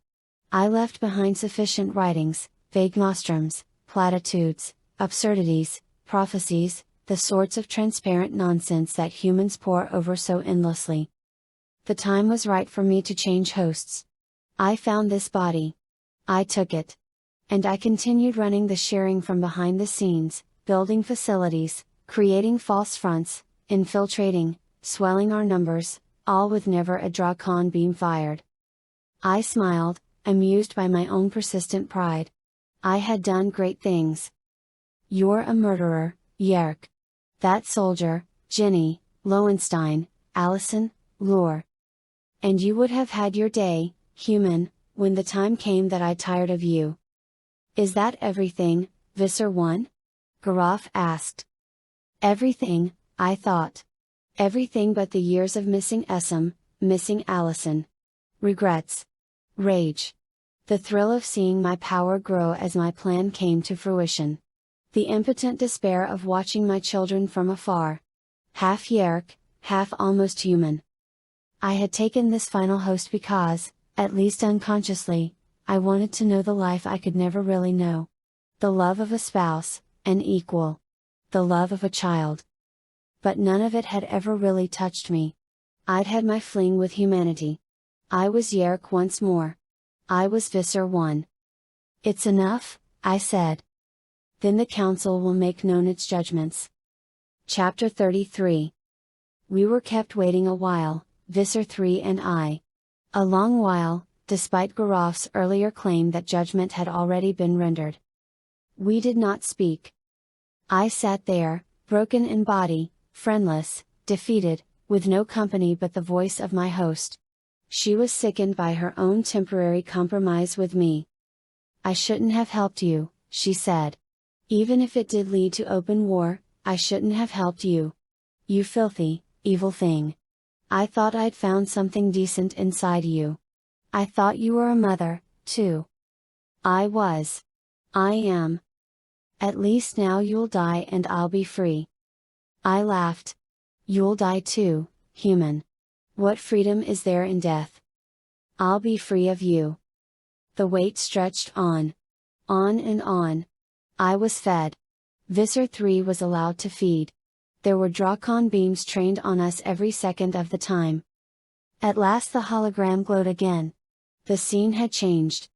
I left behind sufficient writings, vague nostrums, platitudes, absurdities, prophecies, the sorts of transparent nonsense that humans pore over so endlessly. The time was right for me to change hosts. I found this body. I took it. And I continued running the sharing from behind the scenes, building facilities, creating false fronts, infiltrating, swelling our numbers, all with never a Drakon beam fired. I smiled, amused by my own persistent pride. I had done great things. You're a murderer, Yeerk. That soldier, Jenny, Lowenstein, Allison, Lure. And you would have had your day, human, when the time came that I tired of you. Is that everything, Visser One? Garrof asked. Everything, I thought. Everything but the years of missing SM, missing Allison. Regrets. Rage. The thrill of seeing my power grow as my plan came to fruition. The impotent despair of watching my children from afar. Half Yeerk, half almost human. I had taken this final host because, at least unconsciously, I wanted to know the life I could never really know. The love of a spouse, an equal. The love of a child. But none of it had ever really touched me. I'd had my fling with humanity. I was Yeerk once more. I was Visser One. It's enough, I said. Then the council will make known its judgments. Chapter 33. We were kept waiting a while, Visser Three and I. A long while, despite Garrof's earlier claim that judgment had already been rendered. We did not speak. I sat there, broken in body, friendless, defeated, with no company but the voice of my host. She was sickened by her own temporary compromise with me. I shouldn't have helped you, she said. Even if it did lead to open war, I shouldn't have helped you. You filthy, evil thing. I thought I'd found something decent inside you. I thought you were a mother, 2. I was. I am. At least now you'll die and I'll be free. I laughed. You'll die too, human. What freedom is there in death? I'll be free of you. The wait stretched on. On and on. I was fed. Visser Three was allowed to feed. There were Drakon beams trained on us every second of the time. At last the hologram glowed again. The scene had changed.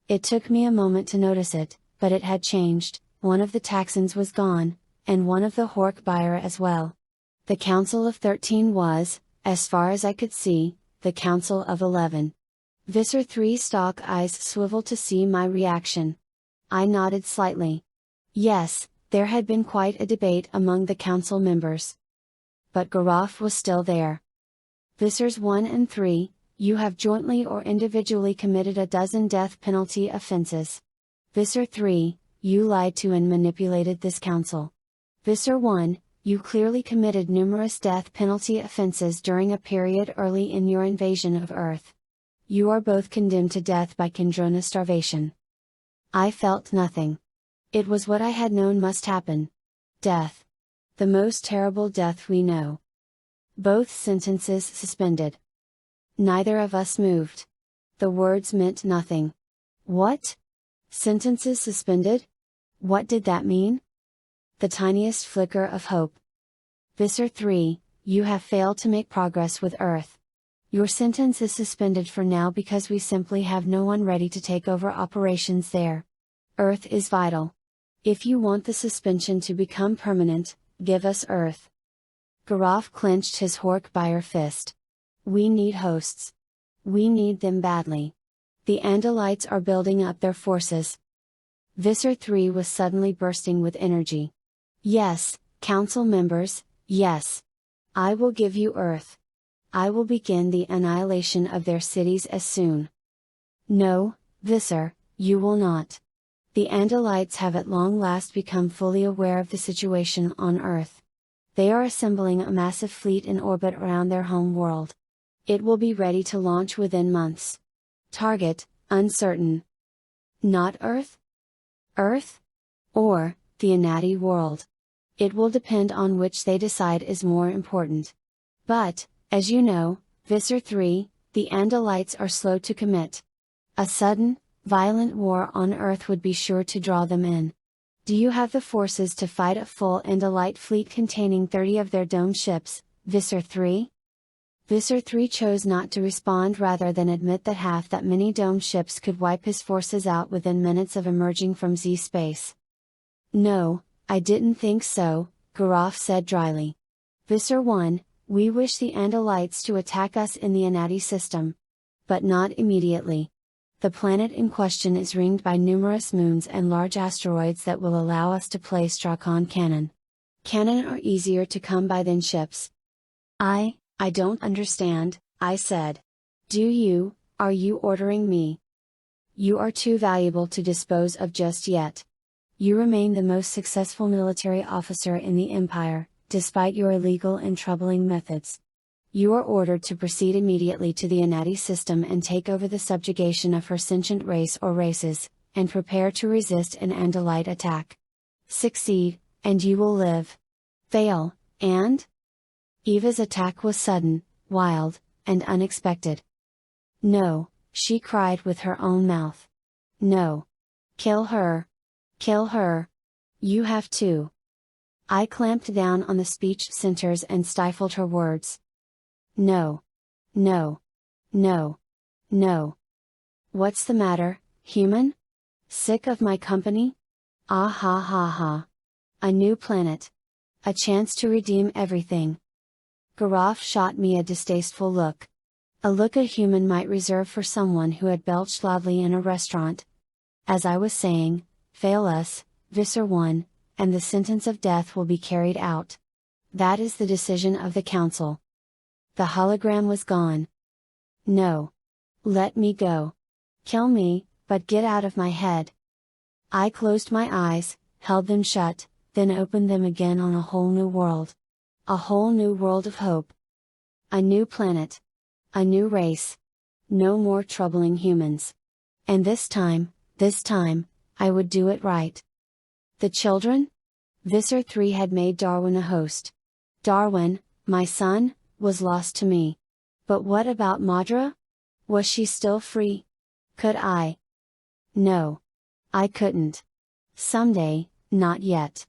It took me a moment to notice it, but it had changed. One of the Taxons was gone, and one of the Hork buyer as well. The Council of 13 was, as far as I could see, the Council of 11. Visser Three's stalk eyes swiveled to see my reaction. I nodded slightly. Yes, there had been quite a debate among the council members. But Garaf was still there. Vissers 1 and 3, you have jointly or individually committed a dozen death penalty offenses. Visser 3, you lied to and manipulated this council. Visser 1, you clearly committed numerous death penalty offenses during a period early in your invasion of Earth. You are both condemned to death by Kendrona starvation. I felt nothing. It was what I had known must happen. Death. The most terrible death we know. Both sentences suspended. Neither of us moved. The words meant nothing. What? Sentences suspended? What did that mean? The tiniest flicker of hope. Visser 3, you have failed to make progress with Earth. Your sentence is suspended for now because we simply have no one ready to take over operations there. Earth is vital. If you want the suspension to become permanent, give us Earth. Garaf clenched his Hork buyer fist. We need hosts. We need them badly. The Andalites are building up their forces. Visser 3 was suddenly bursting with energy. Yes, council members, yes. I will give you Earth. I will begin the annihilation of their cities as soon. No, Visser, you will not. The Andalites have at long last become fully aware of the situation on Earth. They are assembling a massive fleet in orbit around their home world. It will be ready to launch within months. Target, uncertain. Not Earth? Earth? Or, the Anati world. It will depend on which they decide is more important. But, as you know, Visser 3, the Andalites are slow to commit. A sudden, violent war on Earth would be sure to draw them in. Do you have the forces to fight a full Andalite fleet containing 30 of their dome ships, Visser 3? Visser 3 chose not to respond rather than admit that half that many dome ships could wipe his forces out within minutes of emerging from Z-space. No, I didn't think so, Garaf said dryly. Visser 1, we wish the Andalites to attack us in the Anati system. But not immediately. The planet in question is ringed by numerous moons and large asteroids that will allow us to place Drakon cannon. Cannon are easier to come by than ships. I don't understand, I said. Are you ordering me? You are too valuable to dispose of just yet. You remain the most successful military officer in the Empire, despite your illegal and troubling methods. You are ordered to proceed immediately to the Anati system and take over the subjugation of her sentient race or races, and prepare to resist an Andalite attack. Succeed, and you will live. Fail, and? Eva's attack was sudden, wild, and unexpected. No, she cried with her own mouth. No. Kill her. Kill her. You have to. I clamped down on the speech centers and stifled her words. No. No. No. No. What's the matter, human? Sick of my company? Ah ha ha ha. A new planet. A chance to redeem everything. Garaf shot me a distasteful look. A look a human might reserve for someone who had belched loudly in a restaurant. As I was saying, fail us, Visser 1, and the sentence of death will be carried out. That is the decision of the council. The hologram was gone. No. Let me go. Kill me, but get out of my head. I closed my eyes, held them shut, then opened them again on a whole new world. A whole new world of hope. A new planet. A new race. No more troubling humans. And this time, I would do it right. The children? Visser Three had made Darwin a host. Darwin, my son, was lost to me. But what about Madra? Was she still free? Could I? No. I couldn't. Someday, not yet.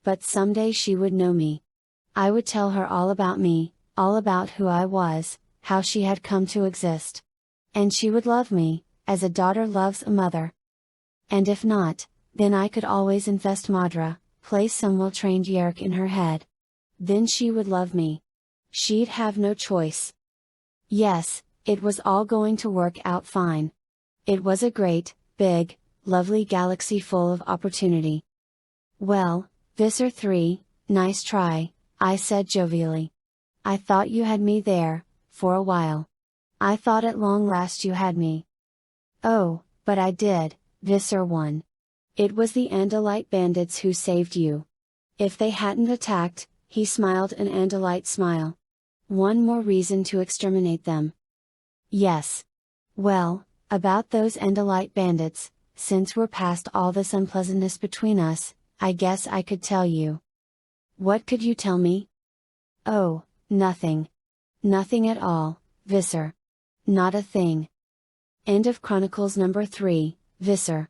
But someday she would know me. I would tell her all about me, all about who I was, how she had come to exist. And she would love me, as a daughter loves a mother. And if not, then I could always infest Madra, place some well-trained Yeerk in her head. Then she would love me. She'd have no choice. Yes, it was all going to work out fine. It was a great, big, lovely galaxy full of opportunity. Well, Visser Three, nice try, I said jovially. I thought you had me there, for a while. I thought at long last you had me. Oh, but I did, Visser One. It was the Andalite bandits who saved you. If they hadn't attacked, he smiled an Andalite smile. One more reason to exterminate them. Yes. Well, about those Andalite bandits, since we're past all this unpleasantness between us, I guess I could tell you. What could you tell me? Oh, nothing. Nothing at all, Visser. Not a thing. End of Chronicles number 3, Visser.